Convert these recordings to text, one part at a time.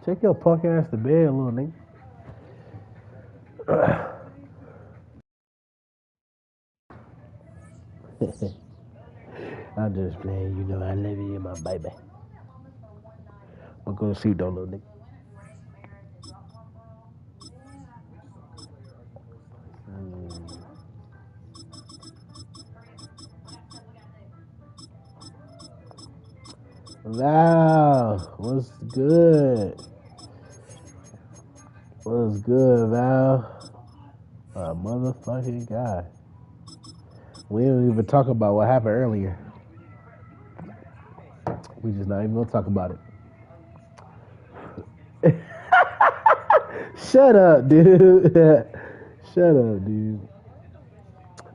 Take your punk ass to bed, little nigga. I'm just playing, you know I love you, my baby. I'm gonna see though, little nigga. Val, what's good? What's good, Val? My motherfucking guy. We didn't even talk about what happened earlier. We just not even gonna talk about it. Shut up, dude. Shut up, dude.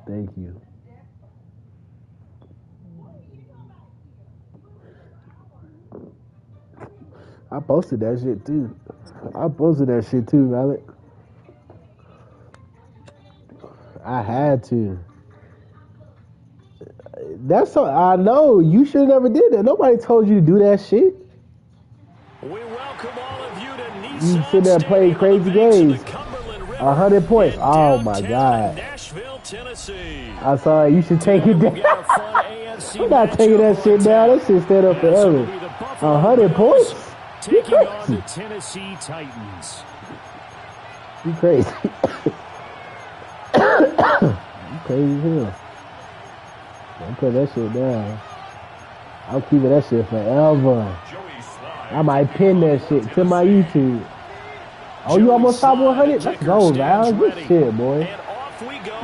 Thank you. I posted that shit too. Alec. I had to. That's so I know you should have never did that. Nobody told you to do that shit. We welcome all of you to Nissan You sit there and play crazy games. 100 points. Oh my God. Nashville, Tennessee. I saw it. You should take it down. I'm not taking that shit down. That shit stayed up forever. 100 points? Taking on the Tennessee Titans. You crazy. You crazy as hell. Don't put that shit down. I'm keeping that shit forever. I might pin that shit to my YouTube. Oh, you almost top 100? Let's go, Val. Good shit, boy.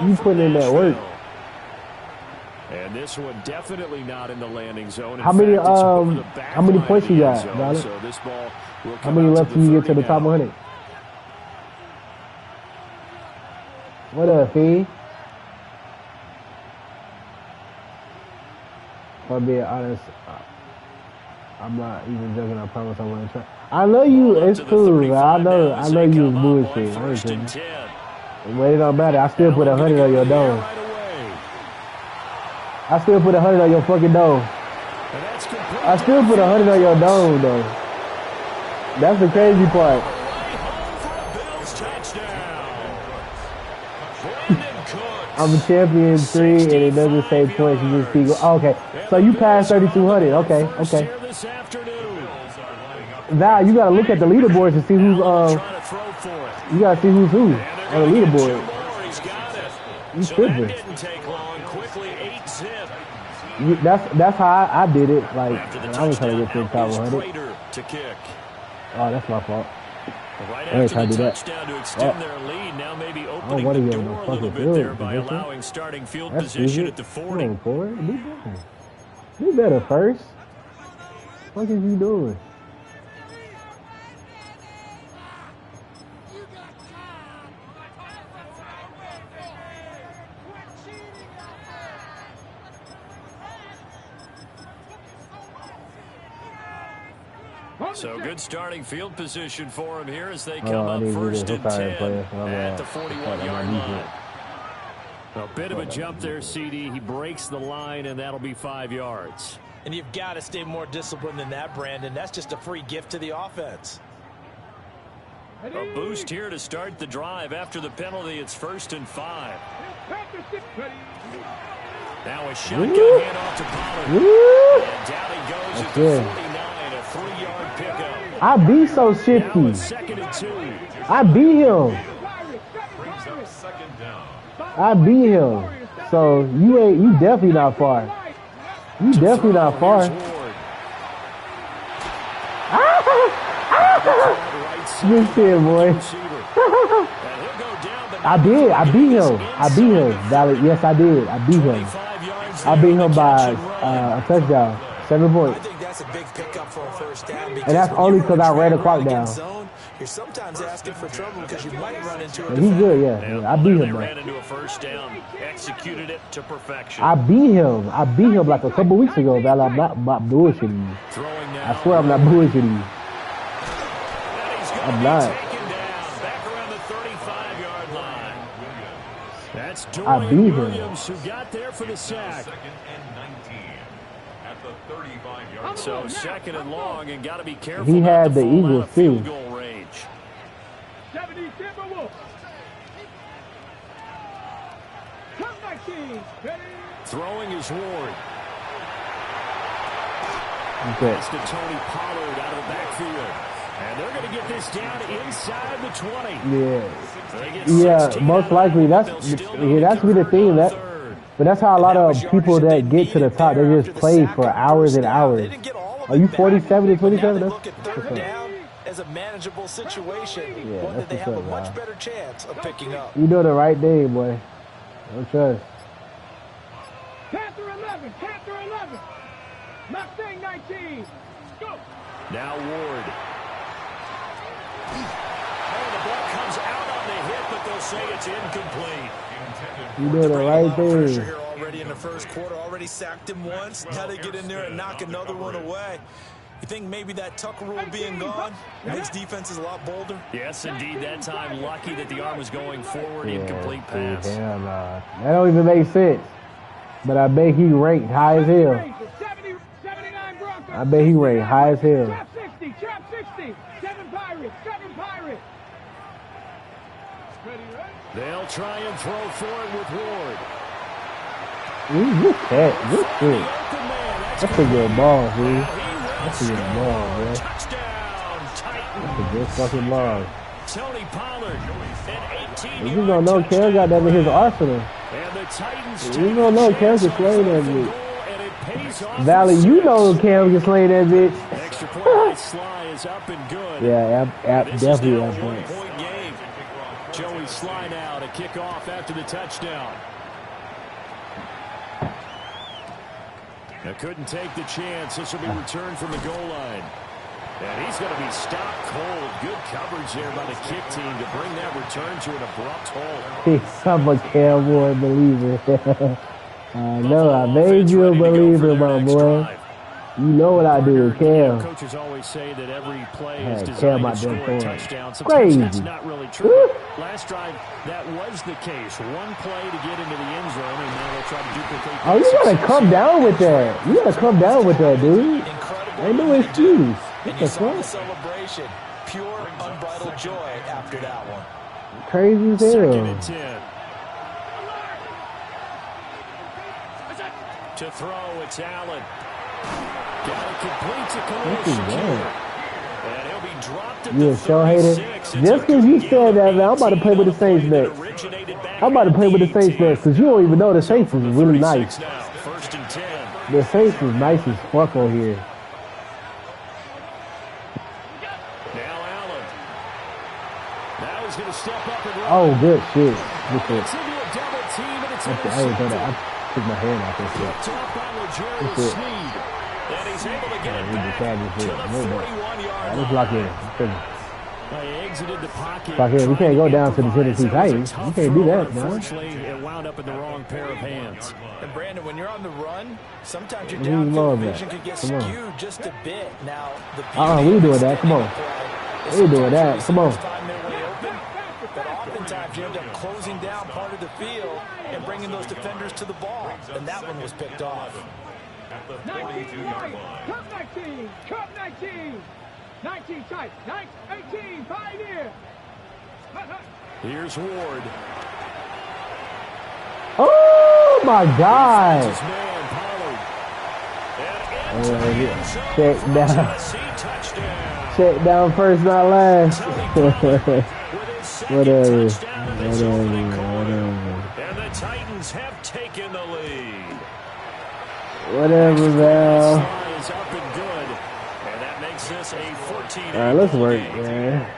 You putting in that work. And this one definitely not in the landing zone. How many points you got, Val? So this ball will how many left till you get to the top 100? What up, Fee? For being honest, I'm not even joking. I promise I wouldn't try. I know you. It's cool. I know you was bullshit. I ain't kidding. But it don't matter. I still put 100 on your dome. I still put 100 on your fucking dome. I still put 100 on your dome, though. That's the crazy part. I'm a champion 3, and it doesn't say points. You just see. Oh, okay, so you passed 3,200. Okay. Val, you gotta look at the leaderboards to see who's You gotta see who's who on the leaderboard. You tripping? That's how I did it. Like I was trying to get to the top 100. Oh, that's my fault. Right I ain't trying to do that. To extend their lead, now maybe opening the the door a little bit there by allowing starting field position at the 40. Do better first. What is you doing? So good starting field position for him here as they come up first and 10 at the 41-yard line. A bit of a jump there, CD. He breaks the line, and that'll be 5 yards. And you've got to stay more disciplined than that, Brandon. That's just a free gift to the offense. A boost here to start the drive. After the penalty, it's 1st and 5. Now a shotgun handoff to Pollard. And down he goes at the 49. 3-yard pickup. I be so shifty. I beat him. So you definitely not far. You definitely not far. Good shit, boy. I beat him. Valley. Yes, I did. I beat him. I beat him by a touchdown. 7 points. That's a big pickup for a first down. And that's only because I ran the clock down. You're sometimes asking for trouble because you might run into a He's good, yeah. I beat him. Ran into a first down, executed it to perfection. I beat him like a couple weeks ago, Val. I'm not bullshitting you. I swear I'm not bullshitting you. I'm not. Back around the 35-yard line. That's I beat him. Williams who got there for the sack. So second and long, and got to be careful. He had the Eagles too. Goal range. Throwing is Ward. Okay. Pass to Tony Pollard out of the backfield. And they're going to get this down inside the 20. Yeah, most likely that's be the thing but that's how a lot of people that get to the top, they just play for hours and hours. Are you 47 to 27? Look at third down as a manageable situation. One that they have a much better chance of picking up. You know the right thing, boy. Don't trust. Panther 11. Mustang 19. Go. Now Ward. Oh, the ball comes out on the hit, but they'll say it's incomplete. You know the right thing. Pressure here already in the first quarter. Already sacked him once. Now they get in there and knock another one away. You think maybe that Tucker rule being gone makes defenses a lot bolder? Yes, indeed. That time, lucky that the arm was going forward. Incomplete pass. Damn, that don't even make sense. But I bet he ranked high as hell. I bet he ranked high as hell. Trap 60. 7 Pirates. They'll try and throw forward with Ward. Good catch. Good shit. That's a good ball, dude. That's a good ball, man. Touchdown, Titans. That's a good fucking ball. Tony Pollard, an 18-yard You gonna know Cam got that in his arsenal. And the Titans You gonna know Cam can slay that bitch. and it pays off. Valley, you know Cam can slay that bitch. Extra point by Sly is up and good. Yeah, This definitely is now up a point. one-point game. Joey Sly now to kick off after the touchdown. Now couldn't take the chance. This will be returned from the goal line. And he's going to be stopped cold. Good coverage there by the kick team to bring that return to an abrupt halt. I'm a Cowboy believer. I know, I made you a believer, my boy. Drive. You know what I do, Cam. Coaches always say that every play Hey, is Cam designed out to there score a throwing. touchdown. Sometimes Crazy. that's not really true. Last drive, that was the case. One play to get into the end zone, and now they'll try to duplicate. Oh, you gotta come down with that. You gotta come down with that, dude. Incredible. Ain't no excuse. What And the you saw the fuck? celebration. Pure, unbridled joy after that one. Crazy as Second hell. and 10. To throw, it's Allen. Got it complete to What is Khalil Shakir. that? And he'll be dropped at You the a show hater? 36. Just because you said that, man, I'm about to play with the Saints next. I'm about to play with the Saints next because you don't even know the Saints is really nice. Now, first and 10. The Saints is nice as fuck on here. Now Allen. Now he's going to step up and run. Oh, good shit. Good shit. It's into a double team, and it's I ain't done that. I took my hand off that shit. top by Legere That's it. Sneed. And he's able to get it We back just had this to shit. the No, no. 41-yard Just line. lock in. They exited the pocket. Lock in. We can't go down to the Tennessee Titans. We can't do that, man. Unfortunately, it wound up in the wrong pair of hands. And Brandon, when you're on the run, sometimes your We downfield love that. vision can get Come on. skewed just a bit. Now, the We ain't doing that. Come on. We ain't doing that. Come on. But oftentimes you end up closing down part of the field and bringing those defenders to the ball. And that one was picked off. 19 right. Cup 19. Cup 19. 19 tight. 18. Pioneer. Here's Ward. Oh, my God. His man, Pollard. And into the end zone Check for a down. Tennessee touchdown. Check down first, not last. With his second Whatever. touchdown in this opening quarter. Whatever. And the Titans have taken the lead. Whatever, Val. Sly is up and good. And that makes this a 14-8 All right, let's ball work, game. man.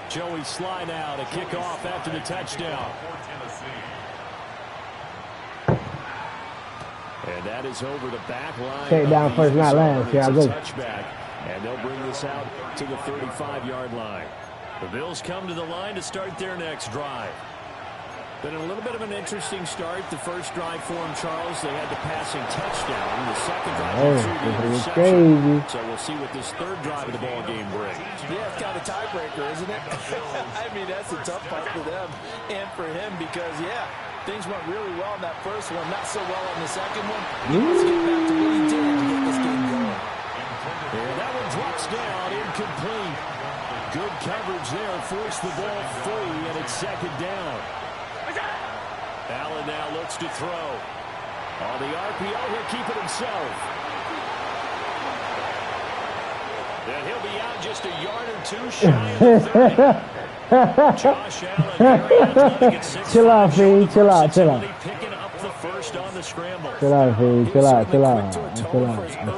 Joey Sly now to kick off after the touchdown. And that is over the back line. Check down of first, the not zone. last. Here I It's a go. touchback. And they'll bring this out to the 35-yard line. The Bills come to the line to start their next drive. Been a little bit of an interesting start. The first drive for them, Charles, they had the passing touchdown. The second drive, Oh, the it was interception. crazy. So we'll see what this third drive of the ball game brings. Yeah, it's kind of a tiebreaker, isn't it? I mean, that's the tough part for them and for him because, yeah, Things went really well in that first one, not so well on the second one. He wants to get back to what he did to get this game going. And that one drops down, incomplete. Good coverage there, forced the ball free, and it's second down. Allen now looks to throw. On the RPO, he'll keep it himself. And he'll be out just a yard or two shy of the 30. Josh Allen, very athletic at 6'5". Chill out, Fee. Chill out. Picking up the first on the scramble. Chill out, Fee. Chill out. I'm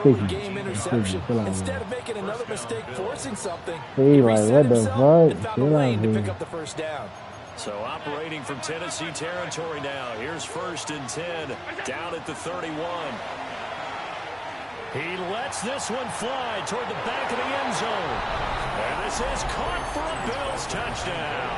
speaking. Instead of making another mistake forcing something, Fee, like, what the fuck? Chill out, to pick Fee. up the first down. So operating from Tennessee territory now. Here's 1st and 10, down at the 31. He lets this one fly toward the back of the end zone. And this is caught for a Bills touchdown.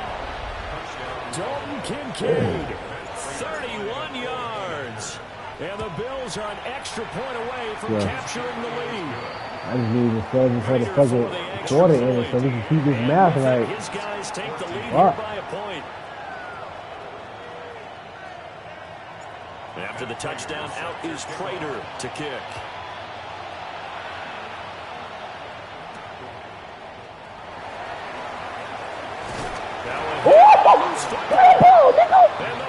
Dalton Kincaid, 31 yards. And the Bills are an extra point away from capturing the lead. I just need to throw this motherfucking quarter in so we can keep this math right. His guys take the lead here by a point. After the touchdown, out is Prater to kick.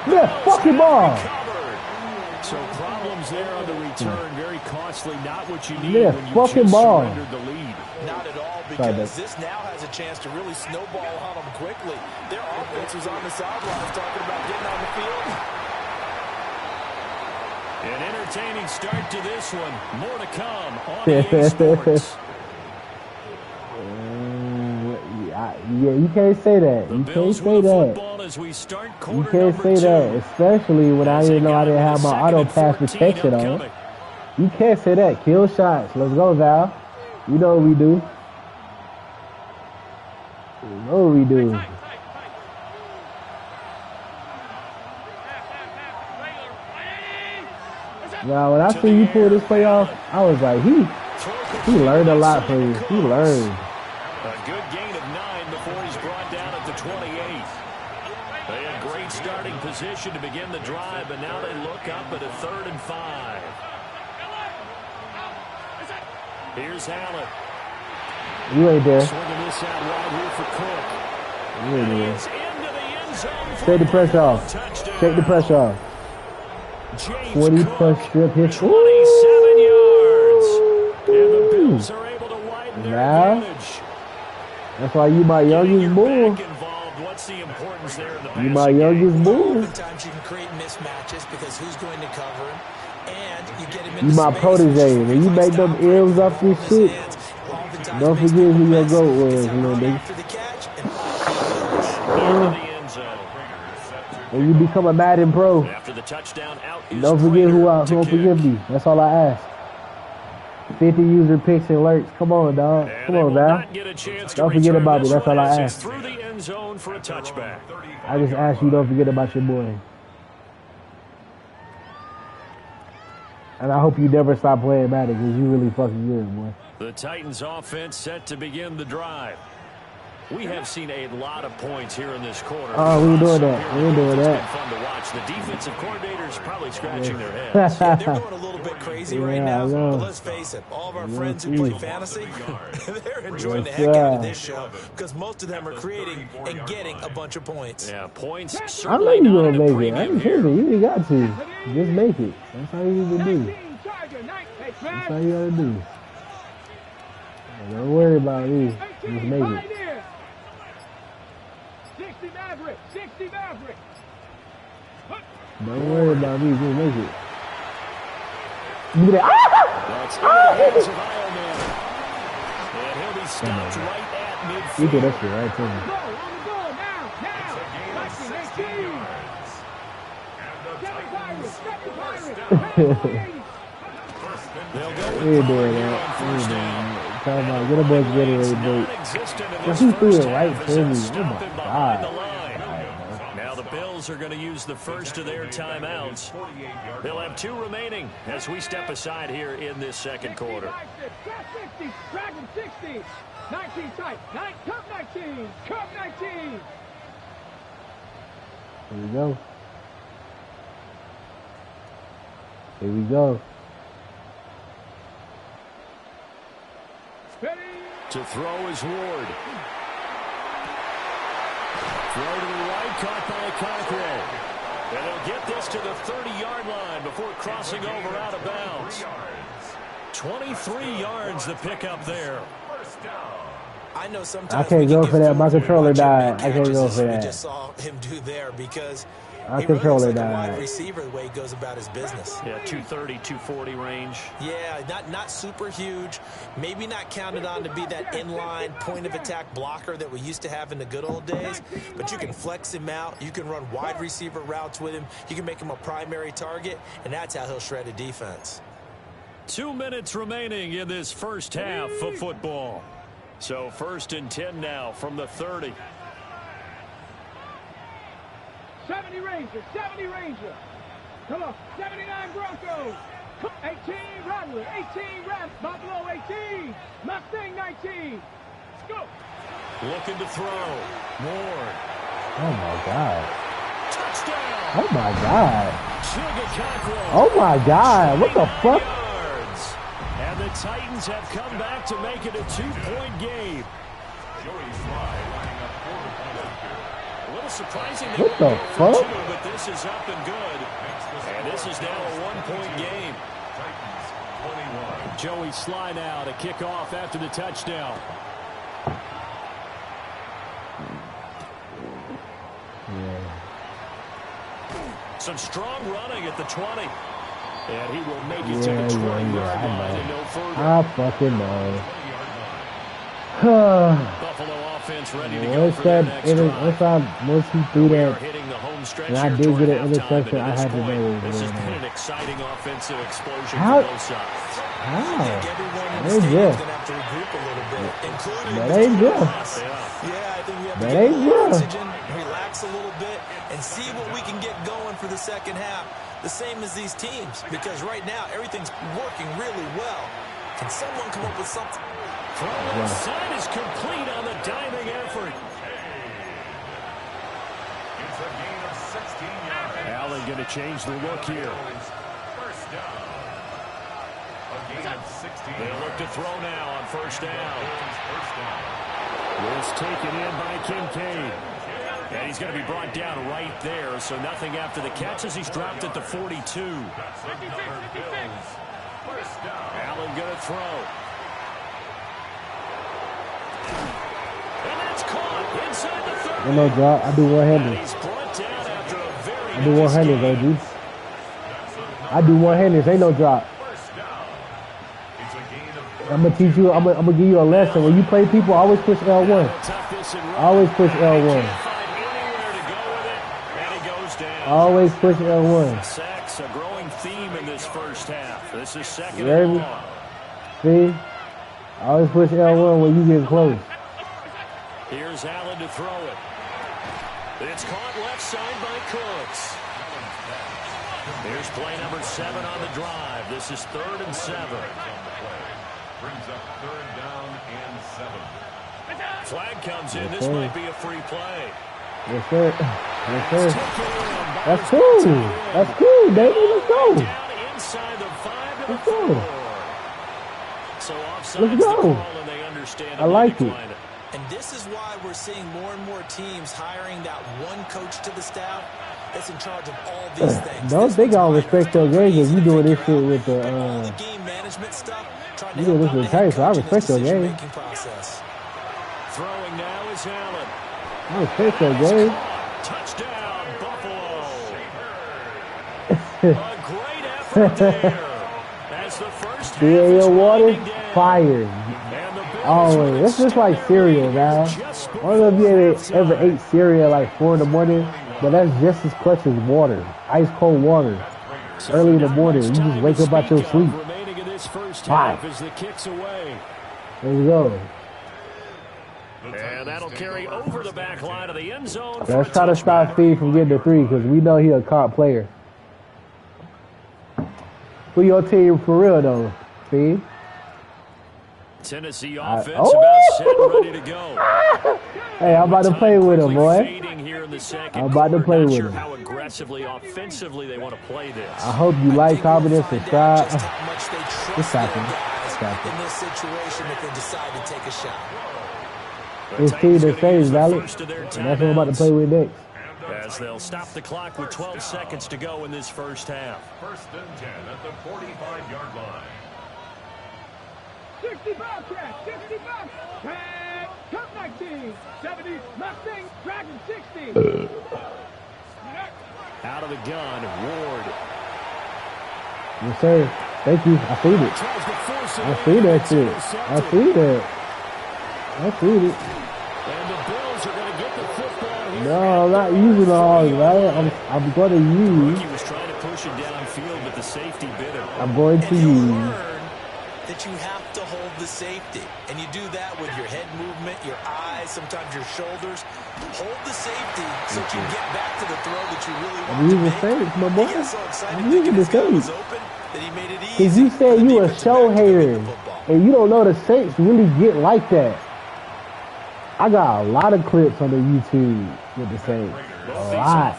Yeah, fucking ball. So problems there on the return, very costly. Not what you need Yeah, when you fucking just ball. surrendered the lead. Not at all, because this now has a chance to really snowball on them quickly. Their offense was on the sidelines talking about getting on the field. An entertaining start to this one. More to come on EA Sports. Yeah, you can't say that. You can't say that. As we start You can't say that, especially when I didn't know I didn't have my auto pass protection on. You can't say that. Kill shots. Let's go, Val. You know what we do. You know what we do. Now, when I see you pull this play off, I was like, he learned a lot from you. He learned. A good gain of 9 before he's brought down at the 28. They had great starting position to begin the drive, but now they look up at a 3rd and 5. Here's Allen. You ain't there. Swinging this out wide here for Cook. You ain't there. It's into the end zone. Shake the pressure off. Shake the pressure off. 40-plus strip hit. 27 yards. And the Bills are able to widen their advantage. That's why you my youngest bull. What's the importance there in the You my youngest bull. Oftentimes you can create mismatches because who's going to cover him, and you get him in You my protege. When you make them ears off this shit, don't forget who your goat was, little nigga. When you become a Madden pro, don't forget who don't forgive me. That's all I ask. 50 user picks and alerts. Come on, dog. Come on, Val. Don't forget about me. That's all I ask. I just ask you don't forget about your boy. And I hope you never stop playing Madden because you really fucking good, boy. The Titans offense set to begin the drive. We have seen a lot of points here in this quarter. Oh, we ain't doing that. We ain't doing that. It's been fun to watch. The defensive coordinators probably scratching their heads. Yeah, they're going a little bit crazy right now. But let's face it, all of our friends who play fantasy, they're enjoying the heck out of this show because most of them are creating and getting a bunch of points. Yeah, points. I know you're going to make it. I ain't kidding. You ain't got to. Just make it. That's how you need to do. That's how you got to do. Don't worry about me. Just make it. 60 Maverick. Don't worry about me. Just make it. You be like, That's in the hands of Ironman. And he'll be stopped right at midfield. You did that shit right to me. On the goal, now. 19, 18. They'll go We ain't doing that. We ain't doing that. Come on, get a bunch of Gatorade, boy. He threw it right to me. Oh my God. Now the Bills are going to use the first of their timeouts. They'll have 2 remaining as we step aside here in this second quarter. 60, Dragon 60, 19 tight, cup 19, cup 19. There we go. Here we go. To throw is Ward. Throw to the right, caught by Cockrell. And they'll get this to the 30-yard line before crossing over out of bounds. 23 yards the pickup there. I know sometimes I can't go for that. My controller died. I can't go for that. We just saw him do there because my controller died. A wide receiver, the way he goes about his business. Yeah, 230, 240 range. Yeah, not super huge. Maybe not counted on to be that inline point of attack blocker that we used to have in the good old days. But you can flex him out. You can run wide receiver routes with him. You can make him a primary target, and that's how he'll shred a defense. 2 minutes remaining in this first half of football. So 1st and 10 now from the 30. 70 Ranger, 70 Ranger. Come on, 79 Broncos. 18 Rattler, 18 Buffalo 18. Mustang 19. Let's go. Looking to throw. Ward. Oh my God. Touchdown. Oh my God. Cockrell. Oh my God. What the fuck? And the Titans have come back to make it a 2-point game. A little surprising. What the fuck? But this is up and good. And this is now a 1-point game. Joey Sly now to kick off after the touchdown. Yeah. Some strong running at the 20. And he will make it to the 20-yard line and no further. I fucking know. Buffalo offense ready to go for their next drive. Once he threw that, and I did get an interception, I had to know. This has been an exciting offensive explosion for both sides. How? That ain't good. That ain't good. Yeah, I think we have to that get ain't a little good. oxygen, relax a little bit, and see what we can get going for the second half. The same as these teams, because right now everything's working really well. Can someone come up with something? Throw inside is complete on the diving effort. Allen going to change the look here. They look to throw now on first down. This taken in by Kincaid. And he's going to be brought down right there, so nothing after the catch as he's dropped at the 42. Allen going to throw. And that's caught inside the 30. No drop. I do one-handed. I do one-handed, OG. I do one-handed. Ain't no drop. I'm gonna teach you. I'm gonna give you a lesson. When you play people, always push L1. Always push L1. Always push L1. Sacks, a growing theme in this first half. This is second and long. See? Always push L1 when you get close. Here's Allen to throw it. It's caught left side by Cooks. Here's play number 7 on the drive. This is 3rd and 7. Brings up 3rd down and 7. Flag comes in. This might be a free play. Yes, sir. Yes, sir. That's cool. That's cool, baby. Let's go. Let's go. Let's go. I like it. And this is why we're seeing more and more teams hiring that one coach to the staff that's in charge of all these things. Don't think I'll respect your game if you doing this shit with the game management stuff. You doing this with Tice, so I respect your game. Throwing now is Allen. I respect your game. Touchdown, Buffalo. A great effort there. As the first half is water, down. fire. Always. It's just like cereal, man. I don't know if you ever ate cereal like 4 in the morning, but that's just as clutch as water. Ice cold water. Early in the morning, you just wake up out your sleep. Fire. There you go. And that'll carry over the back line of the end zone. Let's try to stop Steve from getting the 3 because we know he's a caught player. Who your team for real though, Steve? Tennessee offense about set and ready to go. Hey, I'm about to play with him, boy. I'm about to play with him. How aggressively, offensively they want to play this. I hope you like, comment, and subscribe. It's happening. In this situation, if they decide to take a shot. It's team that saves, Alex. And that's what I'm about to play with next. As they'll stop the clock with 12 seconds to go in this first half. 1st and 10 at the 45-yard line. 65 catch, 65. Tag, Cup 19, 70, Mustang, Dragon 60. Out of the gun, Ward. Yes, sir. Thank you. I see it. I see that shit. I see that. I see it. And the Bills are going to get the football here. No, I'm not using the hog, right? I'm going to use. He was trying to push it downfield, but the safety bit him. I'm going to use. That you have to hold the safety, and you do that with your head movement, your eyes, sometimes your shoulders. Hold the safety so you can get back to the throw that you really want to make. Saints, my boy. He got so excited I'm using the Saints. That he made it easy. Because you said you a show hater, and you don't know the Saints really get like that. I got a lot of clips on the YouTube with the Saints. A lot.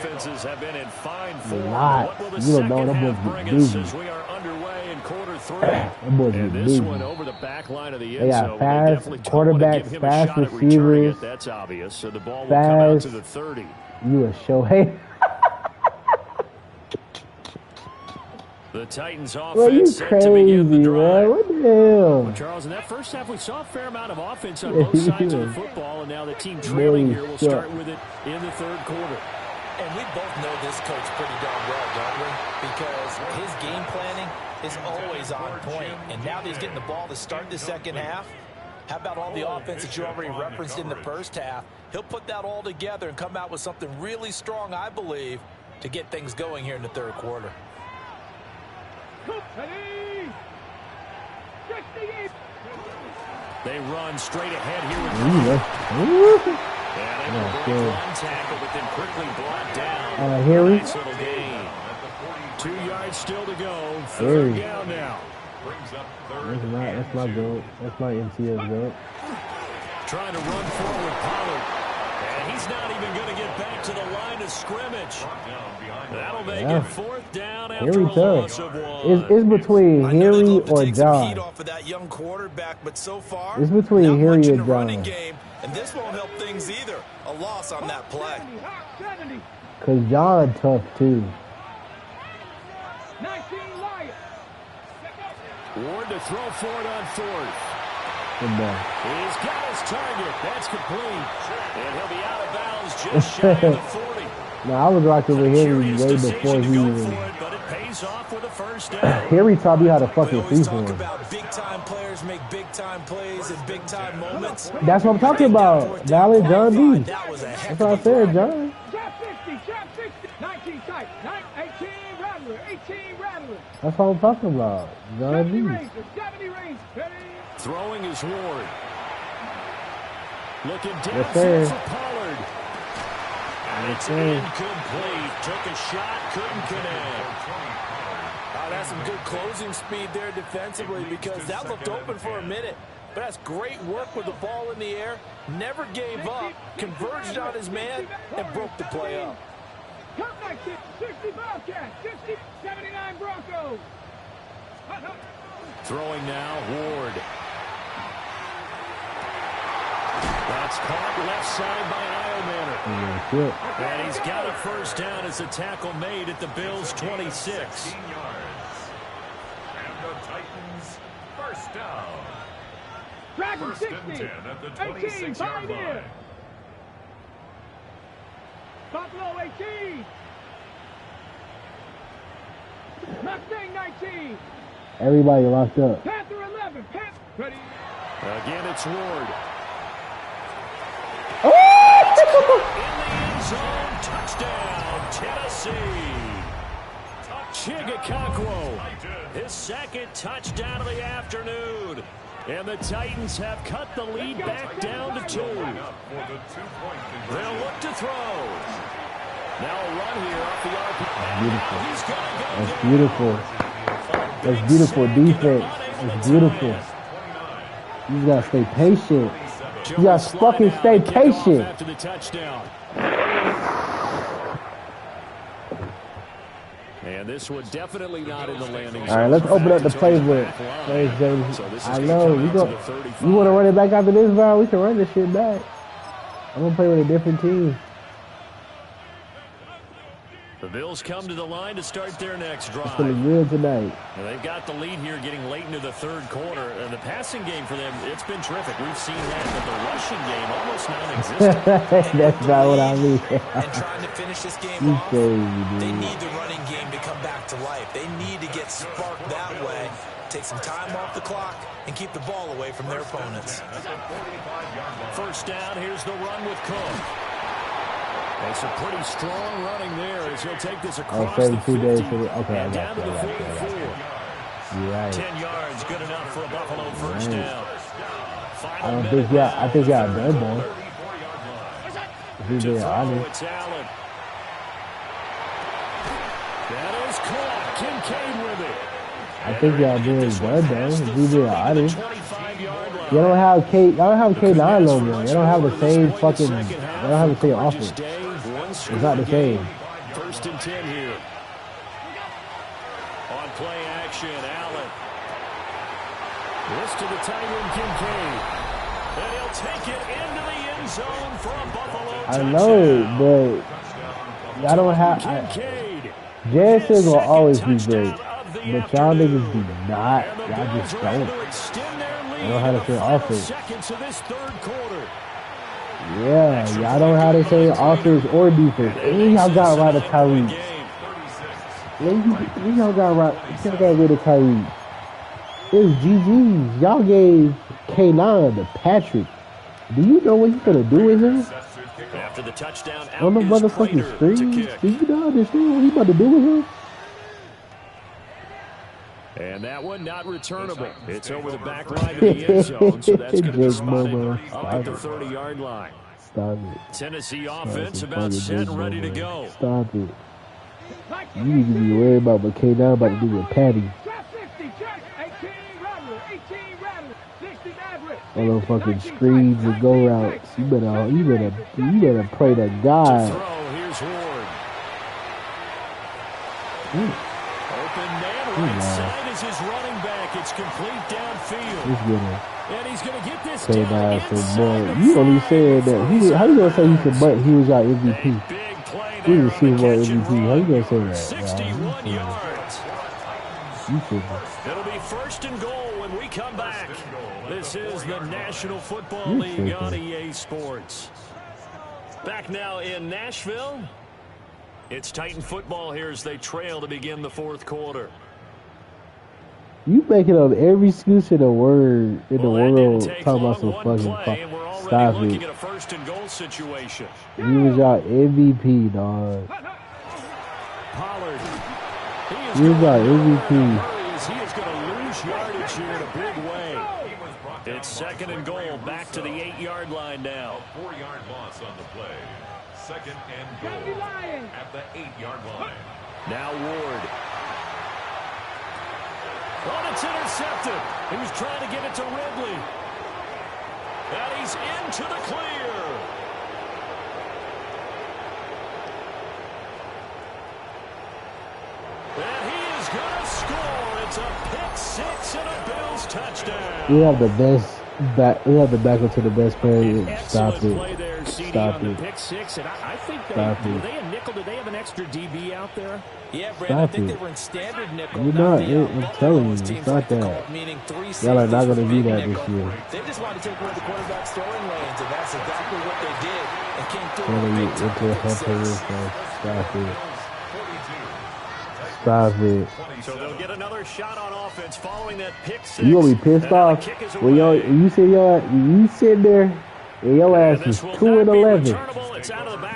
A lot. You don't know them boys get busy. We are underway in quarter 3. Them boys get busy. Over the back line of the they got fast quarterbacks, fast receivers. That's obvious. So the ball will come out to the 30. You a show hater. The Titans offense well, you set crazy, to begin the drive. Man. What the hell? Well, Charles, in that first half, we saw a fair amount of offense on both sides of the football, and now the team trailing here will start with it in the 3rd quarter. And we both know this coach pretty darn well, don't we? Because his game planning is always on point. And now that he's getting the ball to start the second half, how about all the offense that you already referenced in the first half? He'll put that all together and come out with something really strong, I believe, to get things going here in the 3rd quarter. They run straight ahead here with the one tackle, but then quickly brought down. Harry. Nice little gain. 2 yards still to go. 3rd down now. That's my goal. That's my MTS goal. Trying to run forward, Pollard. And he's not even going to get back to the line of scrimmage. That'll make it 4th down after a loss of 1. It's between Harry or John. But so far, it's between Harry and John. Game, and this won't help things either. A loss on that play. Because John tough, too. Ward to throw for it on 4th. Good ball. He's got his target. That's complete. And he'll be out of bounds just shy of the 40. No, I was rocking with Harry way before he even. But it pays off with a first down. Harry taught me how to fucking see for him. Big-time players make big-time plays in big-time moments. That's what I'm talking about. Valid John D. That's what I said, John. That's what I'm talking about. John D. Throwing is Ward. Looking down yes, for Pollard. And it's incomplete. Took a shot, couldn't connect. Oh, that's some good closing speed there defensively because that looked open for a minute. But that's great work with the ball in the air. Never gave up, converged on his man, and broke the play up. 60 Bobcats, 60, 79 Broncos. Throwing now, Ward. That's caught left side by Ilemanner. And he's got a first down as a tackle made at the Bills' 26. And the Titans first down. Dragon 1st 60, and 10 at the 18, 26-yard line. Buffalo 18. Mustang 19. Everybody locked up. Panther 11. Ready. Again, it's Ward. Oh! In the end zone, touchdown, Tennessee. Chigakakwo, his 2nd touchdown of the afternoon. And the Titans have cut the lead back down to 2. They'll look to throw. Now a run here off the RP. That's beautiful. That's beautiful. That's beautiful defense. It's beautiful. You gotta stay patient. You gotta fucking stay patient. After the touchdown. And this one definitely not in the landing zone. All right, let's open up the playbook. I know we go. You want to run it back after this round? We can run this shit back. I'm gonna play with a different team. The Bills come to the line to start their next drive. It's feeling good tonight. And they've got the lead here getting late into the third quarter. And the passing game for them, it's been terrific. We've seen that, but the rushing game almost non-existent. That's not what I mean. And trying to finish this game off, they need the running game to come back to life. They need to get sparked that way, take some time off the clock, and keep the ball away from their opponents. First down, here's the run with Cook. It's a pretty strong running there as he'll take this across the 50 and down to the 44. Right. 10 yards, good enough for a Buffalo first down. I think y'all done though. To throw, it's Allen. That is caught. Kincaid with it. I think y'all doing done though. We did honest. You don't have K9 no more. You don't have the same fucking. You don't have the same offense. It's not the same. First and 10 here. On play action, Allen. This to the tight end, Kincaid. And he'll take it into the end zone for a Buffalo touchdown. I know, but y'all don't have. Jansen will always be great, but y'all niggas do not. Y'all just don't. Y'all don't have the same offense. Seconds of this third quarter. Yeah, y'all don't have the same offense or defense. And y'all got rid of Tyreek. Y'all got rid of Tyreek. It was GG's. Y'all gave K9 to Patrick. Do you know what he's gonna do with him? After the touchdown, on the motherfucking screen? Do you not understand what he's about to do with him? And that one not returnable. It's over the back line of the end zone, so that's going to be spotted up at the 30-yard line. Stop it. Tennessee offense about set and ready to go. Stop it. You need to be worried about what K9 about to do with Patty. All those fucking screens and go routes. You better pray to God. To throw, here's Ward. Open man, right side is his running back. It's complete downfield. And he's going to get this down inside. You only said that. How you going to say he said, but he was our MVP? Big play He there was Super Bowl MVP. How you going to say that? 61 yards. You should. It'll be first and goal when we come back. This is the National Football League on EA Sports. Back now in Nashville. It's Titan football here as they trail to begin the fourth quarter. You making up every excuse in the world talking about some fucking stop it. At a first and goal situation. You was our MVP, dog. Pollard. He was our MVP. He is going to lose yardage here in a big way. It's second and goal, back to the 8-yard line now. 4-yard loss on the play. Second and goal at the 8-yard line. Now Ward. Oh, it's intercepted. He was trying to get it to Ridley. And he's into the clear. And he is going to score. It's a pick six and a Bills touchdown. We have the best back. We have the backup to the best player. Stop it. Play there, Stop it. Pick six, and I think they a nickel. Do they have an extra DB out there? Yeah, Brandon, I think they were in standard nickel. You're not. I'm telling you, it's not that. Y'all are not going to do that this year. They just wanted to take away the quarterback's throwing lanes, and that's exactly what they did. And came through. Stop it. Stop it. So they'll get another shot on offense following that pick six. You gonna be pissed off when you sit there and your ass is 2-11.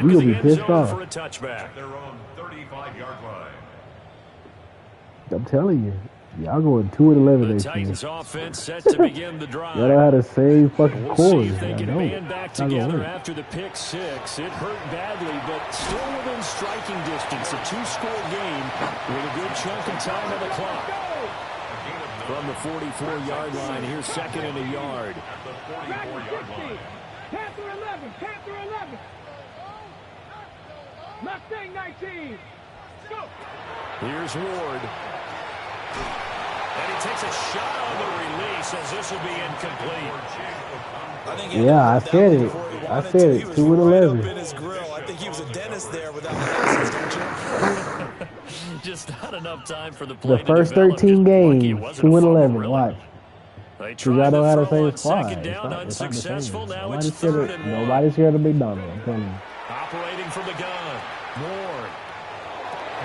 You gonna be pissed off. I'm telling you, y'all going 2-11 The Titans offense set to begin the drive. Y'all had the same fucking core. See if they can band back together after the pick six. It hurt badly, but still within striking distance. A 2-score game with a good chunk of time on the clock. from the 44-yard line. Here's 2nd and a yard. At the 44-yard line. Panther 11. Panther 11. Mustang 19. Go. Here's Ward. And he takes a shot on the release as this will be incomplete. Yeah, I said it. I said it. 2 and 11. In his grill. I think he was a dentist there without glasses, don't you? Just not enough time for the play. The first 13 games, 2 and 11. Watch. Because y'all don't have the same squad. squad. Second down, unsuccessful. Now it's Nobody's 3rd and 1. Nobody's scared of McDonald. I'm telling you. Operating from the gun. Ward.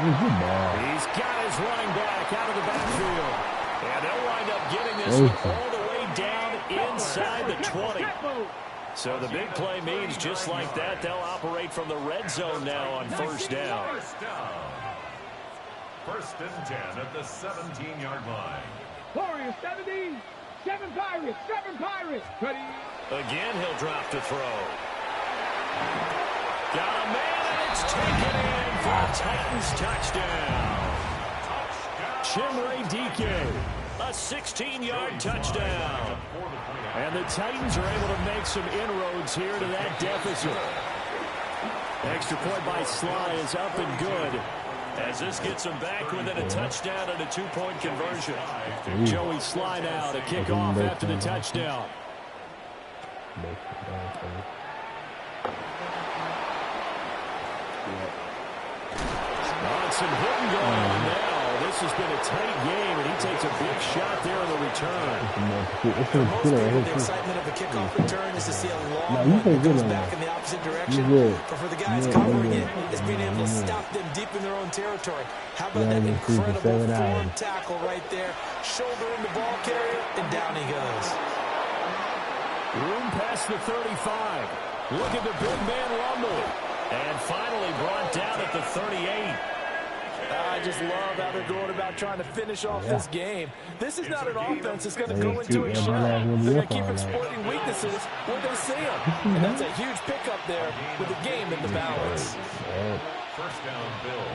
Ball. He's got his running back out of the backfield. And they'll wind up getting this one all the way down inside the 20. So the big play means just like that, they'll operate from the red zone now on 1st down. 1st and 10 at the 17-yard line. Warriors 70. 7 Pirates. 7 Pirates. Ready. Again, he'll drop to throw. Got a man, and it's taken in for a Titans touchdown. Chimere Dike, a 16-yard touchdown. And the Titans are able to make some inroads here to that deficit. Extra point by Sly is up and good, as this gets them back within a touchdown and a 2-point conversion. Joey Sly now to kick off after the touchdown. Some hitting going on now. This has been a tight game, and he takes a big shot there on the return. The excitement of a kickoff return is to see a long one that goes back in the opposite direction. But for the guys covering it, it's being able to stop them deep in their own territory. How about that incredible form tackle right there? Shoulder in the ball carrier, and down he goes. Room past the 35. Look at the big man rumble. And finally brought down at the 38. I just love how they're going about trying to finish off this game. This is not an offense that's going to go into a shell. They're going to keep exploiting weaknesses where they see them. And that's a huge pickup there with the game in the balance. 1st down, Bill.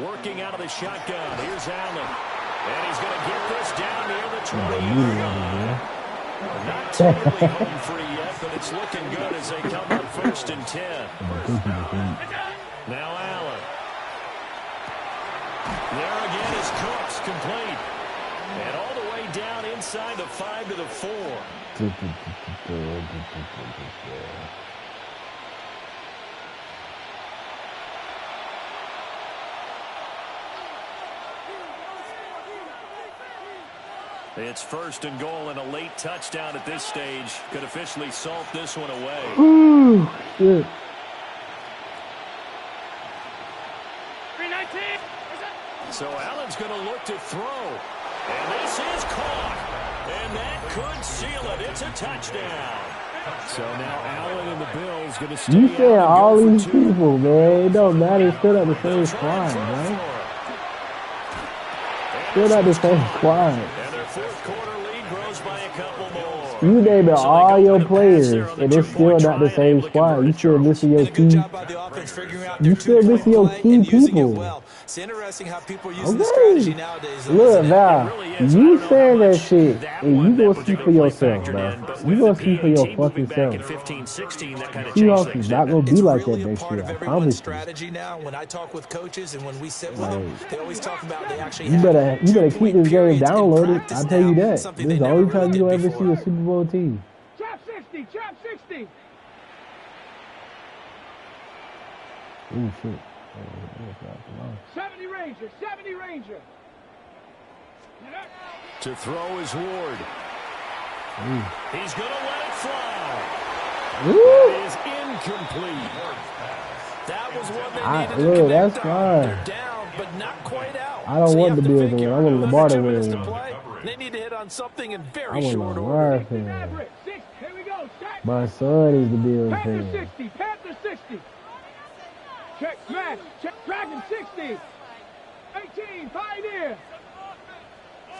Working out of the shotgun. Here's Allen. And he's going to get this down near the 20-yard line. Not totally home free yet, but it's looking good as they come up 1st and 10. Now Allen. There again is Cooks, complete. And all the way down inside the 5 to the 4. It's 1st and goal, and a late touchdown at this stage could officially salt this one away. Ooh, shit. So Allen's going to look to throw. And this is caught. And that could seal it. It's a touchdown. So now Allen and the Bills going to stay. You said all these people, man. It don't matter. It's still at the same squad, man. Still at the same squad. And their 4th quarter lead grows by a couple more. You named all your players, and it's still not the same squad. You still missing your key. You still missing your key people. It's interesting how people use this strategy nowadays. Look, now, you saying that shit, and you gonna see for yourself, man. You gonna see for your fucking self. Seahawks is not gonna be like that next year. I promise you. Strategy now. When I talk with coaches and when we sit with them, they always talk about they actually. You better keep this game downloaded. I'll tell you that. This is the only time you'll ever see a Super Bowl team. Trap 60. Trap 60. Ooh, shit. 70 Ranger. 70 Ranger. To throw is Ward. He's going to let it fly. That is incomplete. That was what they needed to connect that's on. fine. They're down, but not quite out. I don't want the Bills to win. I want Lamar to win. They need to hit on something in I very want short Lamar order. fan. Here we go. My son is the Bills Panther fan. 60. Panther 60. Check smash. Check Dragon 60. 18. Pioneer.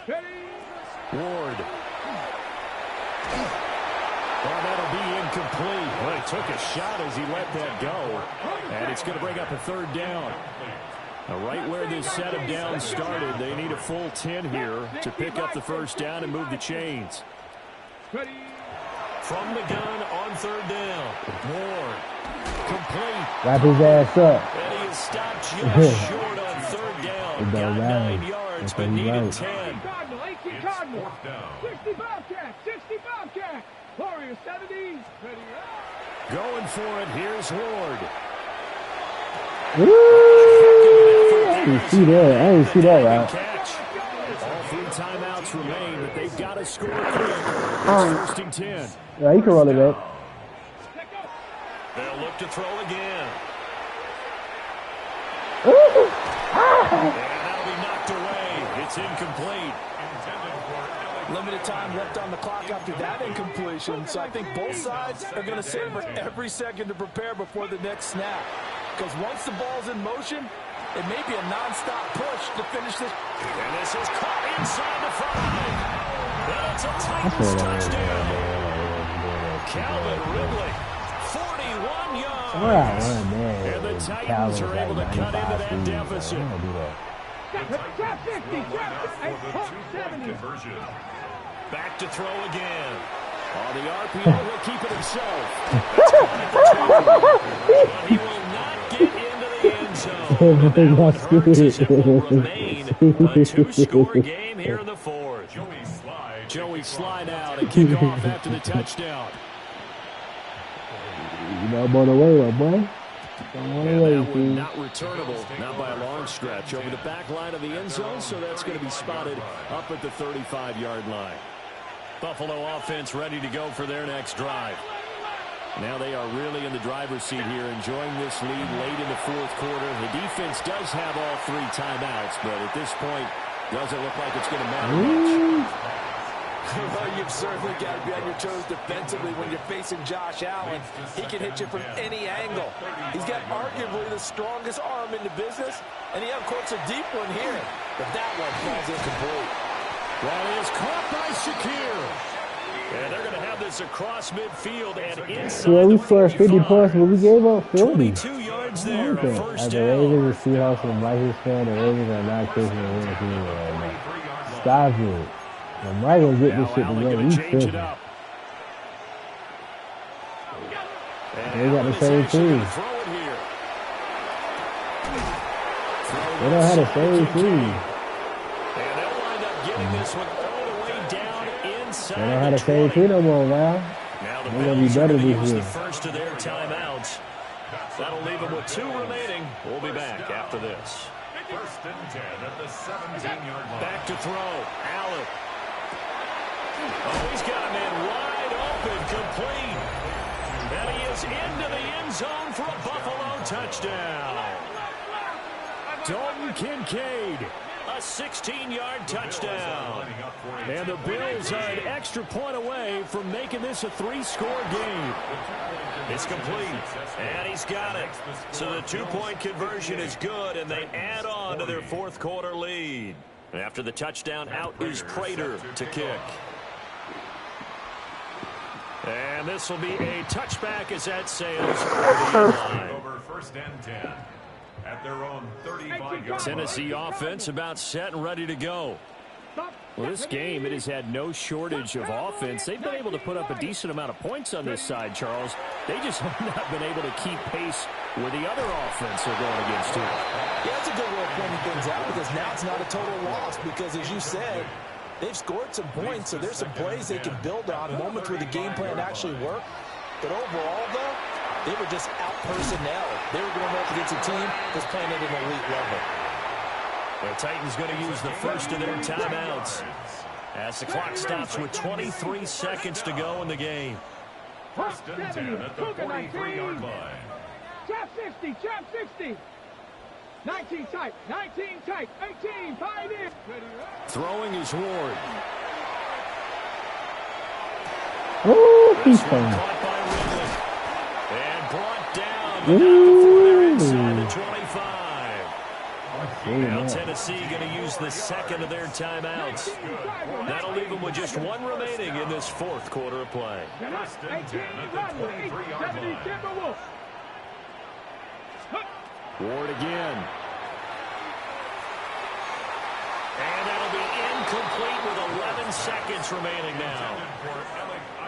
Ready. Ward. Well, that'll be incomplete. Well, he took a shot as he let that go. And it's going to bring up a 3rd down. Right where this set of downs started, they need a full 10 here to pick up the first down and move the chains. From the gun on third down. Ward. Complete. Wrap his ass up. And he is stopped just short on third down. Got 9 yards, but needed 10. Cardinal, 18 Cardinal. 60 Bobcat, 60 Bobcat. Warriors 70. Going for it. Here's Ward. Woo! I didn't see that. I didn't see that, right? All 3 timeouts remain, but they've got to score quick. It's first and 10. Yeah, you can run it back. They'll look to throw again. And that'll be knocked away. It's incomplete. Limited time left on the clock after that incompletion, so I think both sides are going to savor every second to prepare before the next snap. Because once the ball's in motion, it may be a non-stop push to finish this. And this is caught inside the 5. And it's a Titans touchdown. Calvin Ridley, 41 yards. And the Titans are able to cut into that deficit. Back to throw again. On the RPO, will keep it himself. He will not get into the end zone. And that one hurts as it will remain a 2-score game here in the fourth. Joey slide out and kick off after the touchdown. You know, I'm on the way, my boy. And that one not returnable, not by a long stretch, over the back line of the end zone, so that's going to be spotted up at the 35-yard line. Buffalo offense ready to go for their next drive. Now they are really in the driver's seat here, enjoying this lead late in the fourth quarter. The defense does have all 3 timeouts, but at this point, doesn't look like it's going to matter much. Well, you've certainly got to be on your toes defensively when you're facing Josh Allen. He can hit you from any angle. He's got arguably the strongest arm in the business, and he, of course, a deep one here. But that one falls incomplete. That is caught by Shakir. And they're going to have this across midfield and inside. Yeah, we scored 50 points, but we gave up 40. 22 yards there, a first As the down. Ravens and Seahawks and Vikings fan, the Ravens are not chasing the win team right now. Stop it. I'm not going to get this shit together. We tripping. They got the same team. They don't have the same team. And they'll wind up getting this one all the way down inside. They don't have the same team no more, man. Now the They're going to be better this year. the first of their timeouts. That'll leave them with 2 remaining. We'll be back after this. First and 10 at the 17-yard line. Back to throw. Allen. Oh, he's got a man wide open, complete. And he is into the end zone for a Buffalo touchdown. Dalton Kincaid, a 16-yard touchdown. And the Bills are an extra point away from making this a 3-score game. It's complete, and he's got it. So the 2-point conversion is good, and they add on to their fourth quarter lead. And after the touchdown, out is Prater to kick. And this will be a touchback as that sails over first and 10 at their own 35-yard Tennessee offense about set and ready to go. Well, this game, it has had no shortage of offense. They've been able to put up a decent amount of points on this side, Charles. They just have not been able to keep pace with the other offense they're going against here. Yeah, that's a good way of pointing things out, because now it's not a total loss, because as you said, they've scored some points, so there's some plays they can build on, moments where the game plan actually worked. But overall, though, they were just out-personnel. They were going up against a team that's playing at an elite level. The Titans going to use the first of their timeouts as the clock stops with 23 seconds to go in the game. First and 10 at the 43-yard line. Trap 60, trap 60. 19 tight, 19 tight, 18, 5 in. Throwing is Ward. Oh, he's Caught fine. by Ridley. And brought down before they're inside the 25. Now Tennessee going to use the second of their timeouts. That'll leave them with just 1 remaining in this fourth quarter of play. First and 10 at the 23-yard line. Ward again. 7 seconds remaining now.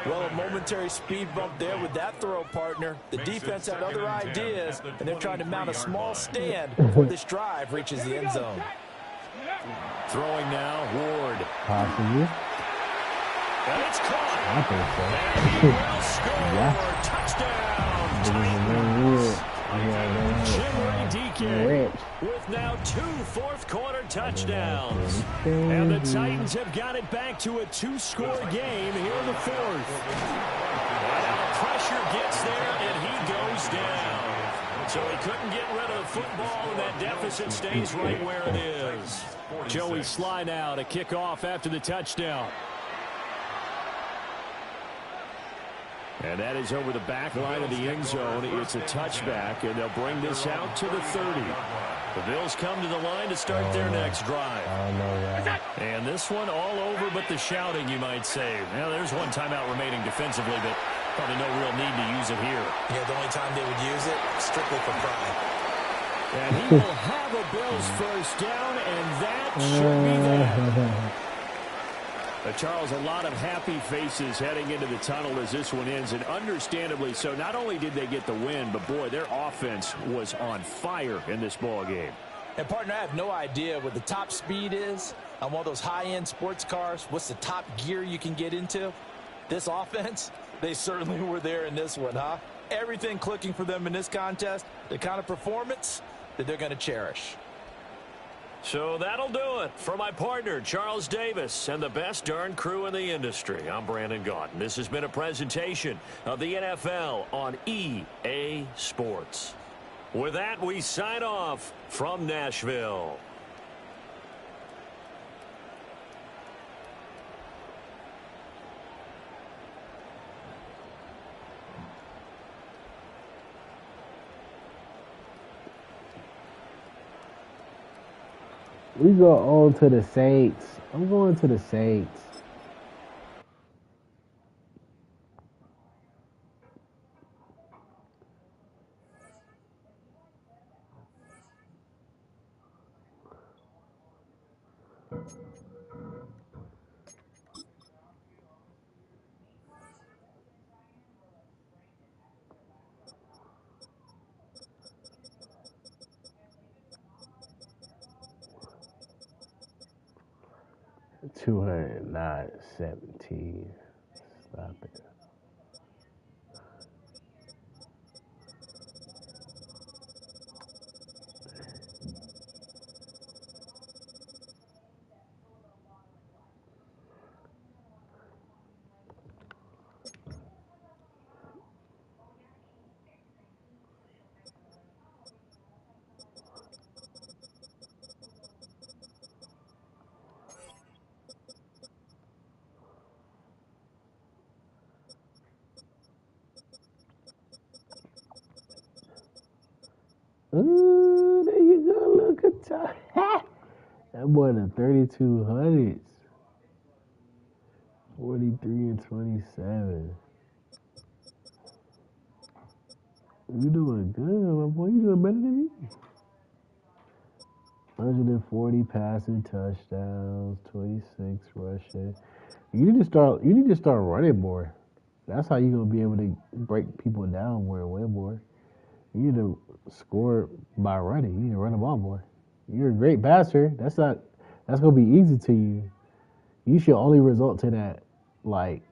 Well, a momentary speed bump there with that throw, partner. The defense had other ideas, and they're trying to mount a small stand before this drive reaches the end zone. Throwing now, Ward. Possibly. And it's caught. I think so. And he will score. Yeah. Touchdown. Jimmy DK with now 2 fourth-quarter touchdowns. And the Titans have got it back to a 2-score game here in the fourth. And now pressure gets there, and he goes down. So he couldn't get rid of the football, and that deficit stays right where it is. Joey Sly now to kick off after the touchdown. And that is over the back line of the end zone. It's a touchback, and they'll bring this out to the 30. The Bills come to the line to start their next drive. And this one all over but the shouting, you might say. Now, there's one timeout remaining defensively, but probably no real need to use it here. Yeah, the only time they would use it, strictly for pride. And he will have a Bills first down, and that should be that. Charles, a lot of happy faces heading into the tunnel as this one ends, and understandably so. Not only did they get the win, but, boy, their offense was on fire in this ball game. And, partner, I have no idea what the top speed is on one of those high-end sports cars. What's the top gear you can get into? This offense, they certainly were there in this one, huh? Everything clicking for them in this contest, the kind of performance that they're going to cherish. So that'll do it for my partner, Charles Davis, and the best darn crew in the industry. I'm Brandon Gaudin. This has been a presentation of the NFL on EA Sports. With that, we sign off from Nashville. We go on to the Saints. I'm going to the Saints. $209.17. Stop it. Ooh, there you go. Look at that. That boy the 3200s. 43-27. You doing good, my boy. You doing better than me. 140 passing touchdowns, 26 rushing. You need to start running more. That's how you're gonna be able to break people down more and win more. You need to score by running. You need to run the ball more. You're a great passer. That's gonna be easy to you. You should only result to that like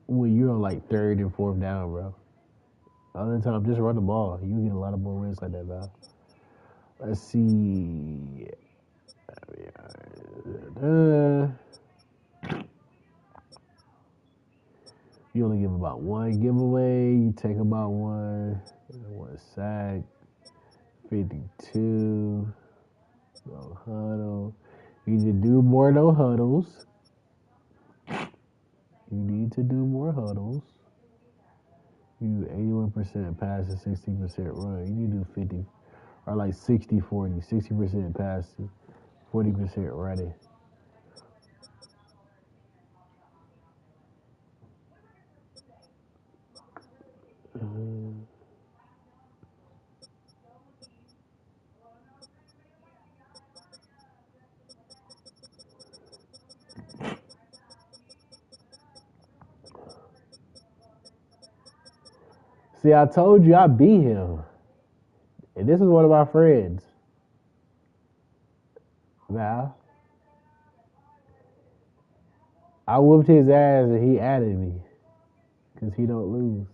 when you're on like 3rd and 4th down, bro. Other time, just run the ball. You get a lot of more wins like that, bro. Let's see. You only give about one giveaway. You take about one sack. 52. No huddle. You need to do more no huddles. You need to do more huddles. You do 81% pass and 60% run. You need to do 50 or like 60-40. 60% passing, 40% running. See, I told you I beat him. And this is one of my friends. Val. I whooped his ass and he added me. Because he don't lose.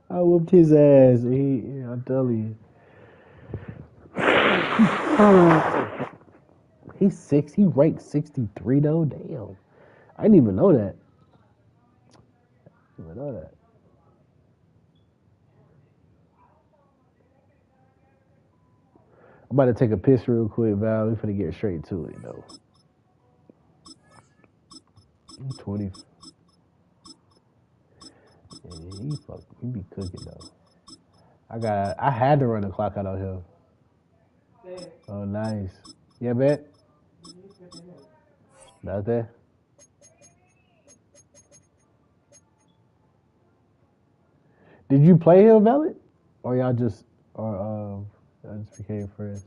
I whooped his ass. I'm telling you. He ranked 63 though. Damn. I didn't even know that. I'm about to take a piss real quick, Val. We finna get straight to it though. 20. Yeah, he be cooking though. I had to run the clock out on him. Oh, nice. Yeah, bet. Not there. Did you play him, Velvet? Or y'all just became friends?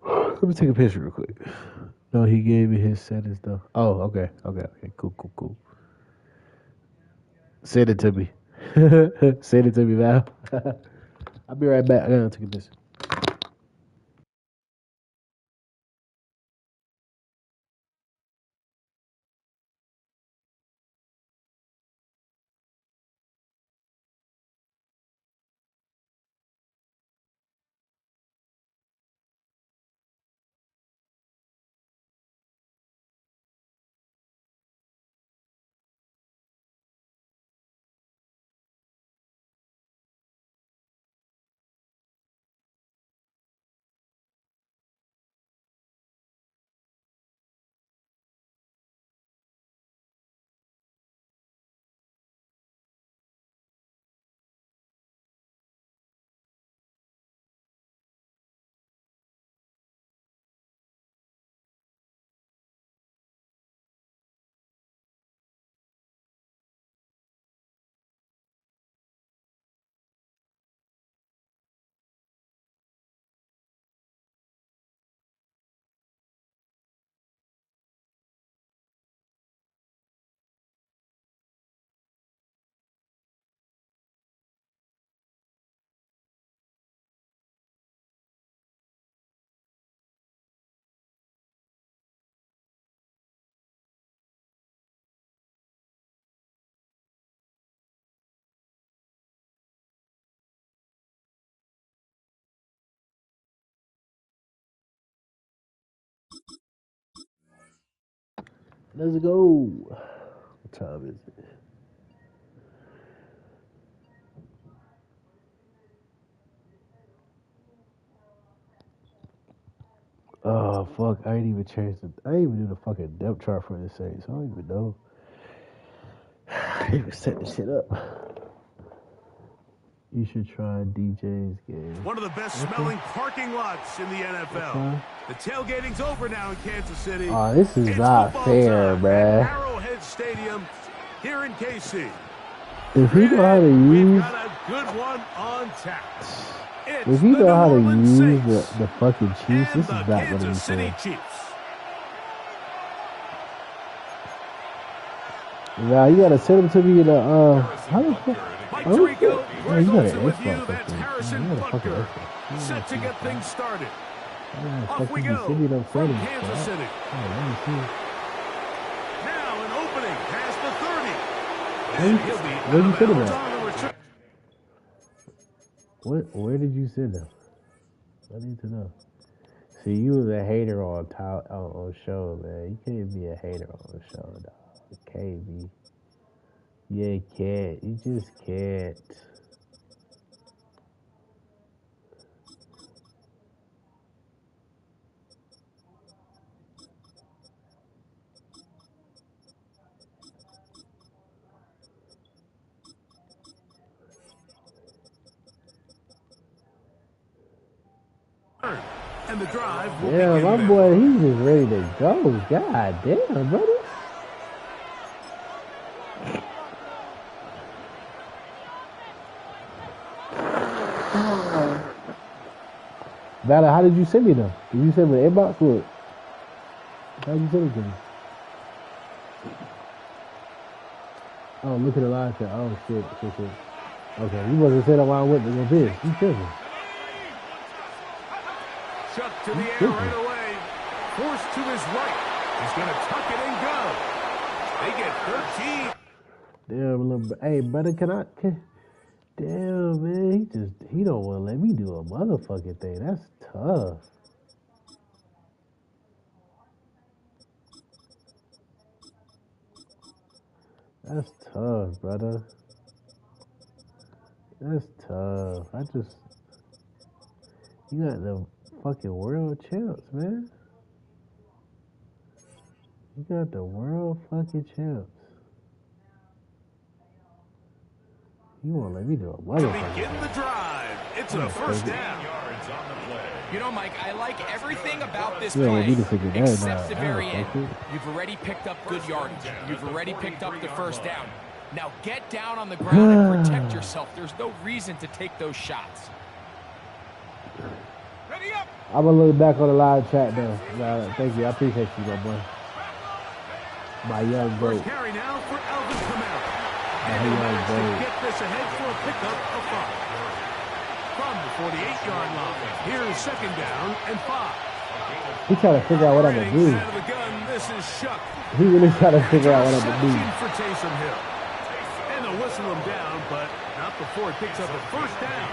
Let me take a picture real quick. No, he gave me his set and stuff. Oh, okay. Cool. Send it to me. Send it to me, Val. I'll be right back. I gotta take a picture. Let's go. What time is it? Oh fuck! I ain't even do the fucking depth chart for this thing, so I don't even know. I didn't even set this shit up. You should try DJ's game. One of the best smelling parking lots in the NFL. The tailgating's over now in Kansas City. Oh, this is not fair, bruh. Arrowhead Stadium here in KC. If you know how to use, got a good one on tap. If you know how to use the fucking Chiefs, this is not going to be fair. Now you gotta send them to me in the how the fuck? Oh, you got an Xbox. You got a fucking Xbox. Set to get things started. Off we go from Kansas City. Let me see. Now an opening past the 30. Where did you send them at? Where did you send them? I need to know. See, you was a hater on show, man. You can't be a hater on the show, dog. You can't be. Yeah, you can't. You just can't. And the drive will yeah, my boy, he's just ready to go. God damn, brother. Valor, how did you send me them? Did you send me the inbox? Look. How did you send it to me? Oh, look at the line chat. Oh, shit. Okay, you wasn't saying why I went to go this. You tripping. Chuck to the air right away. Forced to his right. He's going to tuck it and go. They get 13. Damn, little, hey, brother, damn, man, he don't want to let me do a motherfucking thing. That's tough. That's tough, brother. That's tough. You got the fucking world champs, man. You got the world fucking champs. You won't let me do a motherfucker. Begin the drive. It's a first down. You know, Mike, I like everything about this play except the very end. You've already picked up good yardage. You've already picked up the first down. Now get down on the ground and protect yourself. There's no reason to take those shots. Ready up. I'm going to look back on the live chat, though. Thank you. I appreciate you, my boy. My young boy. First carry now for Alvin Kamara. My And young he boy. get this ahead for a pickup of 5. From the 48-yard line, here's second down and 5. He trying to figure out what I'm going to do. Out of the gun, this is Shuck. He really trying to figure out what I'm going to do. For Taysom Hill. And they'll whistle him down, but not before it picks up a first down.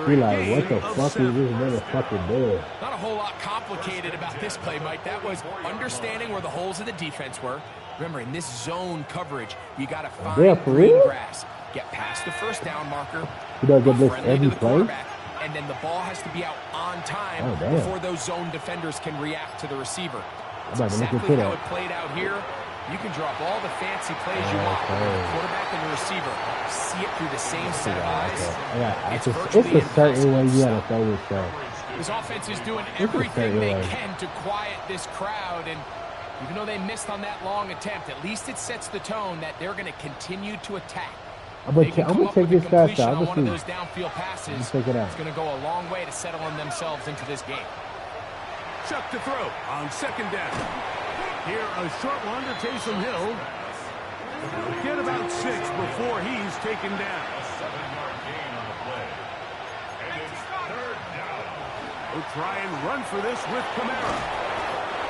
He like, what the fuck is this motherfucker doing? Not a whole lot complicated about this play, Mike. That was understanding where the holes of the defense were. Remember, in this zone coverage, you got to find green grass. Get past the first down marker. He does get blitz every play? And then the ball has to be out on time before those zone defenders can react to the receiver. That's exactly how it played out here. You can drop all the fancy plays you want. The quarterback and the receiver see it through the same set of eyes. It's a certain way you gotta throw this stuff. This offense is doing everything they can to quiet this crowd, and even though they missed on that long attempt, at least it sets the tone that they're going to continue to attack. I'm gonna take this fast out. On one of those downfield passes, take it out. It's going to go a long way to settling themselves into this game. Chuck to throw on second down. Here, a short one to Taysom Hill. He'll get about 6 before he's taken down. A 7-yard gain on the play. And it's third down. We'll try and run for this with Kamara.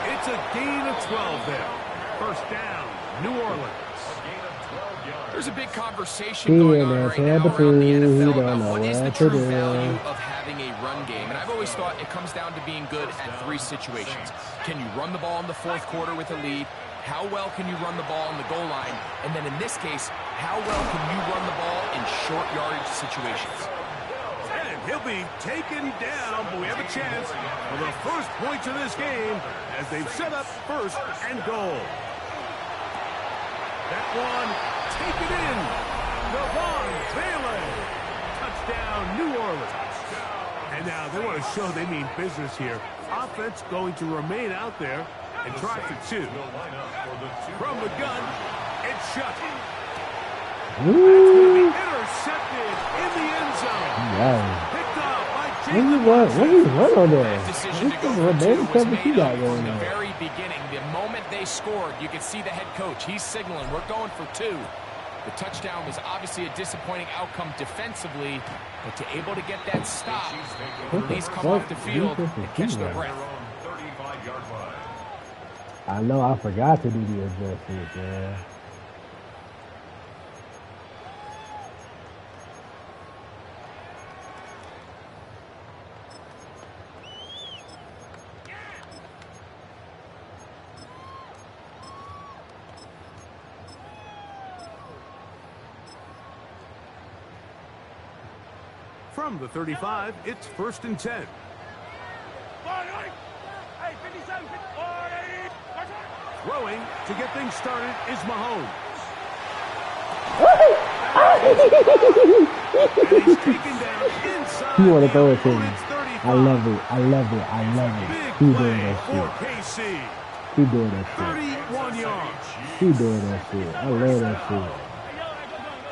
It's a gain of 12 there. First down, New Orleans. A gain of 12 yards. There's a big conversation going on right now around the NFL about what is the true value of having a run game. And I've always thought it comes down to being good at 3 situations. Can you run the ball in the fourth quarter with a lead? How well can you run the ball on the goal line? And then in this case, how well can you run the ball in short yardage situations? And he'll be taken down, but we have a chance for the first points of this game as they've set up first and goal. That one, take it in. Devon Bailey. Touchdown, New Orleans. And now they want to show they mean business here. Offense going to remain out there and try for 2. From the gun, it's shut. That's going to be intercepted in the end zone. Wow. Picked up by What do you run on there? That decision to go for 2 was made up from the very beginning. The moment they scored, you could see the head coach. He's signaling, we're going for 2. The touchdown was obviously a disappointing outcome defensively, but to able to get that stop, at least come off the field and catch their breath. I know I forgot to do the adjustments, man. From the 35, it's 1st and 10. Throwing to get things started is Mahomes. And he's taken down inside. He want to throw it to me. opponent's 35. I love it. I love it. I love it. Big He doing play that for shit. KC. He doing that shit. 31 yards. He doing that shit. I love that shit.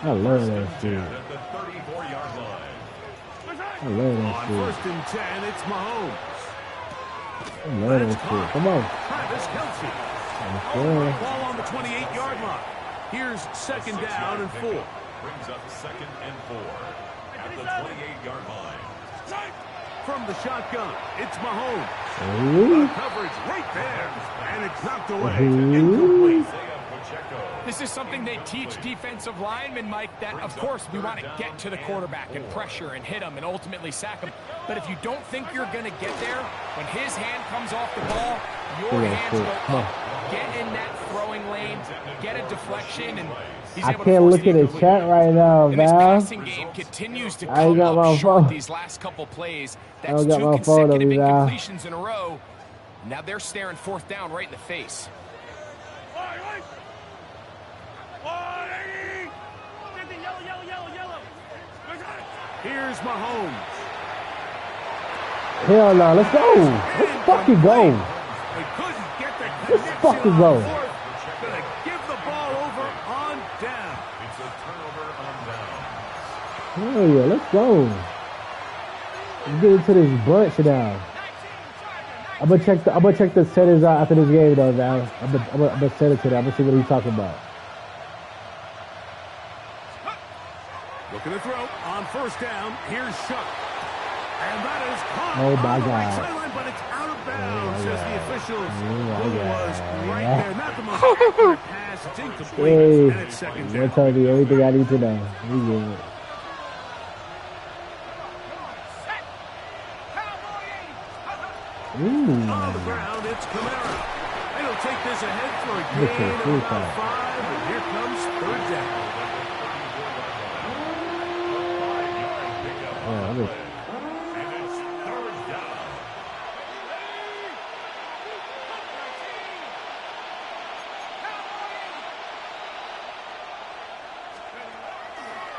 I love that shit. At the 34-yard line. I love that On shit. 1st and 10, it's Mahomes. I love that shit. Come on. Travis Kelce. Okay. Ball on the 28-yard line. Here's 2nd down and 4. Brings up 2nd and 4 at the 28-yard line. From the shotgun, it's Mahomes. Ooh. Coverage right there. And it's knocked away. Ooh. Incomplete. This is something they teach defensive linemen, Mike, that, of course, we want to get to the quarterback and pressure and hit him and ultimately sack him. But if you don't think you're going to get there, when his hand comes off the ball, your hands go up. Get in that throwing lane, get a deflection, and he's able to can't force look at the chat right now, and this Val. passing game continues to I come got my up short phone. these last couple plays. I That's got 2 my phone on consecutive me, Val. incompletions in a row. Now they're staring 4th down right in the face. Here's Mahomes. Hell no, let's go. Let's fucking go. They couldn't get the Let's connection fucking on go. 4th. Gonna give the ball over on down. It's a turnover on down. Hell yeah, let's go. Let's get into this bunch now. I'm gonna check the settings out after this game though, Val. I'm gonna send it to them. I'm gonna see what he's talking about. Looking to throw on 1st down. Here's Shuck. And that is caught Oh my on the right God. sideline, but it's out of bounds as the officials. my It God. was right there. Not the most accurate pass. It's incomplete. Hey, And it's 2nd you're down. telling me everything I need to know. We good. Ooh. On the ground, it's Kamara. And he'll take this ahead for a Look gain at of this about guy. 5. And here comes 3rd down. Yeah, I'm just- And it's 3rd down.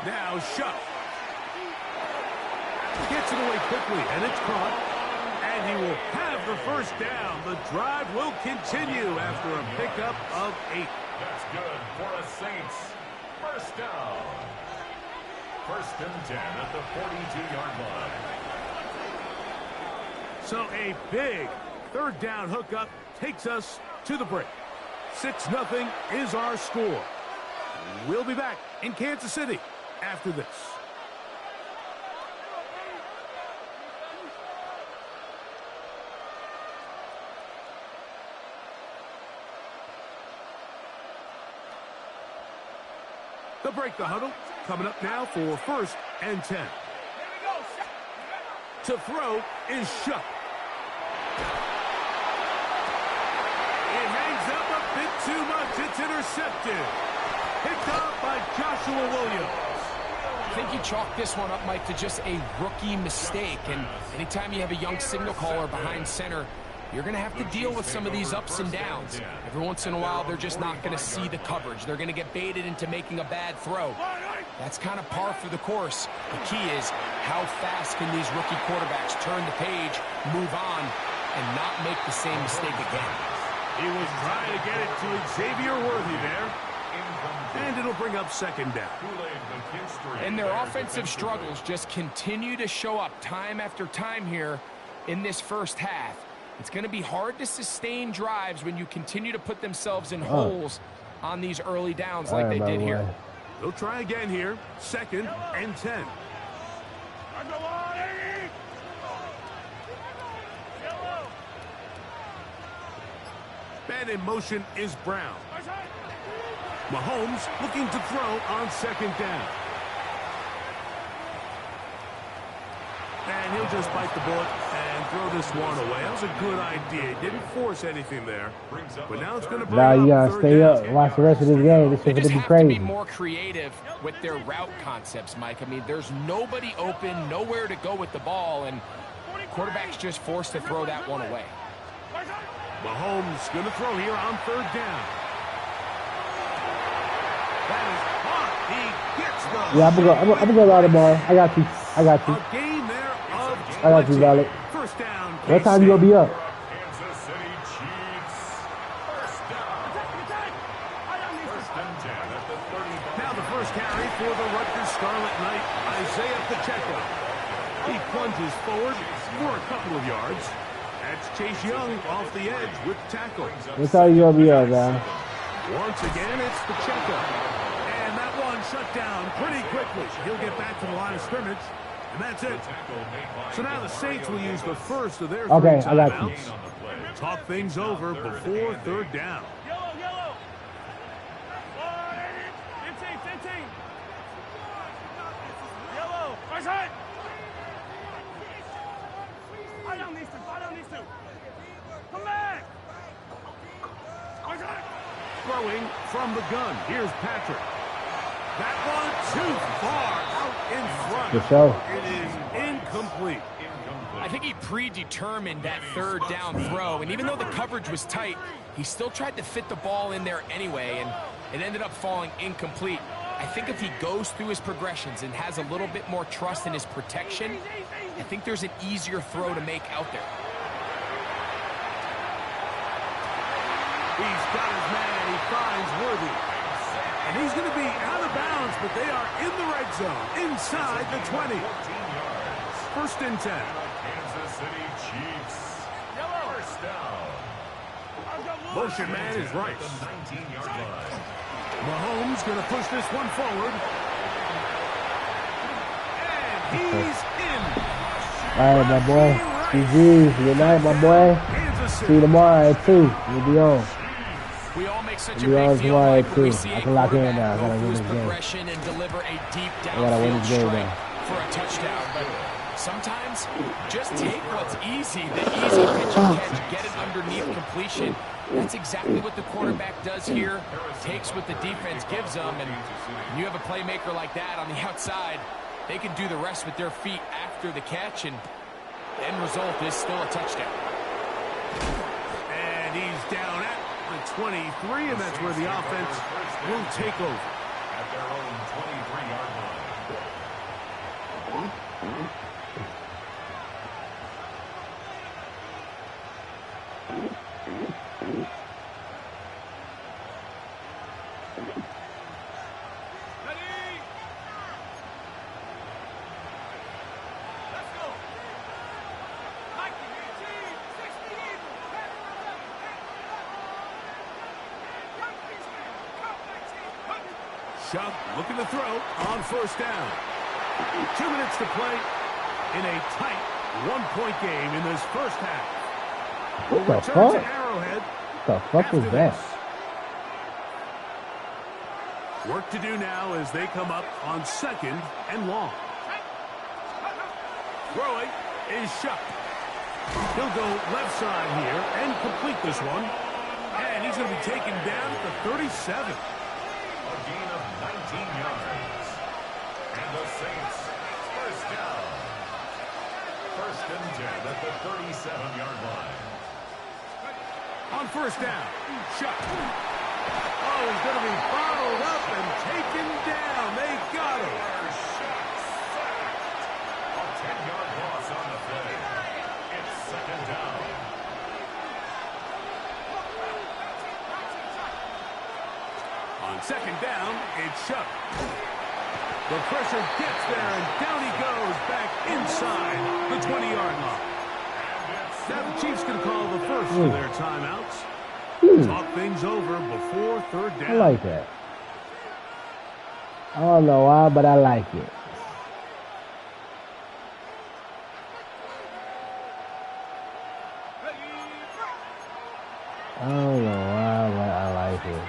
Now Shuck. Gets it away quickly, and it's caught. And he will have the 1st down. The drive will continue after a pickup of 8. That's good for a Saints. 1st down. 1st and 10 at the 42-yard line. So a big 3rd down hookup takes us to the break. 6-0 is our score. We'll be back in Kansas City after this. They'll break the huddle. Coming up now for 1st and 10. To throw is Shuck. It hangs up a bit too much. It's intercepted. Picked up by Joshua Williams. I think you chalk this one up, Mike, to just a rookie mistake. And anytime you have a young signal caller behind center, you're going to have to deal with some of these ups and downs. Every once in a while, they're just not going to see the coverage. They're going to get baited into making a bad throw. That's kind of par for the course. The key is how fast can these rookie quarterbacks turn the page, move on, and not make the same mistake again. He was trying to get it to Xavier Worthy there. And it'll bring up 2nd down. And their offensive struggles just continue to show up time after time here in this 1st half. It's going to be hard to sustain drives when you continue to put themselves in holes on these early downs like they did here. They'll try again here. 2nd and 10. Man in motion is Brown. Mahomes looking to throw on 2nd down. And he'll just bite the bullet and throw this one away. That was a good idea. He didn't force anything there. But now it's going to bring Now you up gotta 3rd stay down. up and watch the rest of this game. This They shit just gonna be have to be crazy. more creative with their route concepts, Mike. I mean, there's nobody open, nowhere to go with the ball, and quarterback's just forced to throw that one away. Mahomes going to throw here on 3rd down. That is caught. He gets the Yeah, I'm gonna go out tomorrow. I got you. I got you. a gain there of I got you, 20. Valley. 1st down. What time you gonna be up? Kansas City Chiefs. 1st down. 1st and 10 at the 30. Now the 1st carry for the Rutgers Scarlet Knight, Isaiah Pacheco. He plunges forward for a couple of yards. That's Chase Young off the edge with the tackle. That's how you gonna be at, guys. Once again, it's the checkup. And that one shut down pretty quickly. He'll get back to the line of scrimmage. And that's it. So now the Saints will use the first of their three timeouts. Talk things over before third down. Yellow. 15. Yellow. Right side. I don't need to. Come back. Right side. Throwing from the gun. Here's Patrick. That one too far out in front. Good show. It is incomplete. I think he predetermined that third down throw, and even though the coverage was tight, he still tried to fit the ball in there anyway, and it ended up falling incomplete. I think if he goes through his progressions and has a little bit more trust in his protection, I think there's an easier throw to make out there. He's got his man. He finds Worthy. And he's going to be out of bounds, but they are in the red zone, inside the 20. First and 10. Kansas City Chiefs. First down. Motion man is right. The 19-yard line. Mahomes going to push this one forward. And he's in. All right, my boy. GG. Good night, my boy. See you tomorrow at 2. We'll be on. We all make such a big deal I can lock in now. I gotta win this game. progression and deliver a deep I gotta win downfield this game strike now. for a touchdown. But sometimes just take what's easy, the easy pitch and catch, get it underneath completion. That's exactly what the quarterback does here. Takes what the defense gives them, and you have a playmaker like that on the outside. They can do the rest with their feet after the catch, and the end result is still a touchdown. And he's down at the 23, and that's where the offense will take over. At their own 23-yard line. Chuck looking to throw on first down. 2 minutes to play in a tight one-point game in this first half. What the Return fuck? to Arrowhead. What the fuck was that? Work to do now as they come up on second and long. Throwing is Chuck. He'll go left side here and complete this one. And he's going to be taken down at the 37. A gain of 19 yards. And the Saints, first down. First and 10 at the 37-yard line. On first down, Chuck. Oh, he's going to be bottled up and taken down. They got him. A 10-yard loss on the play. It's second down. On second down, it's Chuck. The pressure gets there, and down he goes back inside the 20-yard line. Now the Chiefs can call the first of their timeouts. Talk things over before third down. I like that. I don't know why, but I like it. I don't know why, but I like it.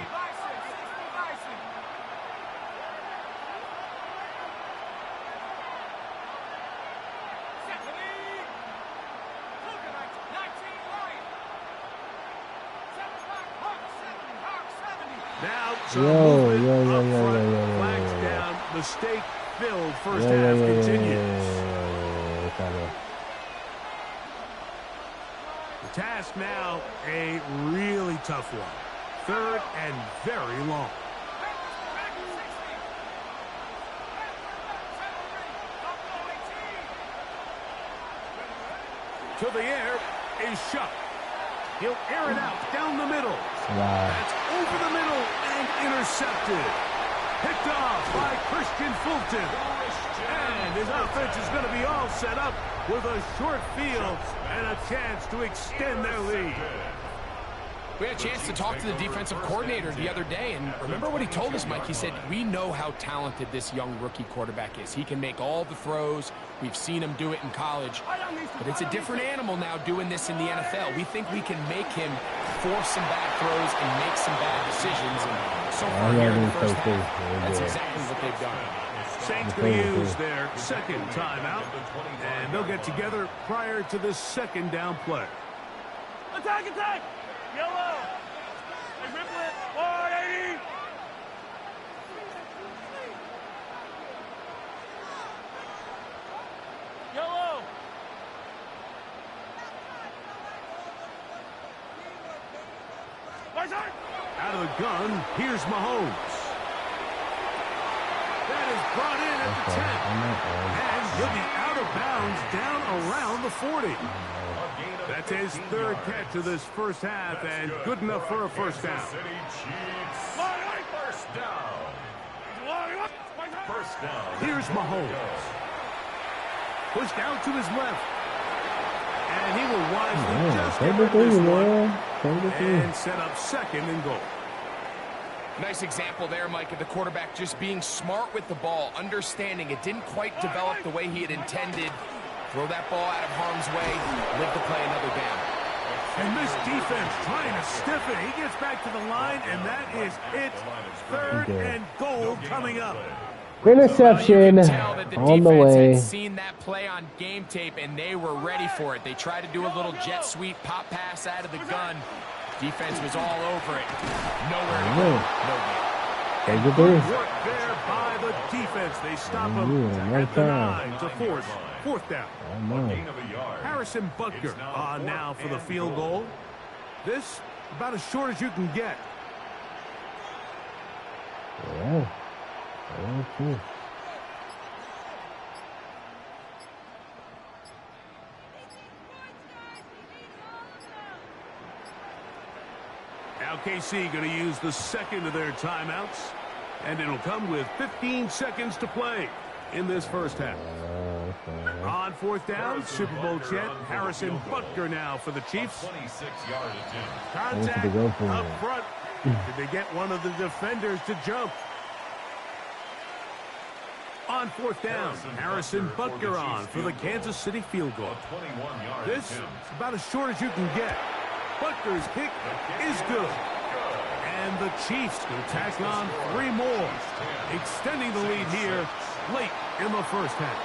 Now, Yo. flags down. Mistake-filled first half continues. The task now, a really tough one. Third and very long. To the air is Shuck. He'll air it out down the middle. Wow. That's over the middle and intercepted. Picked off by Christian Fulton. And his offense is going to be all set up with a short field and a chance to extend their lead. We had a chance to talk to the defensive coordinator the other day, and remember what he told us, Mike? He said, we know how talented this young rookie quarterback is. He can make all the throws. We've seen him do it in college. But it's a different animal now doing this in the NFL. We think we can make him force some bad throws and make some bad decisions. And so far here in the first half, that's exactly what they've done. Saints going to use their second timeout, and they'll get together prior to the second down play. Attack, attack! Yellow! Hey, ripple it! 180! Yellow! Out of the gun, here's Mahomes. That is brought in at the 10. And he'll be out of bounds down around the 40. That's his third catch of this first half, and good enough for a first down. First down. Here's Mahomes. Pushed out to his left. And he will wisely just get this one and set up second and goal. Nice example there, Mike, of the quarterback just being smart with the ball, understanding it didn't quite develop the way he had intended. Throw that ball out of harm's way, live to play another down. And this defense trying to stiff it. He gets back to the line, and that is it. Third and goal coming up. Interception on the way. Had seen that play on game tape, and they were ready for it. They tried to do a little jet sweep, pop pass out of the gun. Defense was all over it. Nowhere to go. No game. Good work there by the defense. They stop him at the 9 to force fourth down. Harrison Butker on now for the field goal. This about as short as you can get. Yeah. Okay. Now KC going to use the second of their timeouts, and it'll come with 15 seconds to play in this first half. On fourth down, Super Bowl champ Harrison Butker now for the Chiefs. 26-yard attempt. Contact up front. Did they get one of the defenders to jump? On fourth down, Harrison Butker on for the Kansas City field goal. This is about as short as you can get. Butker's kick is good. And the Chiefs will tack on 3 more, extending the lead here late in the first half.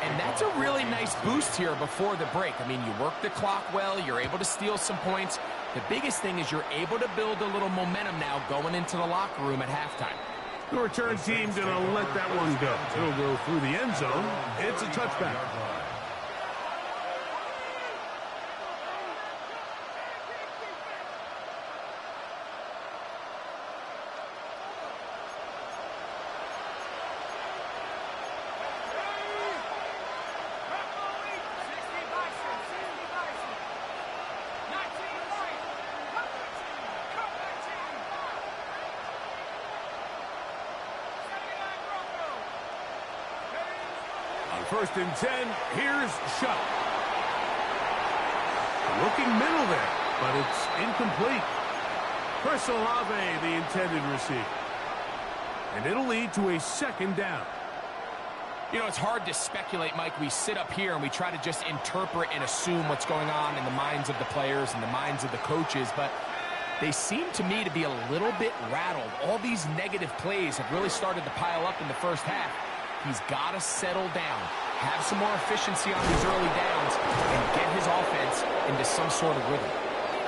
And that's a really nice boost here before the break. I mean, you work the clock well, you're able to steal some points. The biggest thing is you're able to build a little momentum now going into the locker room at halftime. The return team going to let that one go. It'll go through the end zone. It's a touchback. First and 10, here's Shutt. Looking middle there, but it's incomplete. Chris Olave, the intended receiver. And it'll lead to a second down. You know, it's hard to speculate, Mike. We sit up here and we try to just interpret and assume what's going on in the minds of the players and the minds of the coaches, but they seem to me to be a little bit rattled. All these negative plays have really started to pile up in the first half. He's got to settle down, have some more efficiency on these early downs, and get his offense into some sort of rhythm.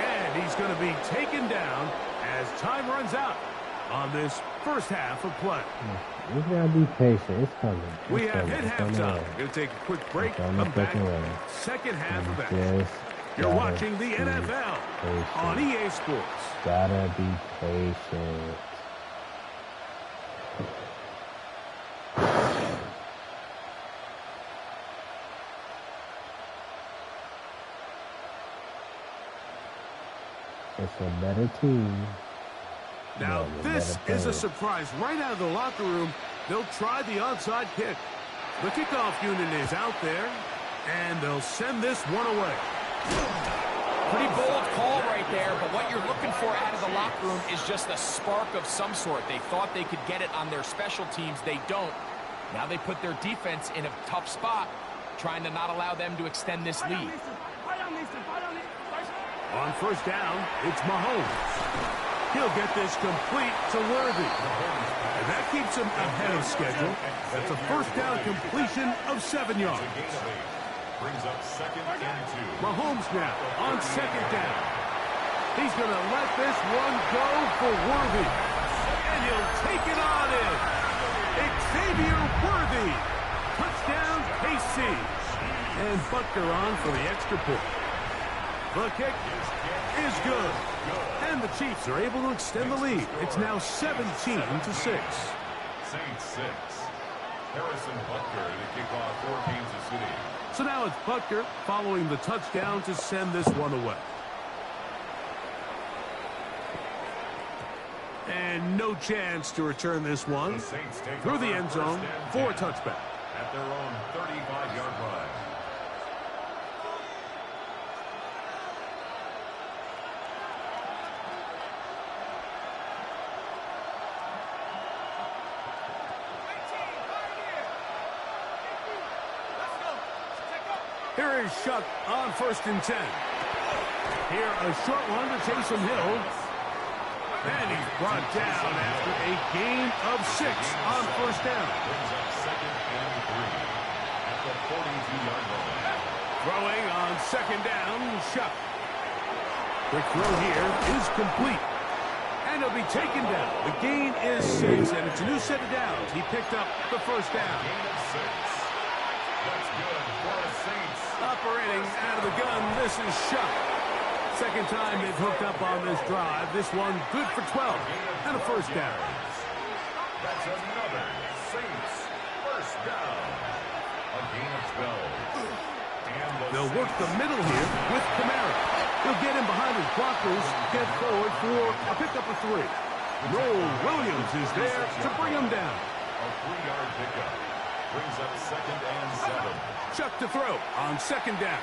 And he's going to be taken down as time runs out on this first half of play. We got to be patient. It's coming. We have hit halftime. Going to take a quick break. Come back. Second half of that. You're watching the NFL on EA Sports. Gotta be patient. It's a better team. Now, this is a surprise. Right out of the locker room, they'll try the onside kick. The kickoff unit is out there, and they'll send this one away. Pretty bold call right there, but what you're looking for out of the locker room is just a spark of some sort. They thought they could get it on their special teams. They don't. Now they put their defense in a tough spot, trying to not allow them to extend this lead. On first down, it's Mahomes. He'll get this complete to Worthy. And that keeps him ahead of schedule. That's a first down completion of 7 yards. Brings up 2nd and 2. Mahomes now on 2nd down. He's going to let this one go for Worthy. And he'll take it on in. Xavier Worthy. Touchdown, KC. And Butker on for the extra point. The kick is good. And the Chiefs are able to extend the lead. It's now 17-6. Saints 6. Harrison Butker to kick off for Kansas City. So now it's Butker following the touchdown to send this one away. And no chance to return this one through the end zone for a touchback. At their own 35-yard line. Here is Shuck on 1st and 10. Here a short one to Taysom Hill. And he's brought down after a gain of 6 on 1st down. Brings up 2nd and 3 at the 42-yard line. Throwing on 2nd down, Shuck. Quick throw here is complete. And he'll be taken down. The gain is 6, and it's a new set of downs. He picked up the first down. Gain of 6. That's good for the Saints. Operating out of the gun, this is Shuck. Second time they've hooked up on this drive. This one good for 12 and a first down. That's another Saints first down. A gain of 12. And they'll work the middle here with Kamara. He'll get in behind his blockers, get forward for a pickup of 3. Noel Williams is there to bring him down. A 3-yard pickup. Brings up 2nd and 7. Chuck to throw on 2nd down.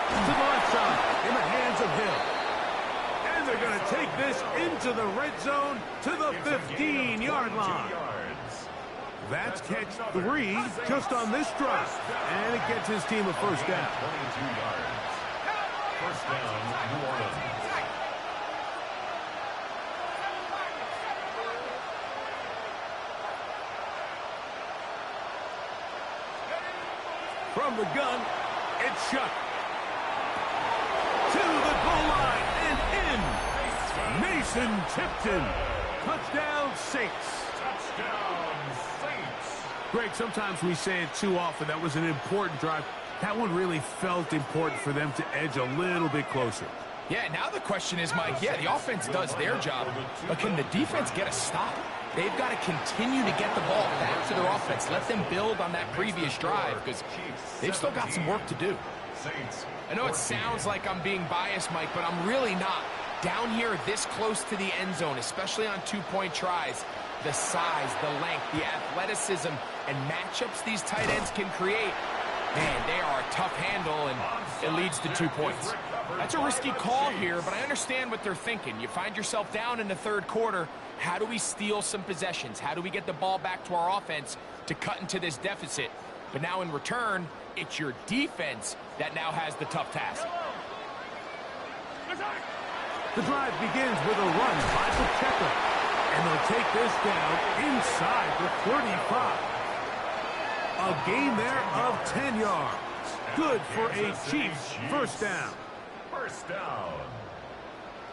To the left side, in the hands of Hill. And they're going to take this into the red zone to the 15-yard line. That's catch 3 just on this drive. And it gets his team a first down. 22 yards. First down, New Orleans. From the gun, it's Shuck. To the goal line and in. Mason Tipton. Touchdown, Saints. Touchdown, Saints. Greg, sometimes we say it too often. That was an important drive. That one really felt important for them to edge a little bit closer. Yeah, now the question is, Mike, yeah, the offense does their job, but can the defense get a stop? They've got to continue to get the ball back to their offense. Let them build on that previous drive because they've still got some work to do. I know it sounds like I'm being biased, Mike, but I'm really not. Down here this close to the end zone, especially on two-point tries, the size, the length, the athleticism, and matchups these tight ends can create, man, they are a tough handle, and it leads to 2 points. That's a risky call here, but I understand what they're thinking. You find yourself down in the third quarter. How do we steal some possessions? How do we get the ball back to our offense to cut into this deficit? But now in return, it's your defense that now has the tough task. The drive begins with a run by Pacheco, and they'll take this down inside the 35. A gain there of 10 yards. Good for a Chiefs first down. First down.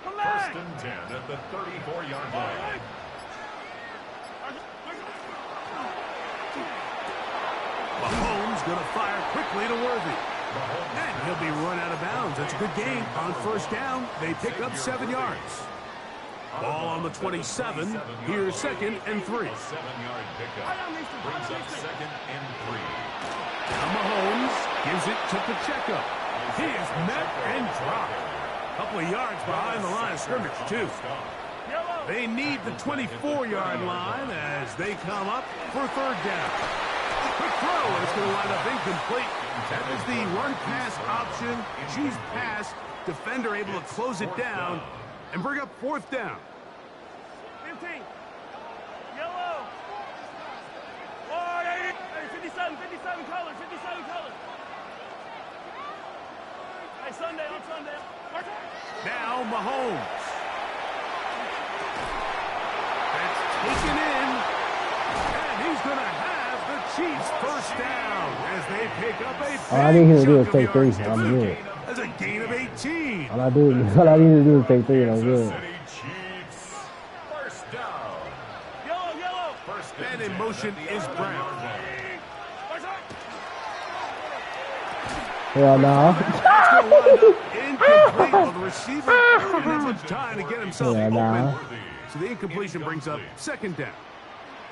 First and 10 at the 34-yard line. Mahomes going to fire quickly to Worthy. And he'll be run out of bounds. That's a good gain. On first down, they pick up 7 yards. Ball on the 27. Here's 2nd and 3. 7-yard pickup. Brings up 2nd and 3. Now Mahomes gives it to Pacheco. He is met and dropped. Couple of yards behind the line of scrimmage, too. They need the 24-yard line as they come up for third down. Quick throw, and it's going to wind up incomplete. That is the run-pass option. Choose pass. Defender able to close it down and bring up fourth down. 15. Yellow. Oh, 57 colors, 57 colors. Hey, Sunday, on Sunday. Now Mahomes. That's taken in. And he's going to have the Chiefs first down as they pick up a big all I need him to do is take 3. I'm good. That's a gain of 18. All I need to do is take 3 and I'm good. First down. Yellow. And in motion is Brown. Hell no. Incomplete. Well, the receiver didn't have much time to get himself open. So the incompletion brings up second down.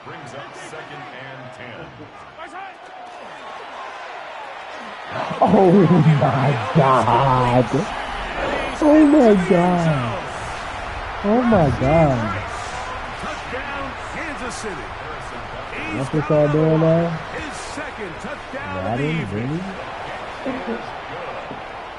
Brings up 2nd and 10. Oh my God. Oh my God. Oh my God. Touchdown, Kansas City. What's this all doing now? His second touchdown Madden, of the evening.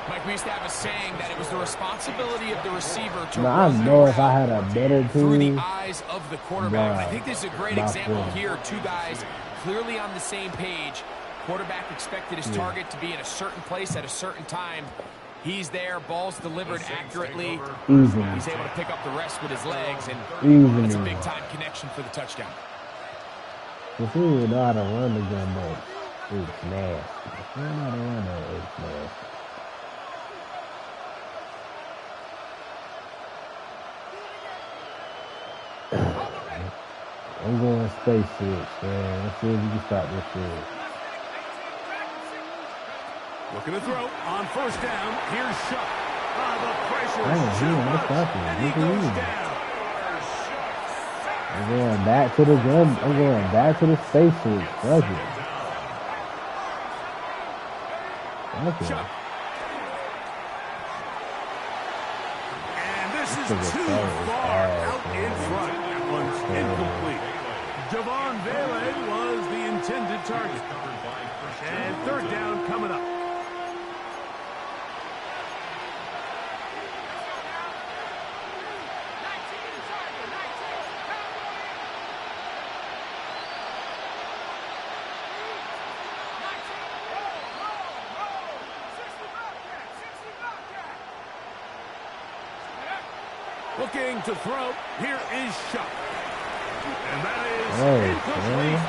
Mike, we used to have a saying that it was the responsibility of the receiver to Now, I know if I had a better through the team. eyes of the quarterback. I think this is a great example here. 2 guys clearly on the same page. Quarterback expected his target to be in a certain place at a certain time. He's there. Ball's delivered accurately. Easily. He's able to pick up the rest with his legs, and it's a big-time connection for the touchdown. If we would know how to run the gun, though, it's nasty. If we know how to run it, it's nasty. I'm going space 6, man. Let's see if we can stop this shit. Looking to throw on first down. Here's Shuck. The pressure. I'm he goes down. I'm going back to the gun. I'm going back to the space 6. Fuck it. Okay. And this is too far out in front. That one's incomplete. Javon Vele was the intended target. And third down coming up. Looking to throw. Here is Shuck. And that is incomplete.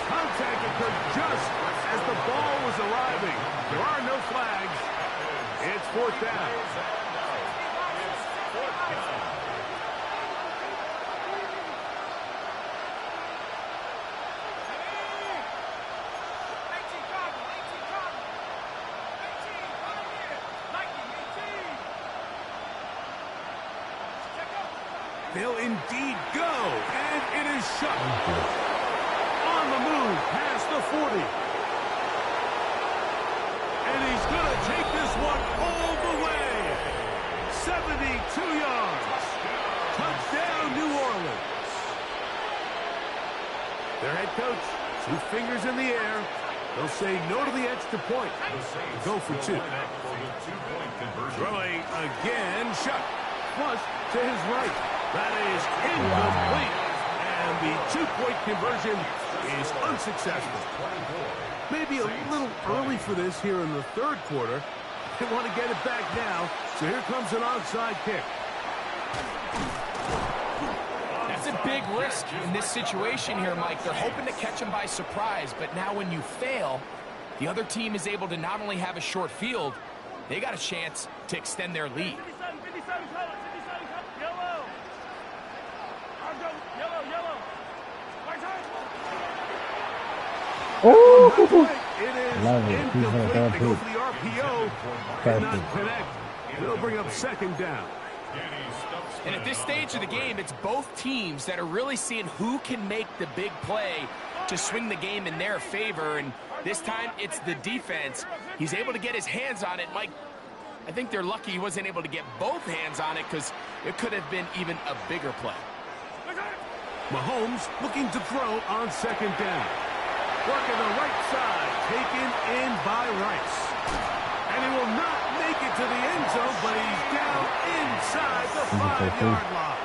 Contact occurred just as the ball was arriving. There are no flags. It's fourth down. They'll indeed go, and it is Shuck. On the move, past the 40. And he's going to take this one all the way. 72 yards. Touchdown, New Orleans. Their head coach, 2 fingers in the air. They'll say no to the extra point. Go for 2. Throwing again, Shuck. Flush to his right. That is incomplete. And the 2-point conversion is unsuccessful. Maybe a little early for this here in the third quarter. They want to get it back now. So here comes an onside kick. That's a big risk in this situation here, Mike. They're hoping to catch him by surprise, but now when you fail, the other team is able to not only have a short field, they got a chance to extend their lead. 57 colors, yellow. Yellow. Oh! It is Love it. He's incomplete. gonna They go for the RPO. Cannot connect. It'll bring up second down. And at this stage of the game, it's both teams that are really seeing who can make the big play to swing the game in their favor. And this time, it's the defense. He's able to get his hands on it, Mike. I think they're lucky he wasn't able to get both hands on it because it could have been even a bigger play. Mahomes looking to throw on second down. Working the right side, taken in by Rice. And he will not make it to the end zone, but he's down inside the 5-yard line.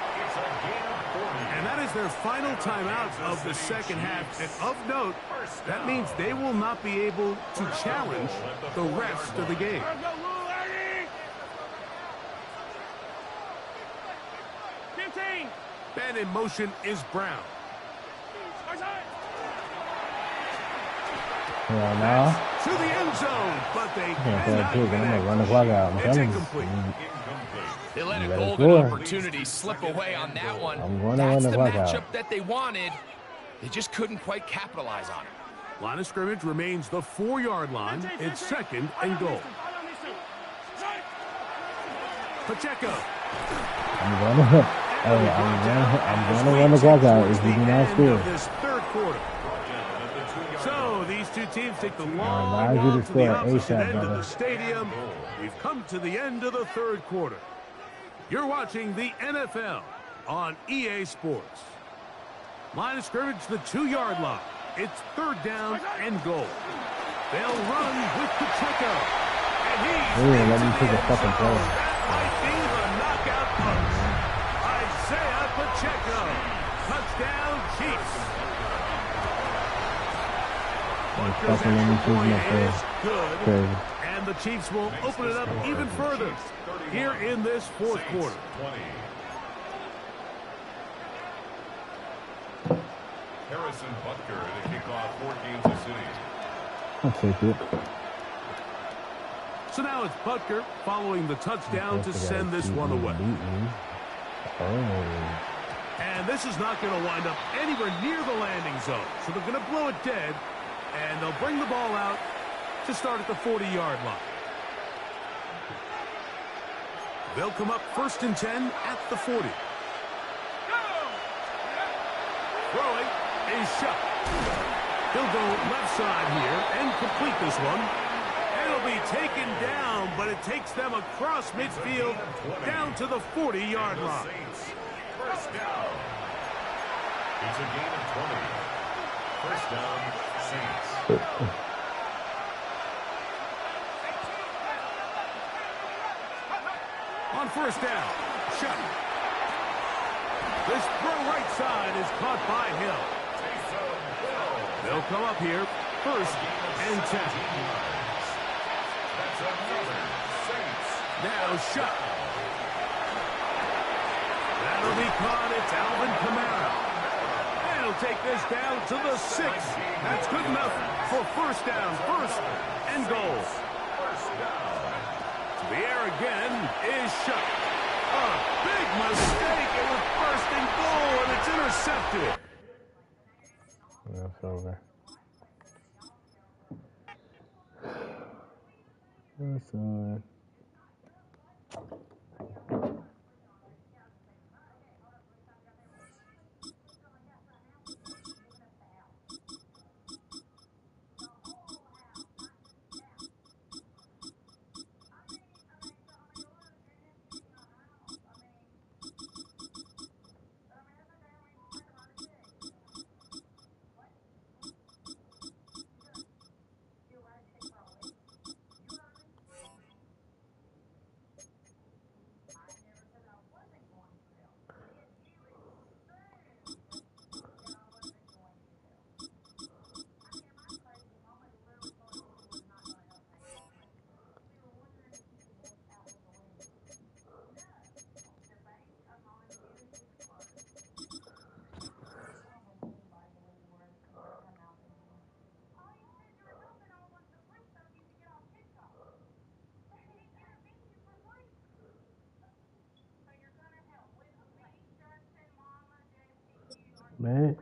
And that is their final timeout of the second half. And of note, that means they will not be able to challenge the rest of the game. And in motion is Brown. To the end zone, but they cannot finish. It's incomplete. They let a golden opportunity slip away on that one. That's the matchup that they wanted. They just couldn't quite capitalize on it. Line of scrimmage remains the 4-yard line. It's 2nd and goal. Pacheco. I'm going to run the clock out if we do not score. This third quarter. So these two teams take the long walk to the opposite end of the stadium. We've come to the end of the third quarter. You're watching the NFL on EA Sports. Line of scrimmage, the 2-yard line. It's 3rd down and goal. They'll run with Pacheco. And he's let me take a fucking play. That might be the knockout punch. Isaiah Pacheco. Touchdown, Chiefs. Is good. And the Chiefs will open it up even further here in this fourth quarter. Harrison Butker to kick off for Kansas City. I'll take it. So now it's Butker following the touchdown to send this one away. And this is not going to wind up anywhere near the landing zone. So they're going to blow it dead, and they'll bring the ball out to start at the 40-yard line. They'll come up 1st and 10 at the 40. Throwing is shot. He'll go left side here and complete this one. It'll be taken down, but it takes them across midfield down to the 40-yard line. First down. It's a gain of 20. First down, Saints. On first down, shot. This throw right side is caught by Hill. They'll come up here, 1st and 10. That's another Saints. Now shot. That'll be caught. It's Alvin Kamara. And he'll take this down to the 6. That's good enough for first down. 1st and goal. First down. To the air again is shot. A big mistake. It was 1st and goal, and it's intercepted. That's over. That's over. Man.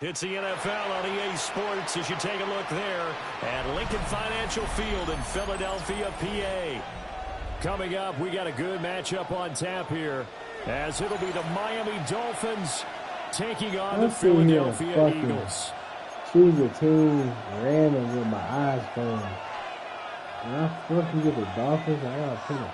It's the NFL on EA Sports as you take a look there at Lincoln Financial Field in Philadelphia, PA. Coming up, we got a good matchup on tap here As it'll be the Miami Dolphins taking on the Philadelphia Eagles. Choose a team random with my eyes closed. When I fucking get the Dolphins, I gotta pick them.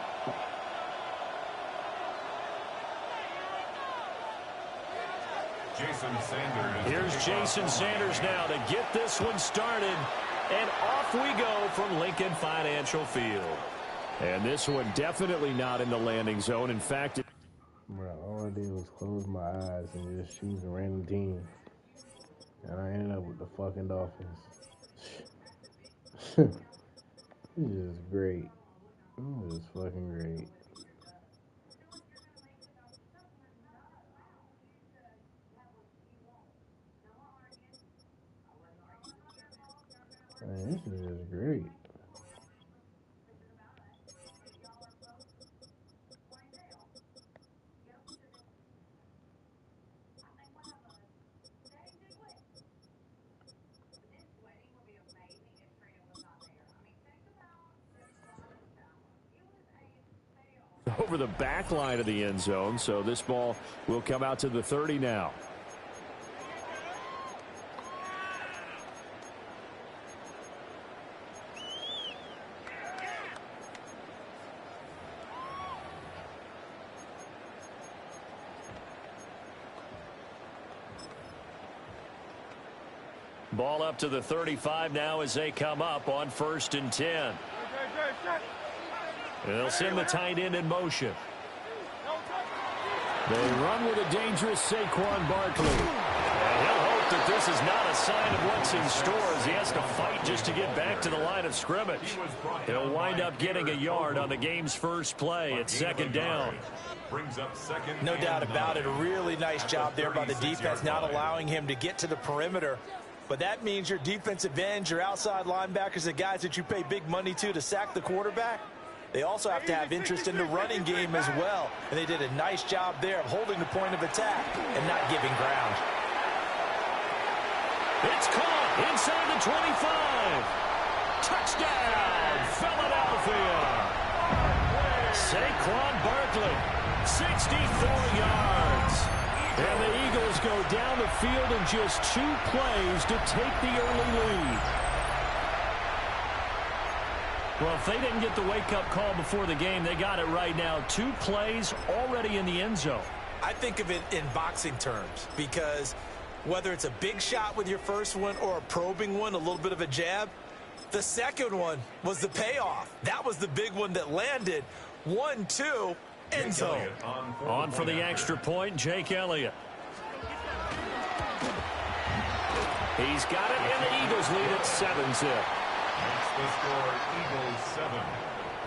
Jason Sanders. Here's Jason Sanders now to get this one started. And off we go from Lincoln Financial Field. And this one definitely not in the landing zone. In fact, bro, all I did was close my eyes and just choose a random team. And I ended up with the fucking Dolphins. This is great. This is fucking great. Man, this is just great. over the back line of the end zone, so this ball will come out to the 30 now. Ball up to the 35 now as they come up on 1st and 10. They'll send the tight end in motion. They run with a dangerous Saquon Barkley. And he'll hope that this is not a sign of what's in store as he has to fight just to get back to the line of scrimmage. He'll wind up getting a yard on the game's first play at 2nd down. No doubt about it. A really nice job there by the defense, not allowing him to get to the perimeter. But that means your defensive ends, your outside linebackers, the guys that you pay big money to sack the quarterback, they also have to have interest in the running game as well. And they did a nice job there of holding the point of attack and not giving ground. It's caught inside the 25. Touchdown, Philadelphia. Saquon Barkley, 64 yards. And the Eagles go down the field in just 2 plays to take the early lead. Well, if they didn't get the wake-up call before the game, they got it right now. 2 plays already in the end zone. I think of it in boxing terms because whether it's a big shot with your first one or a probing one, a little bit of a jab, the second one was the payoff. That was the big one that landed. 1-2. End zone. On for the extra point, Jake Elliott. He's got it, and the Eagles lead at 7-zip. That's the score, Eagles 7,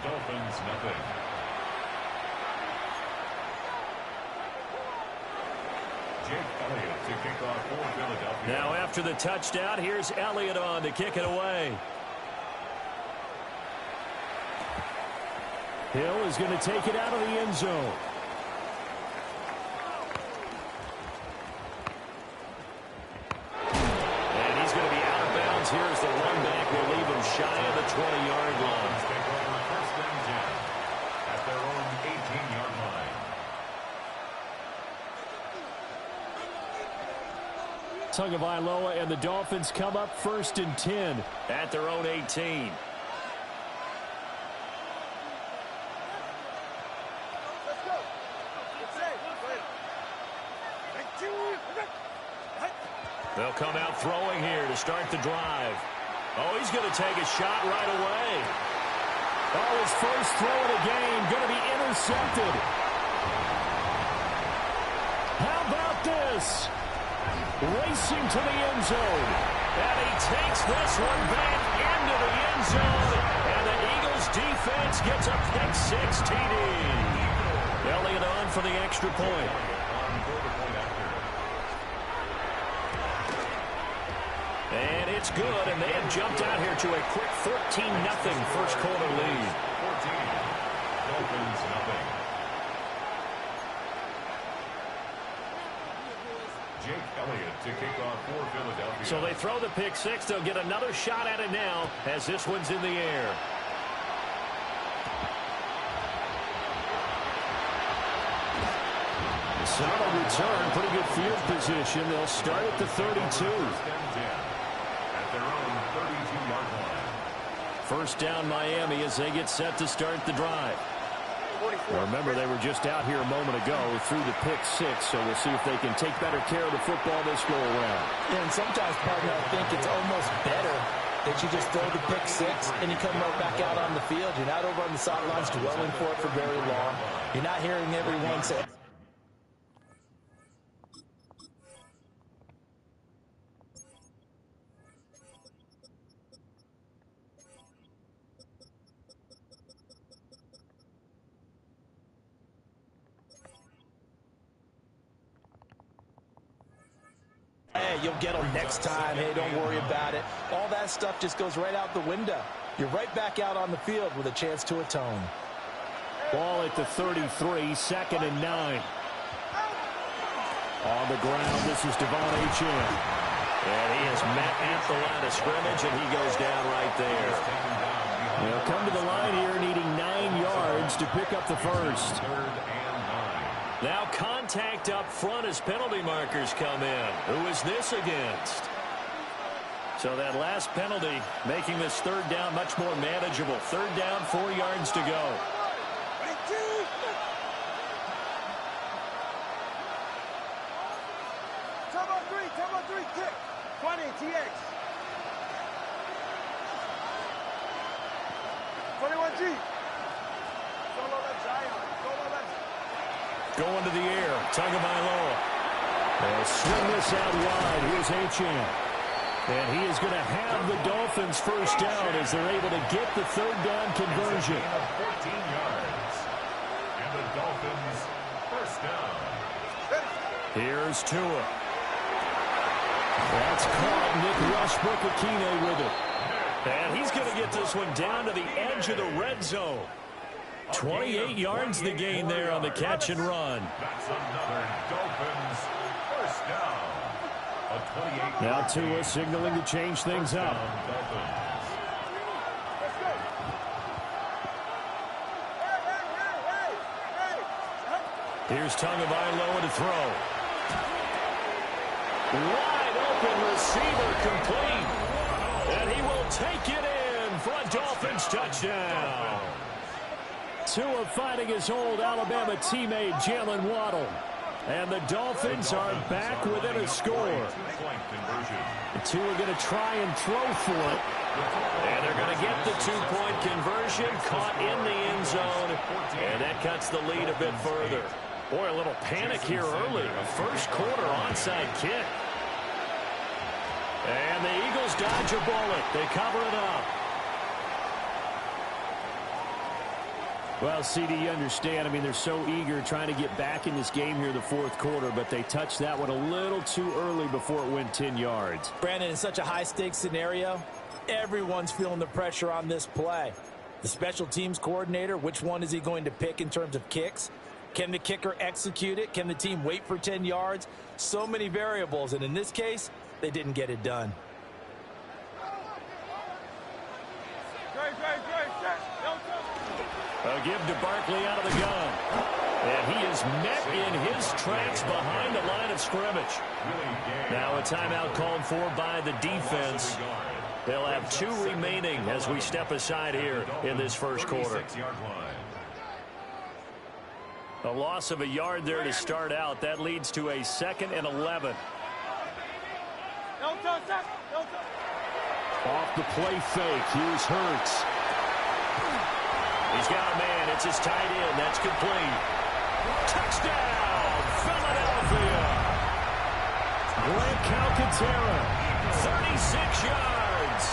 Dolphins nothing. Jake Elliott to kick off for Philadelphia. Now after the touchdown, here's Elliott on to kick it away. Hill is going to take it out of the end zone. And he's going to be out of bounds here as the run back will leave him shy of the 20-yard line. Take over 1st and 10 at their own 18-yard line. Tagovailoa and the Dolphins come up 1st and 10 at their own 18. They'll come out throwing here to start the drive. Oh, he's going to take a shot right away. Oh, his first throw of the game going to be intercepted. How about this? Racing to the end zone. And he takes this one back into the end zone. And the Eagles defense gets a pick-6 TD. Elliott on for the extra point. And it's good, and they have jumped out here to a quick 14-0 first quarter lead. 14, Dolphins nothing. Jake Elliott to kick off for Philadelphia. So they throw the pick-6. They'll get another shot at it now as this one's in the air. Solid return, pretty good field position. They'll start at the 32. At their own 32-yard line. First down Miami as they get set to start the drive. Remember, they were just out here a moment ago through the pick six, so we'll see if they can take better care of the football this go around. Yeah, and sometimes, partner, I think it's almost better that you just throw the pick six and you come right back out on the field. You're not over on the sidelines dwelling for it for very long. You're not hearing everyone say, hey, you'll get them next time. Hey, don't worry about it. All that stuff just goes right out the window. You're right back out on the field with a chance to atone. Ball at the 33, 2nd and 9. On the ground, this is Devon Achane. And he is met at the line of scrimmage, and he goes down right there. They'll come to the line here needing 9 yards to pick up the first. Now contact up front as penalty markers come in. Who is this against? So that last penalty making this third down much more manageable. Third down, 4 yards to go. Come on, kick. 20, TX. 21G. Solo left Zion. Solo left. Going to the air. Tagovailoa. They'll swing this out wide. Here's Achane. And he is going to have the Dolphins first down as they're able to get the third down conversion. 14 yards. And the Dolphins first down. Here's Tua. That's caught. Nick Westbrook-Akine with it. And he's going to get this one down to the edge of the red zone. 28 yards the gain there on the catch and run. That's another Dolphins first down. A 28. Now Tua signaling to change things up. Here's Tagovailoa to throw. Wide open receiver complete. And he will take it in for a Dolphins touchdown. Tua fighting his old Alabama teammate Jalen Waddle. And the Dolphins are back within a score. Tua going to try and throw for it. And they're going to get the two-point conversion caught in the end zone. And that cuts the lead a bit further. Boy, a little panic here early. A first quarter onside kick. And the Eagles dodge a bullet. They cover it up. Well, CD, you understand. I mean, they're so eager trying to get back in this game here in the fourth quarter, but they touched that one a little too early before it went 10 yards. Brandon, in such a high-stakes scenario, everyone's feeling the pressure on this play. The special teams coordinator, which one is he going to pick in terms of kicks? Can the kicker execute it? Can the team wait for 10 yards? So many variables, and in this case, they didn't get it done. A give to Barkley out of the gun. And he is met in his tracks behind the line of scrimmage. Now a timeout called for by the defense. They'll have 2 remaining as we step aside here in this first quarter. A loss of a yard there to start out. That leads to a 2nd and 11. Off the play fake. Here's Hurts. He's got a man. It's his tight end. That's complete. Touchdown, Philadelphia. Grant Calcaterra, 36 yards.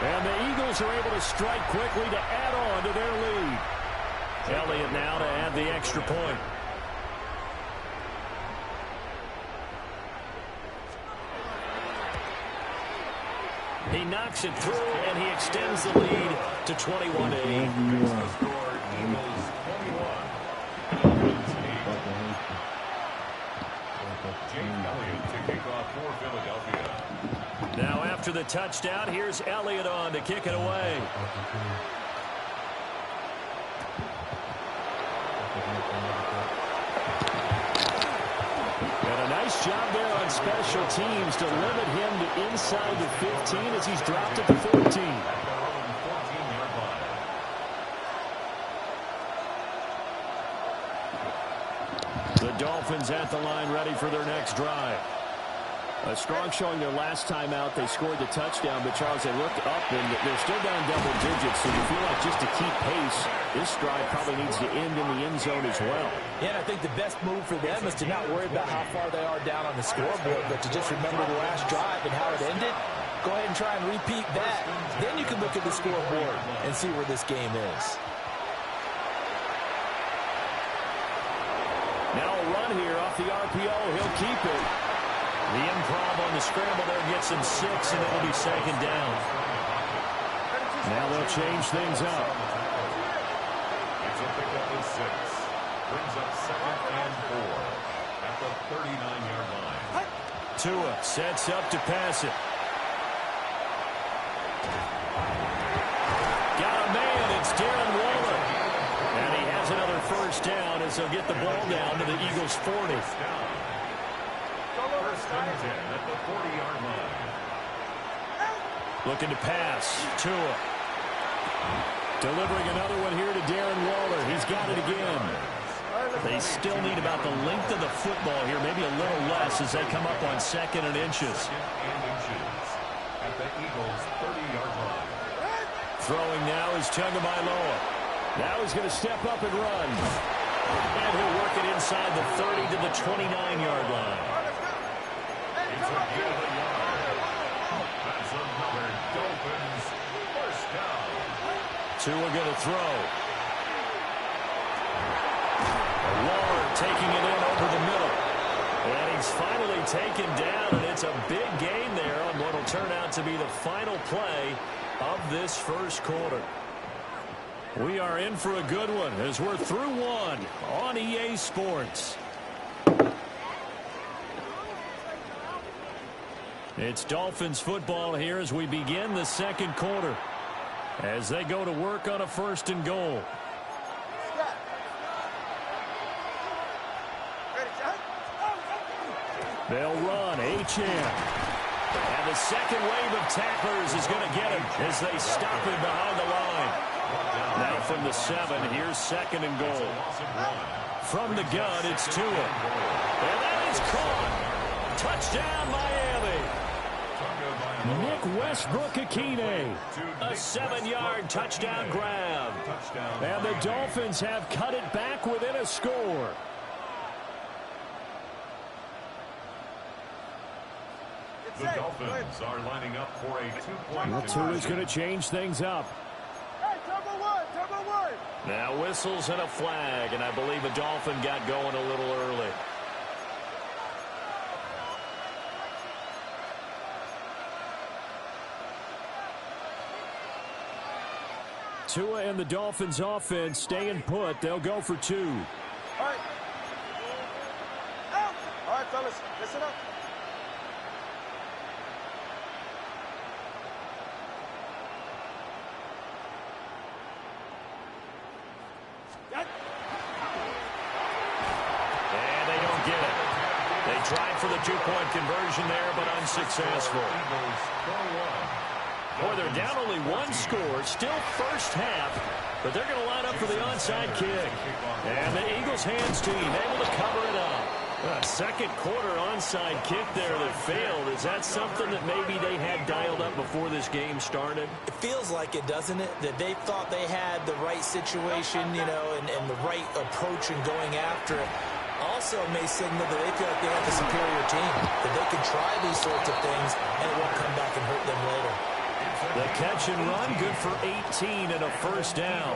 And the Eagles are able to strike quickly to add on to their lead. Elliott now to add the extra point. He knocks it through, and he extends the lead to 21-8. Now after the touchdown, here's Elliott on to kick it away. job there on special teams to limit him to inside the 15 as he's dropped at the 14. The Dolphins at the line ready for their next drive. A strong showing their last time out. They scored the touchdown, but Charles, they look up and they're still down double digits. So you feel like just to keep pace, this drive probably needs to end in the end zone as well. Yeah, and I think the best move for them is to not worry about how far they are down on the scoreboard, but to just remember the last drive and how it ended. Go ahead and try and repeat that. Then you can look at the scoreboard and see where this game is. Now a run here off the RPO. He'll keep it. The improv on the scramble there gets him 6, and it'll be second down. Now they'll change things up. It's a pickup of 6. Brings up 2nd and 4 at the 39-yard line. Tua sets up to pass it. Got a man. It's Darren Waller. And he has another first down as they'll get the ball down to the Eagles' 40. First and 10 at the 40-yard line. Looking to pass. Tua. Delivering another one here to Darren Waller. He's got it again. They still need about the length of the football here, maybe a little less as they come up on 2nd and inches. At the Eagles' 30-yard line. Throwing now is Tagovailoa. Now he's going to step up and run. And he'll work it inside the 30 to the 29-yard line. It's a gain of a yard. That's another Dolphins first down. Tua going to throw. Waller taking it in over the middle. And he's finally taken down, and it's a big gain there on what will turn out to be the final play of this first quarter. We are in for a good one as we're through one on EA Sports. It's Dolphins football here as we begin the second quarter. As they go to work on a 1st and goal. They'll run. HM. And the second wave of tacklers is going to get him as they stop him behind the line. Now from the 7, here's 2nd and goal. From the gun, it's Tua. And that is caught. Touchdown, Miami. Nick Westbrook-Akine. A 7-yard touchdown grab. And the Dolphins have cut it back within a score. The Dolphins are lining up for a 2-point Tua's going to change things up. Now whistles and a flag, and I believe a Dolphin got going a little early. Tua and the Dolphins offense staying put. They'll go for 2. All right, fellas, listen up. And they don't get it. They tried for the 2-point conversion there, but unsuccessful. Boy, they're down only 1 score, still first half, but they're going to line up for the onside kick. And the Eagles hands team able to cover it up. A second quarter onside kick there that failed. Is that something that maybe they had dialed up before this game started? It feels like it, doesn't it? That they thought they had the right situation, you know, and the right approach in going after it. Also may signal that they feel like they have the superior team, that they can try these sorts of things and it won't come back and hurt them later. The catch and run, good for 18 and a first down.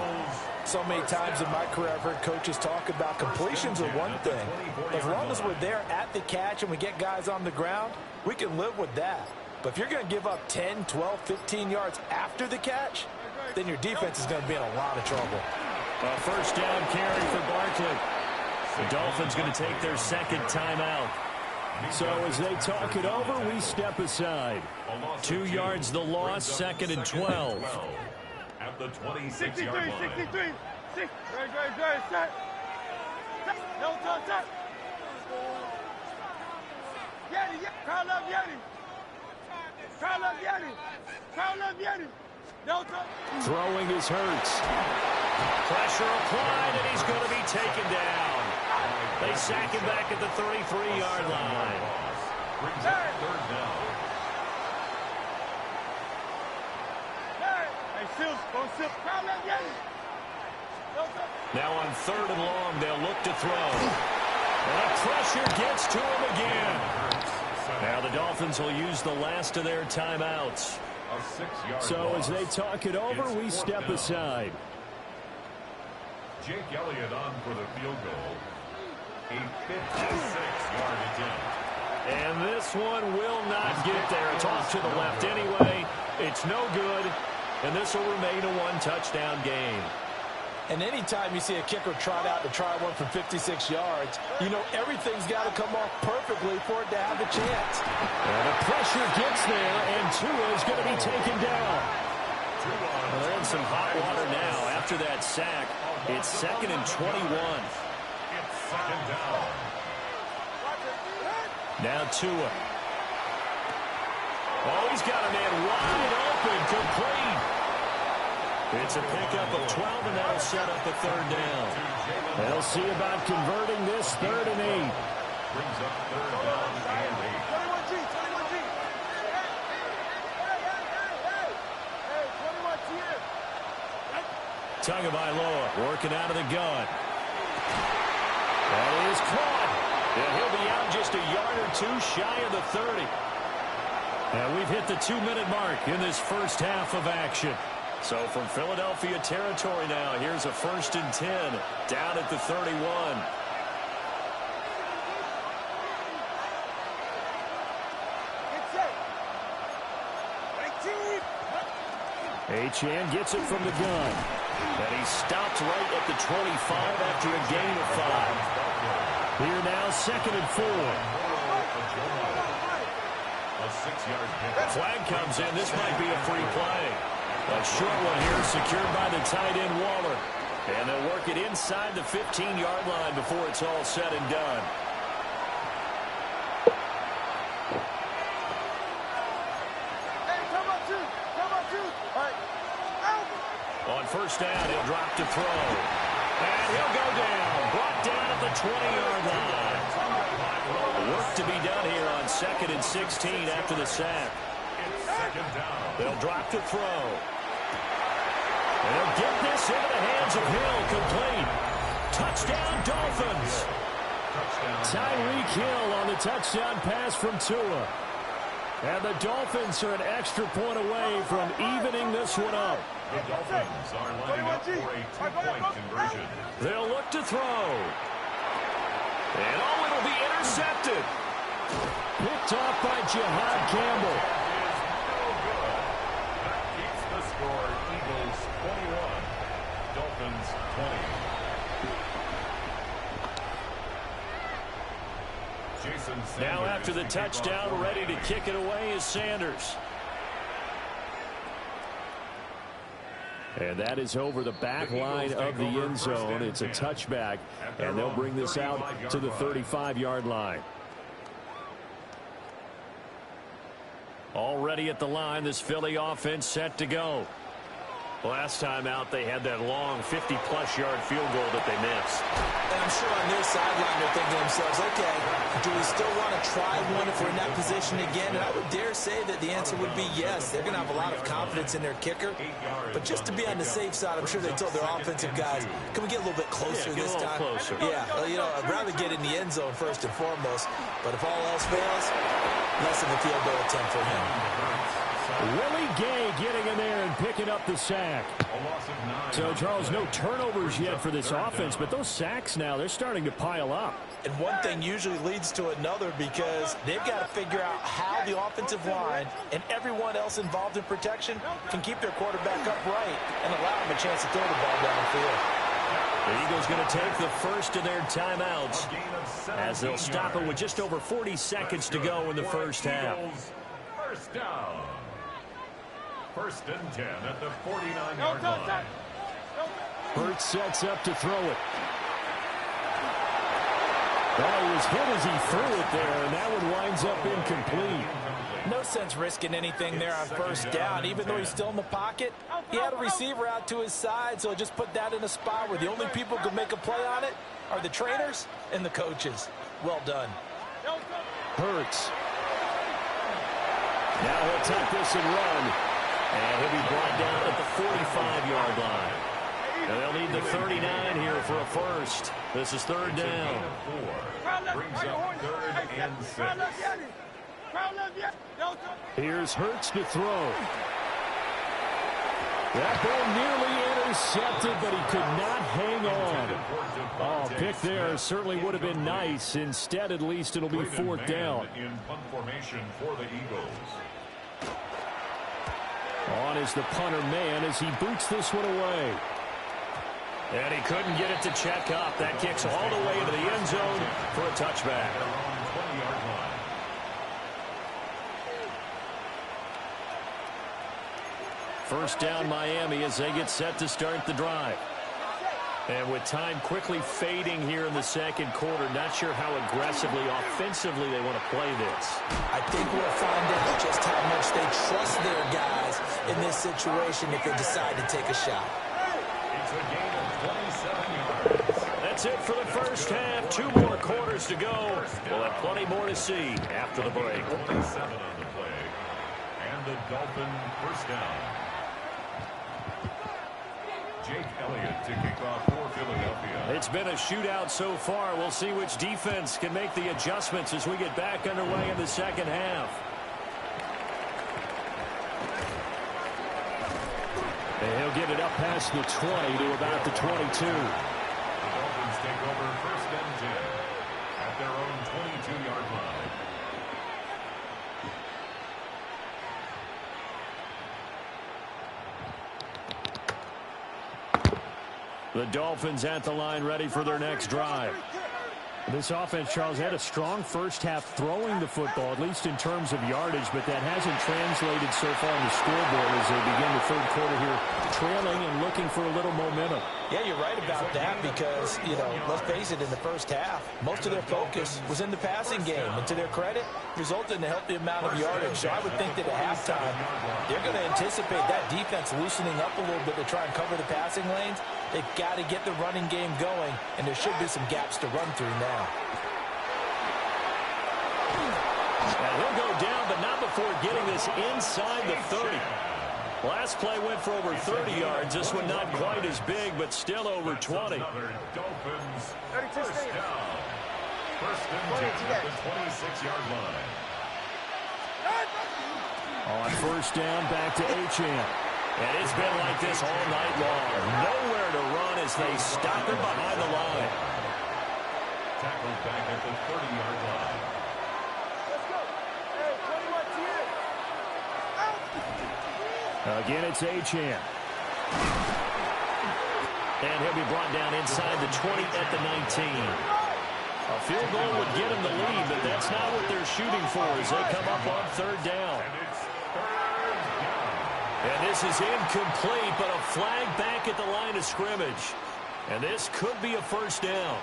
So many times in my career I've heard coaches talk about completions are one thing. As long as we're there at the catch and we get guys on the ground, we can live with that. But if you're going to give up 10, 12, 15 yards after the catch, then your defense is going to be in a lot of trouble. A first down carry for Barkley. The Dolphins going to take their second timeout. So as they talk it over, we step aside. 2 yards the loss, 2nd and 12. At the 26-yard line. 63. Very, set. No, set. Throwing his hurts. Pressure applied, and he's going to be taken down. They sack him back at the 33-yard line. Brings up third down. Now on 3rd and long, they'll look to throw. And pressure gets to him again. Now the Dolphins will use the last of their timeouts. So as they talk it over, we step aside. Jake Elliott on for the field goal. A 56-yard attempt. And this one will not get there. It's off to the left anyway. It's no good. And this will remain a one-touchdown game. And anytime you see a kicker trot out to try one from 56 yards, you know everything's got to come off perfectly for it to have a chance. And the pressure gets there, and Tua is going to be taken down. Well, they're in some hot water now. After that sack, it's 2nd and 21. It's 2nd down. Now Tua. Oh, he's got a man wide open, complete. It's a pickup of 12, and that'll set up a 3rd down. They'll see about converting this 3rd and 8. Brings up 3rd down and 8. 21G. Tagovailoa working out of the gun. That is caught. And he'll be out just a yard or two shy of the 30. And we've hit the 2-minute mark in this first half of action. So from Philadelphia territory now, here's a 1st and 10 down at the 31. Achane gets it from the gun. And he stops right at the 25 after a gain of 5. Here now, 2nd and 4. A 6-yard hit. Flag comes in. This might be a free play. A short one here secured by the tight end Waller. And they'll work it inside the 15-yard line before it's all said and done. On 1st down, he'll drop to throw. And he'll go down. Brought down at the 20-yard line. Work to be done here on 2nd and 16 after the sack. It's 2nd down. They'll drop to throw. And they'll get this into the hands of Hill, complete. Touchdown, Dolphins. Tyreek Hill on the touchdown pass from Tua. And the Dolphins are an extra point away from evening this one up. The Dolphins are lining up for a 2-point conversion. They'll look to throw. And oh, it'll be intercepted. Picked off by Jihad Campbell. That keeps the score. Eagles 21, Dolphins 20. Now after the touchdown, ready to kick it away is Sanders. And that is over the back line of the end zone. It's a touchback, and they'll bring this out to the 35-yard line. Already at the line, this Philly offense set to go. Last time out, they had that long 50-plus yard field goal that they missed. And I'm sure on their sideline they're thinking to themselves, okay, do we still want to try one if we're in that position again? And I would dare say that the answer would be yes. They're going to have a lot of confidence in their kicker. But just to be on the safe side, I'm sure they told their offensive guys, can we get a little bit closer this time? Closer. Yeah, well, you know, I'd rather get in the end zone first and foremost. But if all else fails, less of a field goal attempt for him. Willie Gay getting in there and picking up the sack. So, Charles, no turnovers yet for this offense, but those sacks now, they're starting to pile up. And one thing usually leads to another because they've got to figure out how the offensive line and everyone else involved in protection can keep their quarterback upright and allow him a chance to throw the ball downfield. The Eagles going to take the first of their timeouts as they'll stop it with just over 40 seconds to go in the first half. First down. 1st and 10 at the 49-yard line. Hurts sets up to throw it. Well, he was hit as he threw it there, and that one winds up incomplete. No sense risking anything there on first down. Even though he's still in the pocket, he had a receiver out to his side, so just put that in a spot where the only people who can make a play on it are the trainers and the coaches. Well done. Hurts. Now he'll take this and run. And he'll be brought down at the 45-yard line. And they'll need the 39 here for a first. This is third down. Brings up 3rd and 6. Here's Hurts to throw. That ball nearly intercepted, but he could not hang on. Oh, pick there certainly would have been nice. Instead, at least it'll be 4th down. In punt formation for the Eagles. On is the punter man as he boots this one away. And he couldn't get it to check up. That kicks all the way into the end zone for a touchback. First down Miami as they get set to start the drive. And with time quickly fading here in the second quarter, not sure how aggressively, offensively they want to play this. I think we'll find out just how much they trust their guys in this situation if they decide to take a shot. It's a gain of 27 yards. That's it for the first half. 2 more quarters to go. We'll have plenty more to see after the break. 27 on the play. And the Dolphin first down. Jake Elliott to kick off for Philadelphia. It's been a shootout so far. We'll see which defense can make the adjustments as we get back underway in the second half. And he'll get it up past the 20 to about the 22. The Dolphins take over 1st and 10 at their own 22-yard line. The Dolphins at the line ready for their next drive. This offense, Charles, had a strong first half throwing the football, at least in terms of yardage, but that hasn't translated so far on the scoreboard as they begin the third quarter here, trailing and looking for a little momentum. Yeah, you're right about that because, let's face it, in the first half, most of their focus was in the passing game. And to their credit, resulted in a healthy amount of yardage. So I would think that at halftime, they're going to anticipate that defense loosening up a little bit to try and cover the passing lanes. They've got to get the running game going, and there should be some gaps to run through now. And he'll go down, but not before getting this inside the 30. Last play went for over 30 yards. This one not quite as big, but still over 20. Dolphins first down. 1st and 10 at the 26-yard line. On first down, back to Achane. And it's been like this all night long. Nowhere to run as they stop him behind the line. Tackled back at the 30-yard line. Again, it's Achane. And he'll be brought down inside the 20 at the 19. A field goal would get him the lead, but that's not what they're shooting for as they come up on 3rd down. And this is incomplete, but a flag back at the line of scrimmage. And this could be a first down.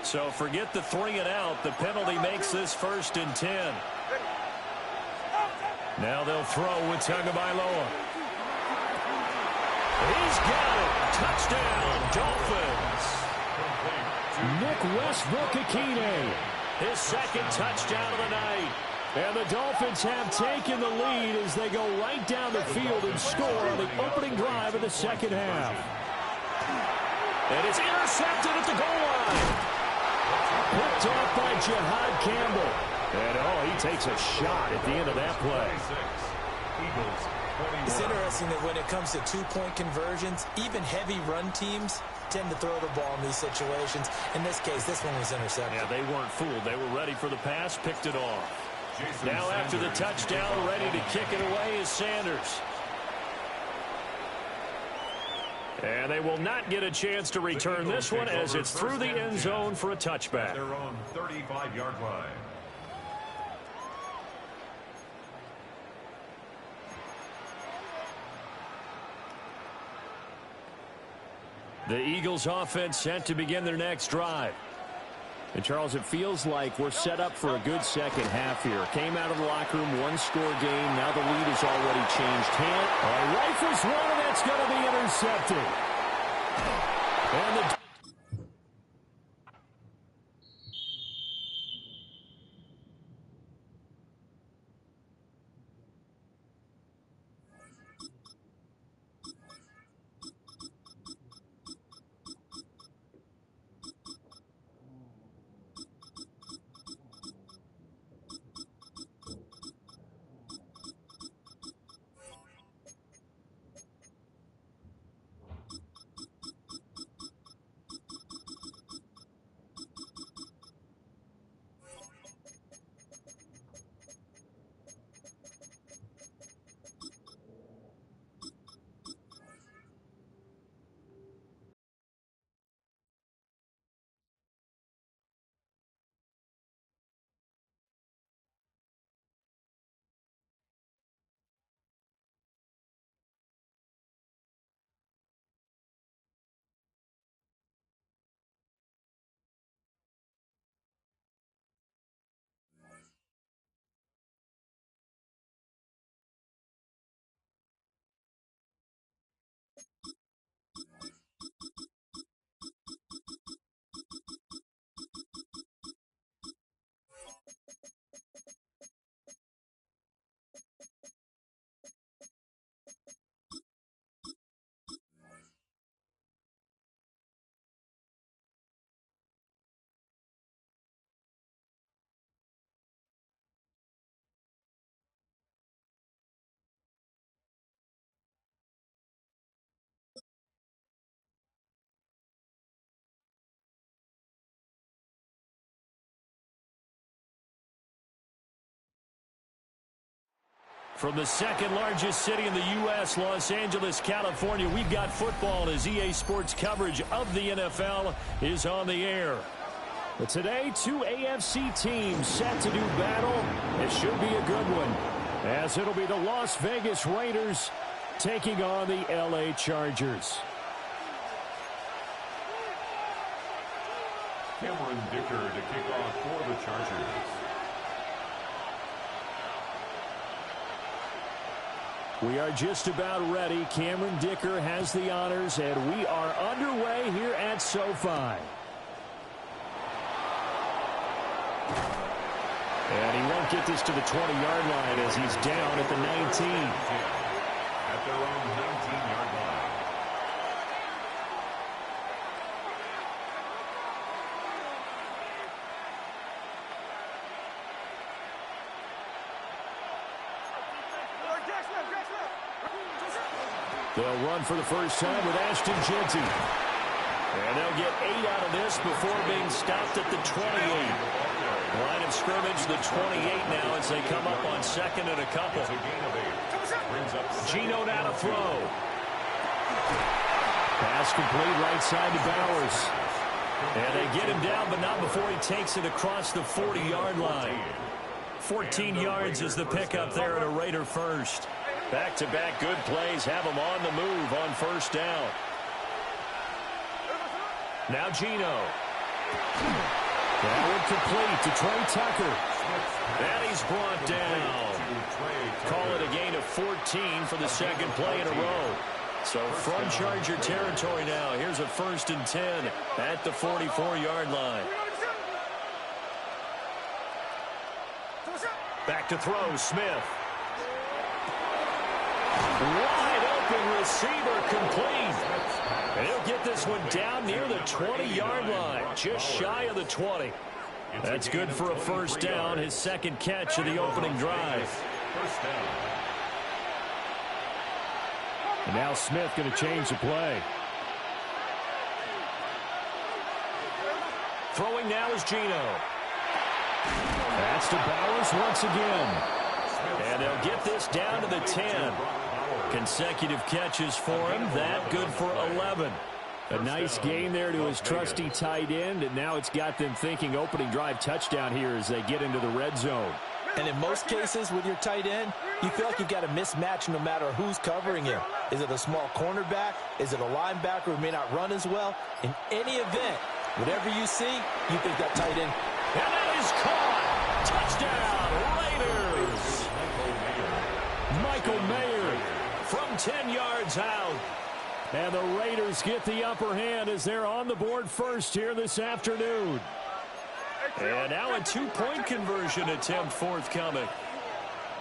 So forget the 3 and out. The penalty makes this 1st and 10. Now they'll throw with Tagovailoa. He's got it. Touchdown, Dolphins. Nick Westbrook-Ikhine, his 2nd touchdown of the night. And the Dolphins have taken the lead as they go right down the field and score on the opening drive of the second half. And it's intercepted at the goal line. Picked off by Jihad Campbell. And, he takes a shot at the end of that play. It's interesting that when it comes to 2-point conversions, even heavy run teams tend to throw the ball in these situations. In this case, this one was intercepted. Yeah, they weren't fooled. They were ready for the pass, picked it off. Now after the touchdown, ready to kick it away is Sanders. And they will not get a chance to return this one as it's through the end zone for a touchback. Their own 35-yard line. The Eagles offense set to begin their next drive. And, Charles, it feels like we're set up for a good second half here. Came out of the locker room, one-score game. Now the lead has already changed hand. Rifles one, and that's going to be intercepted. And the From the second largest city in the U.S., Los Angeles, California, we've got football as EA Sports coverage of the NFL is on the air. But today, two AFC teams set to do battle. It should be a good one, as it'll be the Las Vegas Raiders taking on the L.A. Chargers. Cameron Dicker to kick off for the Chargers. We are just about ready. Cameron Dicker has the honors, and we are underway here at SoFi. And he won't get this to the 20-yard line as he's down at the 19. At their own 19-yard line. They'll run for the first time with Ashton Jeanty. And they'll get 8 out of this before being stopped at the 28. Line of scrimmage, the 28 now as they come up on second and a couple. Geno now to throw. Pass complete right side to Bowers. And they get him down, but not before he takes it across the 40-yard line. 14 yards is the pickup there at a Raider first. Back-to-back good plays have him on the move on first down. Now Geno. That one complete to Trey Tucker. And he's brought down. Call it a gain of 14 for the second play in a row. So from Charger territory now, here's a 1st and 10 at the 44-yard line. Back to throw, Smith. Wide open receiver complete. And he'll get this one down near the 20-yard line, just shy of the 20. That's good for a first down, his second catch of the opening drive. First down. And now Smith going to change the play. Throwing now is Geno. That's to Bowers once again. And they'll get this down to the 10. Consecutive catches for him. That good for 11. A nice gain there to his trusty tight end, and now it's got them thinking opening drive touchdown here as they get into the red zone. And in most cases with your tight end, you feel like you've got a mismatch no matter who's covering him. Is it a small cornerback? Is it a linebacker who may not run as well? In any event, whatever you see, you think that tight end. And that is caught. Touchdown, Raiders. Michael Mayer from 10 yards out. And the Raiders get the upper hand as they're on the board first here this afternoon. And now a two-point conversion attempt forthcoming.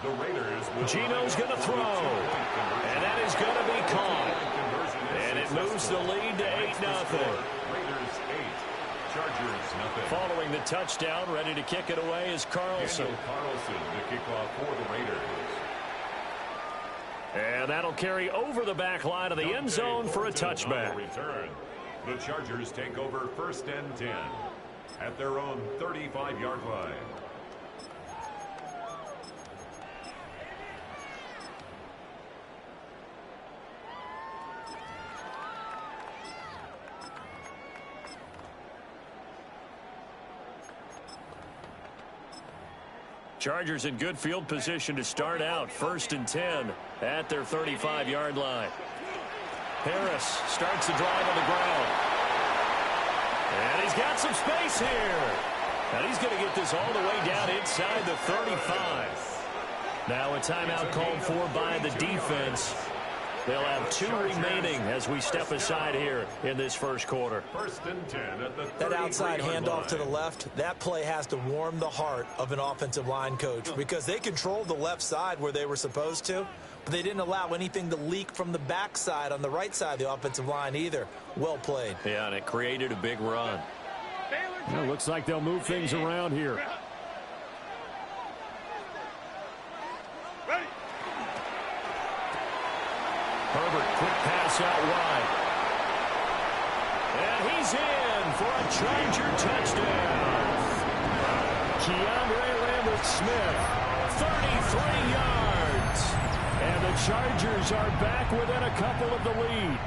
The Raiders will Gino's going to throw. And that is going to be caught. And it moves the lead to 8-0. Raiders 8, Chargers nothing. Following the touchdown, ready to kick it away is Carlson. Carlson to kick off for the Raiders. And that'll carry over the back line of the end zone for a touchback. Return. The Chargers take over 1st and 10 at their own 35-yard line. Chargers in good field position to start out. 1st and 10 at their 35-yard line. Harris starts the drive on the ground. And he's got some space here. And he's going to get this all the way down inside the 35. Now a timeout called for by the defense. They'll have 2 remaining as we step aside here in this first quarter. 1st and 10 at the 33-yard line. That outside handoff to the left, that play has to warm the heart of an offensive line coach because they controlled the left side where they were supposed to, but they didn't allow anything to leak from the backside on the right side of the offensive line either. Well played. Yeah, and it created a big run. Well, looks like they'll move things around here. Herbert, quick pass out wide. And he's in for a Charger touchdown. Keandre Lambert-Smith, 33 yards. And the Chargers are back within a couple of the lead.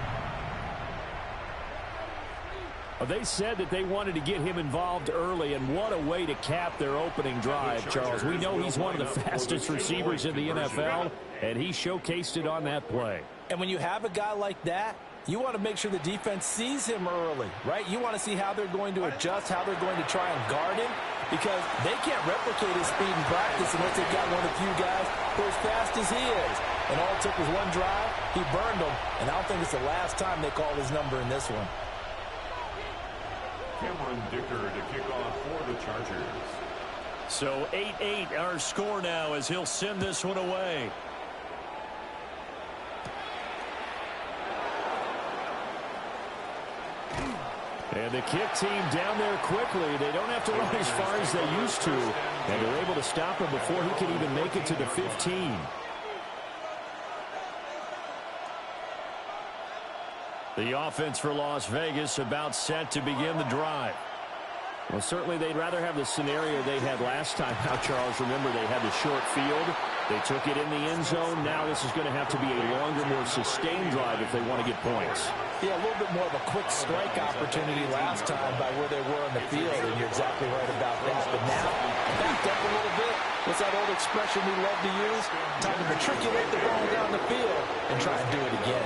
They said that they wanted to get him involved early, and what a way to cap their opening drive, Charles. We know he's one of the fastest receivers in the NFL, and he showcased it on that play. And when you have a guy like that, you want to make sure the defense sees him early, right? You want to see how they're going to adjust, how they're going to try and guard him, because they can't replicate his speed in practice unless they've got one of the few guys who are as fast as he is. And all it took was one drive. He burned them, and I don't think it's the last time they called his number in this one. Cameron Dicker to kick off for the Chargers. So 8-8 our score now as he'll send this one away. And the kick team down there quickly. They don't have to run as far as they used to. And they're able to stop him before he can even make it to the 15. The offense for Las Vegas about set to begin the drive. Well, certainly they'd rather have the scenario they had last time. Now, Charles, remember they had the short field. They took it in the end zone. Now this is going to have to be a longer, more sustained drive if they want to get points. Yeah, a little bit more of a quick strike opportunity last time by where they were on the field, and you're exactly right about that. But now, backed up a little bit. What's that old expression we love to use? Time to matriculate the ball down the field and try and do it again.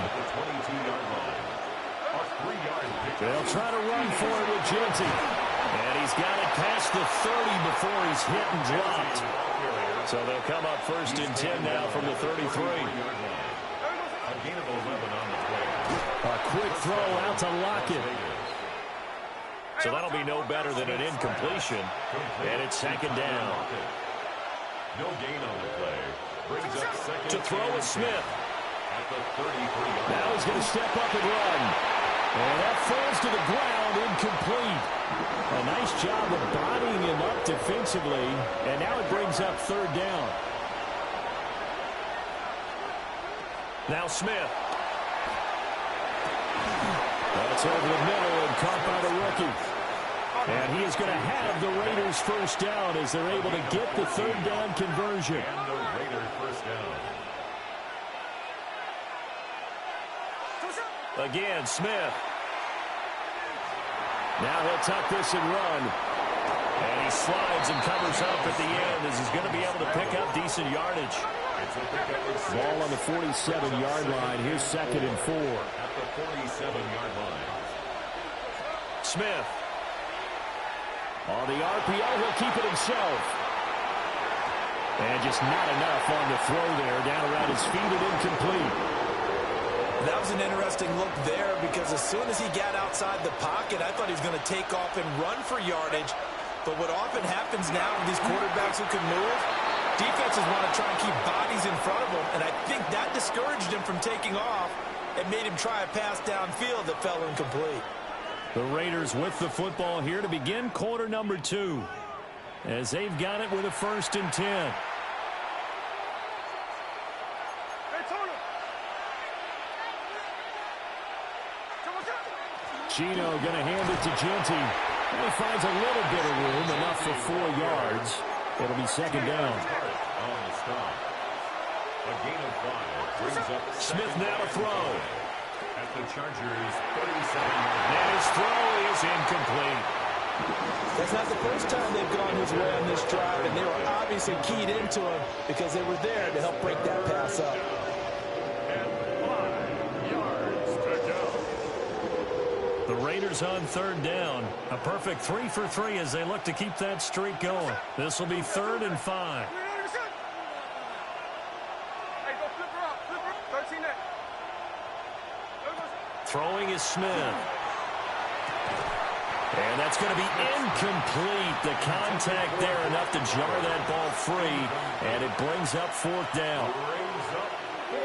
They'll try to run for it with Genty. And he's got it past the 30 before he's hit and dropped. So they'll come up 1st and 10 now from the 33. A gain of 11 on the play. A quick throw out to Lockett. So that'll be no better than an incompletion. And it's 2nd down. No gain on the play. Brings up 2nd to throw with Smith. At the 33. Now he's going to step up and run. And that falls to the ground, incomplete. A nice job of bodying him up defensively. And now it brings up 3rd down. Now Smith. That's over the middle and caught by the rookie. And he is going to have the Raiders 1st down as they're able to get the 3rd down conversion. And the Raiders 1st down. Again, Smith. Now he'll tuck this and run. And he slides and covers up at the end as he's going to be able to pick up decent yardage. Ball on the 47-yard line. Here's 2nd and 4. At the 47-yard line. Smith. On the RPO, he'll keep it himself. And just not enough on the throw there. Down around his feet and incomplete. That was an interesting look there because as soon as he got outside the pocket, I thought he was going to take off and run for yardage. But what often happens now with these quarterbacks who can move, defenses want to try and keep bodies in front of them, and I think that discouraged him from taking off and made him try a pass downfield that fell incomplete. The Raiders with the football here to begin quarter number 2 as they've got it with a 1st and 10. Gino going to hand it to Genty. And he finds a little bit of room, enough for 4 yards. It'll be 2nd down. On the stop. A gain of 5 brings up Smith now to throw. At the Chargers' 37-yard line. And his throw is incomplete. That's not the first time they've gone his way on this drive, and they were obviously keyed into him because they were there to help break that pass up. And 5 yards to go. The Raiders on 3rd down. A perfect 3 for 3 as they look to keep that streak going. This will be 3rd and 5. Throwing is Smith. And that's going to be incomplete. The contact there enough to jar that ball free. And it brings up 4th down.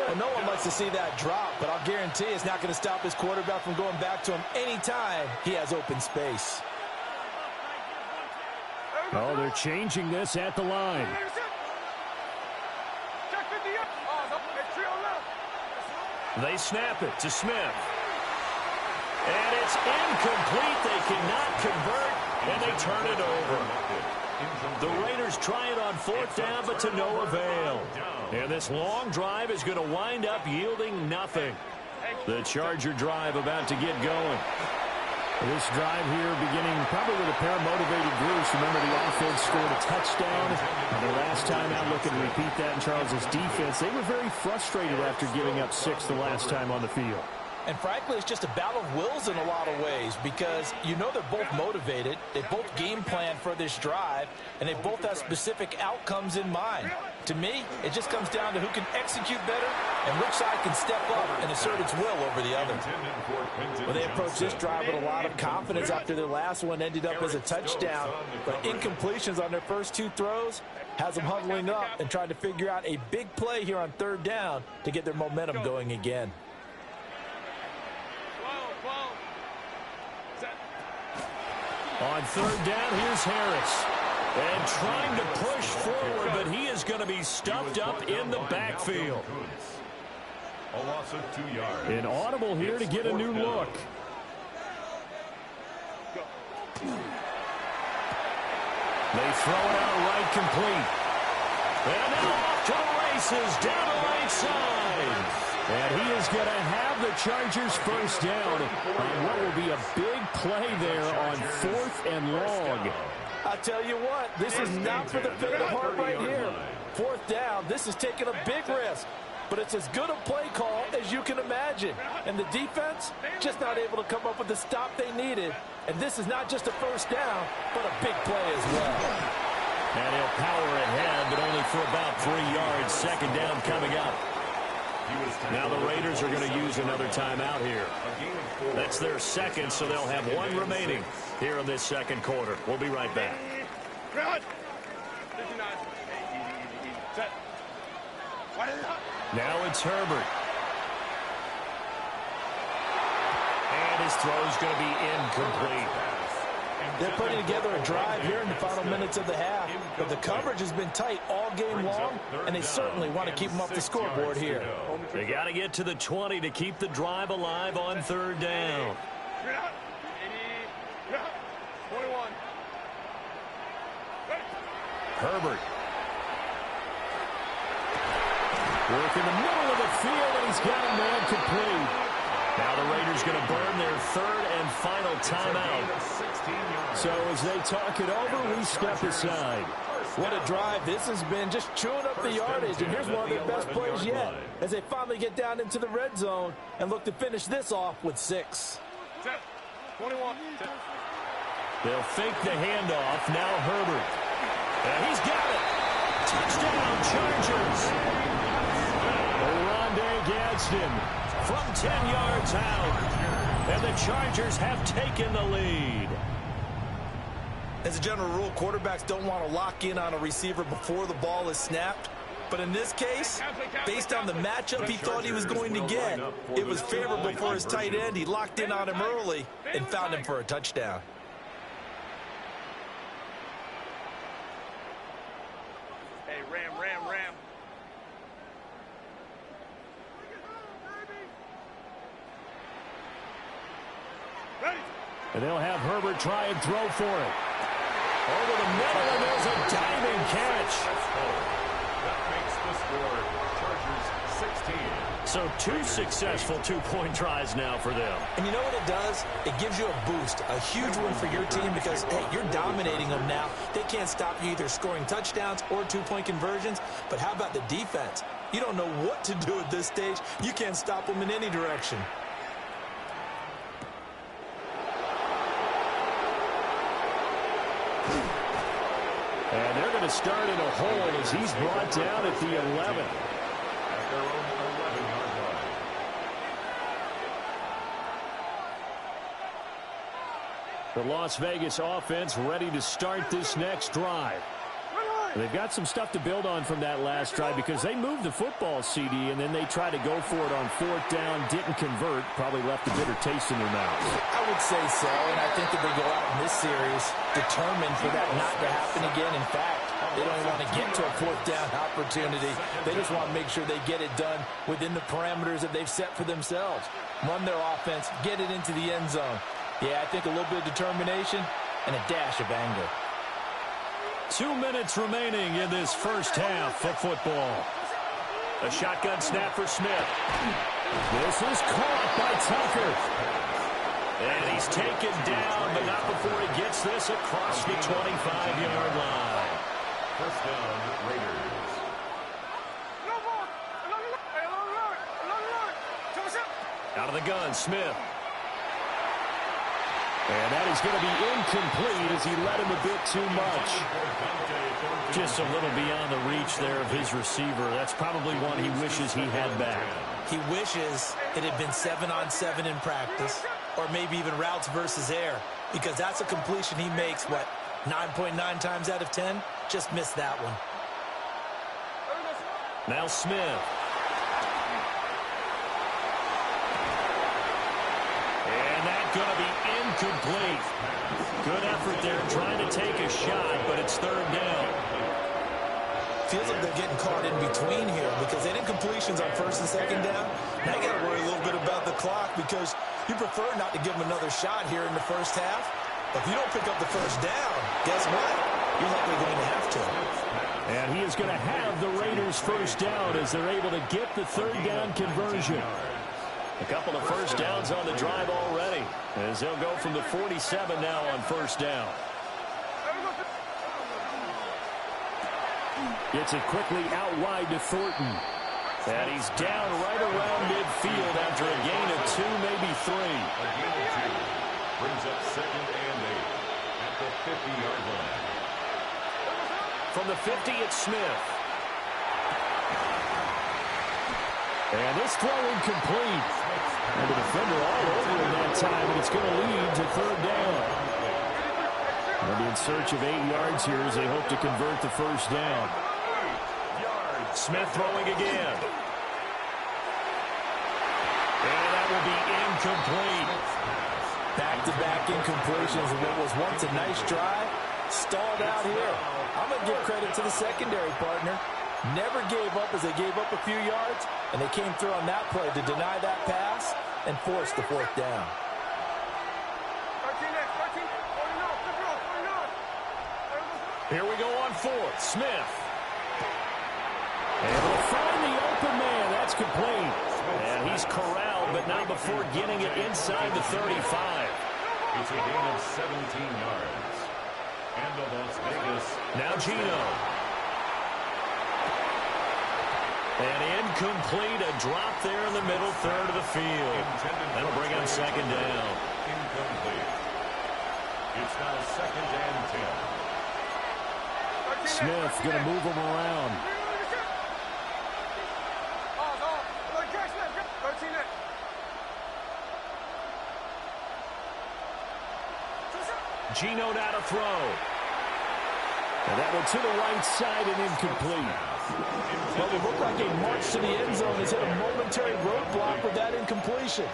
Well, no one likes to see that drop, but I'll guarantee it's not going to stop his quarterback from going back to him anytime he has open space. Oh, they're changing this at the line. They snap it to Smith. And it's incomplete. They cannot convert, and they turn it over. The Raiders try it on 4th down, but to no avail. And this long drive is going to wind up yielding nothing. The Charger drive about to get going. This drive here beginning probably with a pair of motivated groups. Remember, the offense scored a touchdown. And the last time out, looking to repeat that in Charles's defense. They were very frustrated after giving up 6 the last time on the field. And frankly, it's just a battle of wills in a lot of ways because you know they're both motivated. They both game plan for this drive, and they both have specific outcomes in mind. To me, it just comes down to who can execute better and which side can step up and assert its will over the other. Well, they approached this drive with a lot of confidence after their last one ended up as a touchdown. But incompletions on their first 2 throws has them huddling up and trying to figure out a big play here on 3rd down to get their momentum going again. On 3rd down, here's Harris. And trying to push forward, but he is going to be stuffed up in the backfield. A loss of 2 yards. An audible here to get a new look. They throw it out right complete. And now off to the races down the right side. And he is going to have the Chargers 1st down on what will be a big play there on 4th and long. I'll tell you what, this is not for the faint of heart right here. 4th down, this is taking a big risk. But it's as good a play call as you can imagine. And the defense, just not able to come up with the stop they needed. And this is not just a 1st down, but a big play as well. And he'll power ahead, but only for about 3 yards. 2nd down coming up. Now the Raiders are going to use another timeout here. That's their 2nd, so they'll have 1 remaining here in this 2nd quarter. We'll be right back. Now it's Herbert. And his throw's going to be incomplete. They're putting together a drive here in the final minutes of the half, but the coverage has been tight all game long, and they certainly want to keep them off the scoreboard here. They got to get to the 20 to keep the drive alive on 3rd down. Herbert. Work in the middle of the field, and he's got a man complete. Now the Raiders going to burn their third and final timeout. So as they talk it over, we step aside. What a drive this has been, just chewing up the yardage. And here's one of their best plays yet as they finally get down into the red zone and look to finish this off with 6. 21. They'll fake the handoff. Now Herbert. And he's got it. Touchdown, Chargers. Oronde Gadsden from 10 yards out. And the Chargers have taken the lead. As a general rule, quarterbacks don't want to lock in on a receiver before the ball is snapped. But in this case, based on the matchup he thought he was going to get, it was favorable for his tight end. He locked in on him early and found him for a touchdown. Hey, Ram. And they'll have Herbert try and throw for it. Over the middle, and there's a diving catch. That makes the score Chargers 16. So 2 successful two-point tries now for them. And you know what it does? It gives you a boost, a huge one for your team because, hey, you're dominating them now. They can't stop you either scoring touchdowns or two-point conversions. But how about the defense? You don't know what to do at this stage. You can't stop them in any direction. And they're going to start in a hole as he's brought down at the 11. At their own 11-yard line. The Las Vegas offense ready to start this next drive. They've got some stuff to build on from that last drive because they moved the football, CD, and then they tried to go for it on 4th down, didn't convert, probably left a bitter taste in their mouth. I would say so, and I think that they go out in this series determined for that not to happen again. In fact, they don't want to get to a 4th down opportunity. They just want to make sure they get it done within the parameters that they've set for themselves. Run their offense, get it into the end zone. Yeah, I think a little bit of determination and a dash of anger. 2 minutes remaining in this first half of football. A shotgun snap for Smith. This is caught by Tucker. And he's taken down, but not before he gets this across the 25-yard line. First down, Raiders. Out of the gun, Smith. And that is going to be incomplete as he led him a bit too much. Just a little beyond the reach there of his receiver. That's probably one he wishes he had back. He wishes it had been 7-on-7 in practice, or maybe even routes versus air, because that's a completion he makes, 9.9 times out of 10? Just missed that one. Now Smith. And that's going to be incomplete. Good effort there trying to take a shot, but it's 3rd down. Feels like they're getting caught in between here because they did completions on 1st and 2nd down. Now you got to worry a little bit about the clock because you prefer not to give them another shot here in the first half. But if you don't pick up the 1st down, guess what? You're likely going to have to. And he is going to have the Raiders 1st down as they're able to get the 3rd down conversion. A couple of 1st downs on the drive already as they'll go from the 47 now on 1st down. Gets it quickly out wide to Thornton. And he's down right around midfield after a gain of 2, maybe 3. A gain of 2 brings up 2nd and 8 at the 50-yard line. From the 50, it's Smith. And this throw incomplete. And the defender all over him that time, and it's going to lead to 3rd down. They'll be in search of 8 yards here as they hope to convert the 1st down. Smith throwing again. And that will be incomplete. Back-to-back incompletions of what was once a nice drive. Stalled out here. I'm going to give credit to the secondary partner. Never gave up as they gave up a few yards, and they came through on that play to deny that pass and force the 4th down. Here we go on 4th. Smith. And will find the open man. That's complete. And he's corralled but not before getting it inside the 35. It's a gain of 17 yards. And the Las Vegas. Now Gino. And incomplete, a drop there in the middle third of the field. That'll bring up second down. Incomplete. It's now second and 10. Smith going to move him around. Gino now to throw. And that one to the right side and incomplete. Well, it looked like a march to the end zone has hit a momentary roadblock with that incompletion.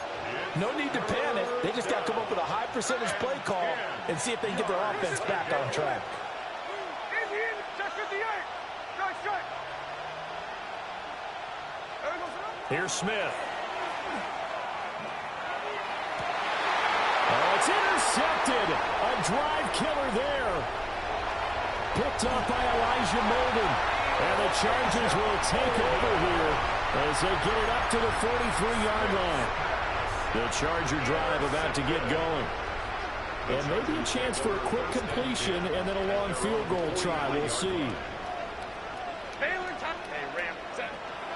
No need to panic. They just got to come up with a high percentage play call and see if they can get their offense back on track. Here's Smith. Oh, it's intercepted. A drive killer there. Picked up by Elijah Molden. And the Chargers will take over here as they get it up to the 43-yard line. The Charger drive about to get going. And maybe a chance for a quick completion and then a long field goal try. We'll see.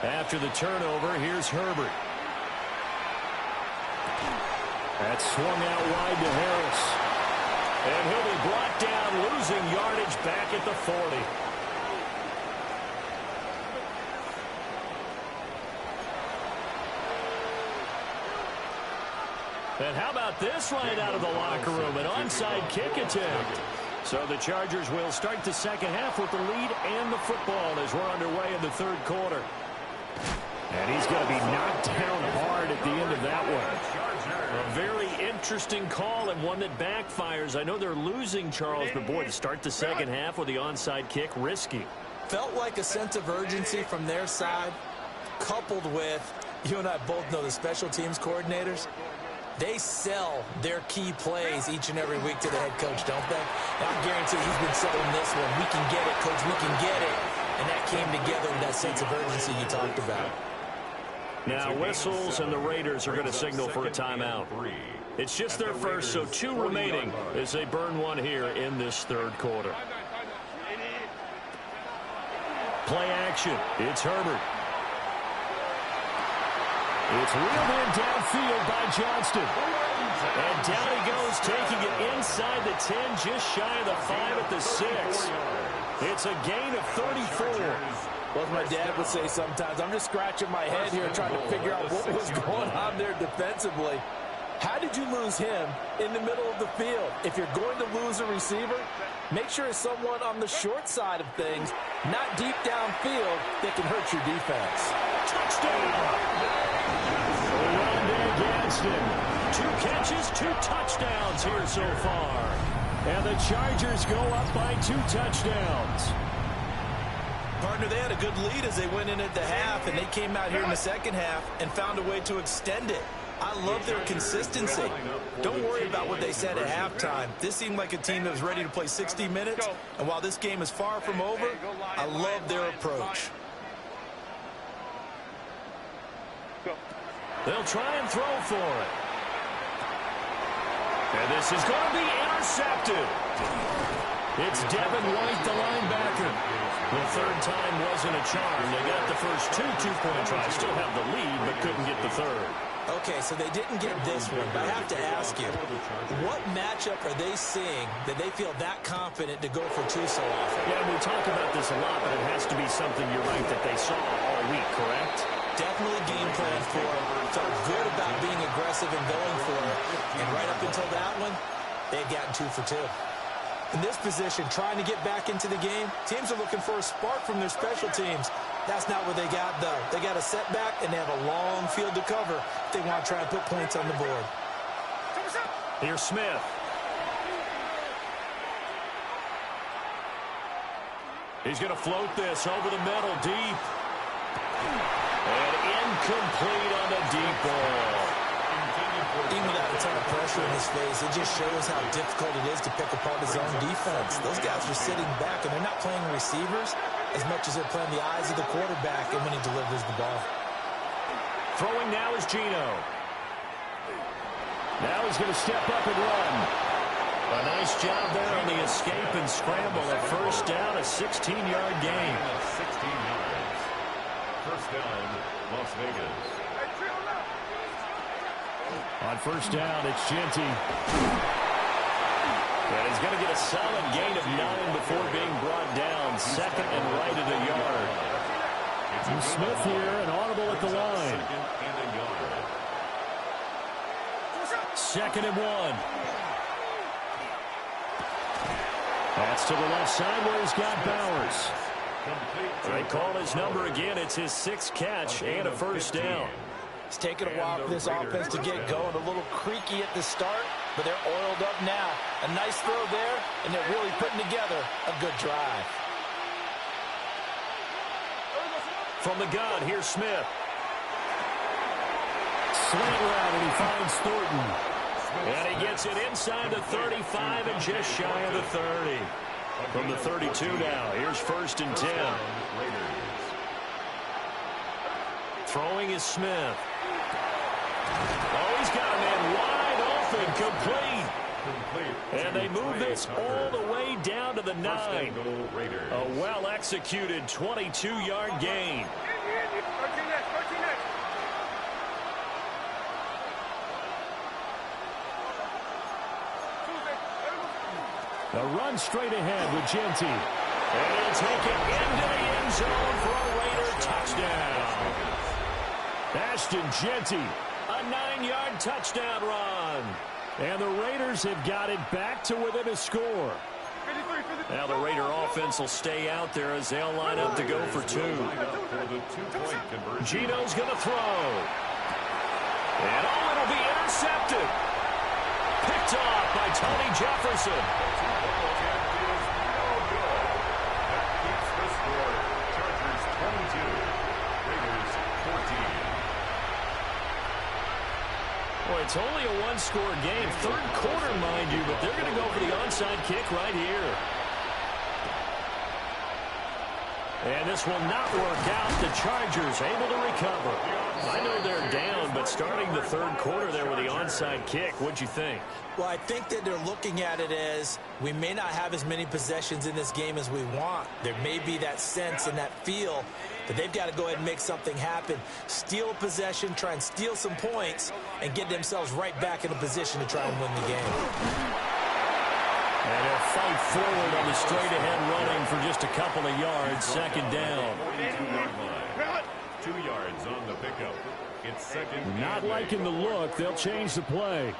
After the turnover, here's Herbert. That's swung out wide to Harris. And he'll be brought down, losing yardage back at the 40. And how about this right out of the locker room? An onside kick attempt. So the Chargers will start the second half with the lead and the football as we're underway in the third quarter. And he's going to be knocked down hard at the end of that one. A very interesting call and one that backfires. I know they're losing, Charles, but boy, to start the second half with the onside kick, risky. Felt like a sense of urgency from their side, coupled with, you and I both know the special teams coordinators. They sell their key plays each and every week to the head coach, don't they? And I guarantee he's been selling this one. We can get it, coach, we can get it. And that came together with that sense of urgency you talked about. Now whistles and the Raiders are going to signal for a timeout. It's just their first, so 2 remaining as they burn one here in this third quarter. Play action. It's Herbert. It's reeled in downfield by Johnston. And down he goes, taking it inside the 10, just shy of the 5 at the 6. It's a gain of 34. Well, as my dad would say sometimes, I'm just scratching my head here trying to figure out what was going on there defensively. How did you lose him in the middle of the field? If you're going to lose a receiver, make sure it's someone on the short side of things, not deep downfield, that can hurt your defense. Touchdown! Rondé Gadsden. 2 catches, 2 touchdowns here so far. And the Chargers go up by 2 touchdowns. Partner, they had a good lead as they went in at the half, and they came out here in the second half and found a way to extend it. I love their consistency. Don't worry about what they said at halftime. This seemed like a team that was ready to play 60 minutes, and while this game is far from over, I love their approach. They'll try and throw for it. And this is going to be intercepted. It's Devin White, the linebacker. The third time wasn't a charm. They got the first 2 two-point tries. Still have the lead, but couldn't get the third. Okay, so they didn't get this one, but I have to ask you, what matchup are they seeing that they feel that confident to go for 2 so often? Yeah, we talk about this a lot, but it has to be something, you're right, that they saw all week, correct? Definitely game plan for it. Felt good about being aggressive and going for it. And right up until that one, they had gotten 2 for 2. In this position, trying to get back into the game, teams are looking for a spark from their special teams. That's not what they got, though. They got a setback, and they have a long field to cover if they want to try and put points on the board. Here's Smith. He's going to float this over the middle, deep. And incomplete on the deep ball. Even without a ton of pressure in his face, it just shows how difficult it is to pick apart his own defense. Those guys are sitting back, and they're not playing receivers as much as they're playing the eyes of the quarterback and when he delivers the ball. Throwing now is Gino. Now he's going to step up and run. A nice job there on the escape and scramble. A first down, a 16-yard gain. 16 yards. First down, Las Vegas. On first down, it's Genty. And he's going to get a solid gain of 9 before being brought down. Second and right at a yard. And Smith here, an audible at the line. Second and 1. That's to the left side where he's got Bowers. They call his number again. It's his 6th catch and a first down. It's taken a while for this offense to get going. A little creaky at the start, but they're oiled up now. A nice throw there, and they're really putting together a good drive. From the gun, here's Smith. Slant route, and he finds Thornton. And he gets it inside the 35 and just shy of the 30. From the 32 now, here's first and 10. Throwing is Smith. Oh, he's got a man wide open, complete. And they move this all the way down to the 9. A well-executed 22-yard gain. A run straight ahead with Genty. And he'll take it into the end zone for a Raider touchdown. Ashton Genty, a 9-yard touchdown run. And the Raiders have got it back to within a score. Now the Raider offense will stay out there as they'll line up to go for 2. Gino's going to throw. And oh, it'll be intercepted. Picked off by Tony Jefferson. Boy, it's only a one-score game. Third quarter, mind you, but they're going to go for the onside kick right here. And this will not work out. The Chargers able to recover. I know they're down, but starting the third quarter there with the onside kick, what'd you think? Well, I think that they're looking at it as we may not have as many possessions in this game as we want. There may be that sense and that feel that they've got to go ahead and make something happen. Steal a possession, try and steal some points, and get themselves right back in a position to try and win the game. And they'll fight forward on the straight-ahead running for just a couple of yards. Second down. 2 yards on the pickup. It's second. Not liking the look. They'll change the play.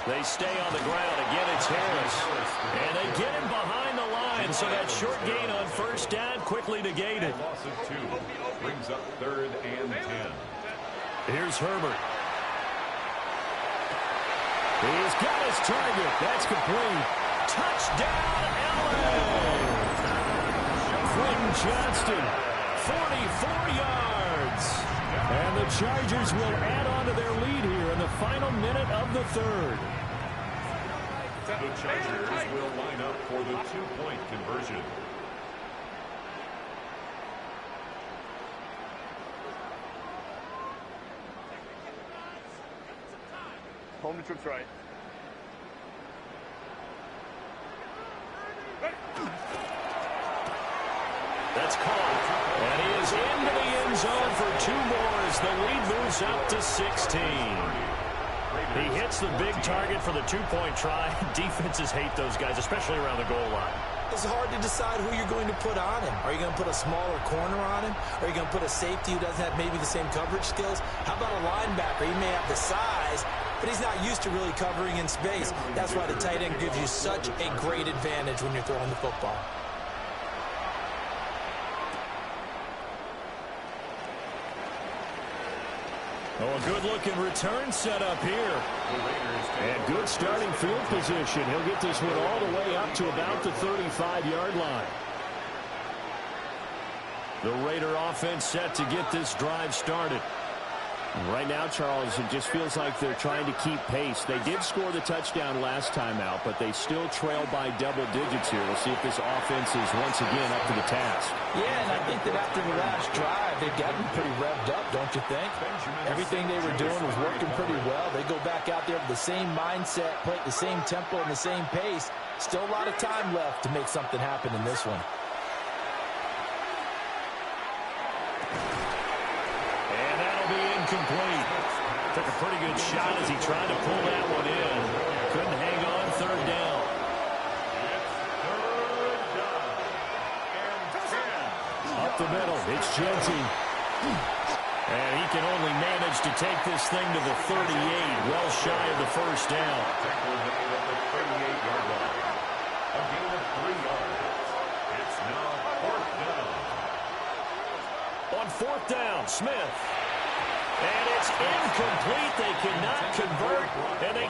They stay on the ground. Again, it's Harris. And they get him behind the line, so that short gain on first down quickly negated. Loss of 2 brings up third and 10. Here's Herbert. He's got his target. That's complete. Touchdown, LA! Quentin Johnston, 44 yards. And the Chargers will add on to their lead here in the final minute of the third. The Chargers will line up for the 2-point conversion. Home to trips right. That's caught. And he is into the end zone for 2 more as the lead moves up to 16. He hits the big target for the 2-point try. Defenses hate those guys, especially around the goal line. It's hard to decide who you're going to put on him. Are you going to put a smaller corner on him? Are you going to put a safety who doesn't have maybe the same coverage skills? How about a linebacker? He may have the size, but he's not used to really covering in space. That's why the tight end gives you such a great advantage when you're throwing the football. Oh, a good-looking return set up here. And good starting field position. He'll get this one all the way up to about the 35-yard line. The Raider offense set to get this drive started. Right now, Charles, it just feels like they're trying to keep pace. They did score the touchdown last time out, but they still trail by double digits here. We'll see if this offense is once again up to the task. Yeah, and I think that after the last drive, they've gotten pretty revved up, don't you think? Everything they were doing was working pretty well. They go back out there with the same mindset, play at the same tempo and the same pace. Still a lot of time left to make something happen in this one. Incomplete. Took a pretty good shot as he tried to pull that one in. Couldn't hang on. Third down. Up the middle. It's Genty. And he can only manage to take this thing to the 38. Well shy of the first down. Tackle made at the 38-yard line. A gain of 3 yards. It's now 4th down. On 4th down, Smith. And it's incomplete. They cannot convert. And they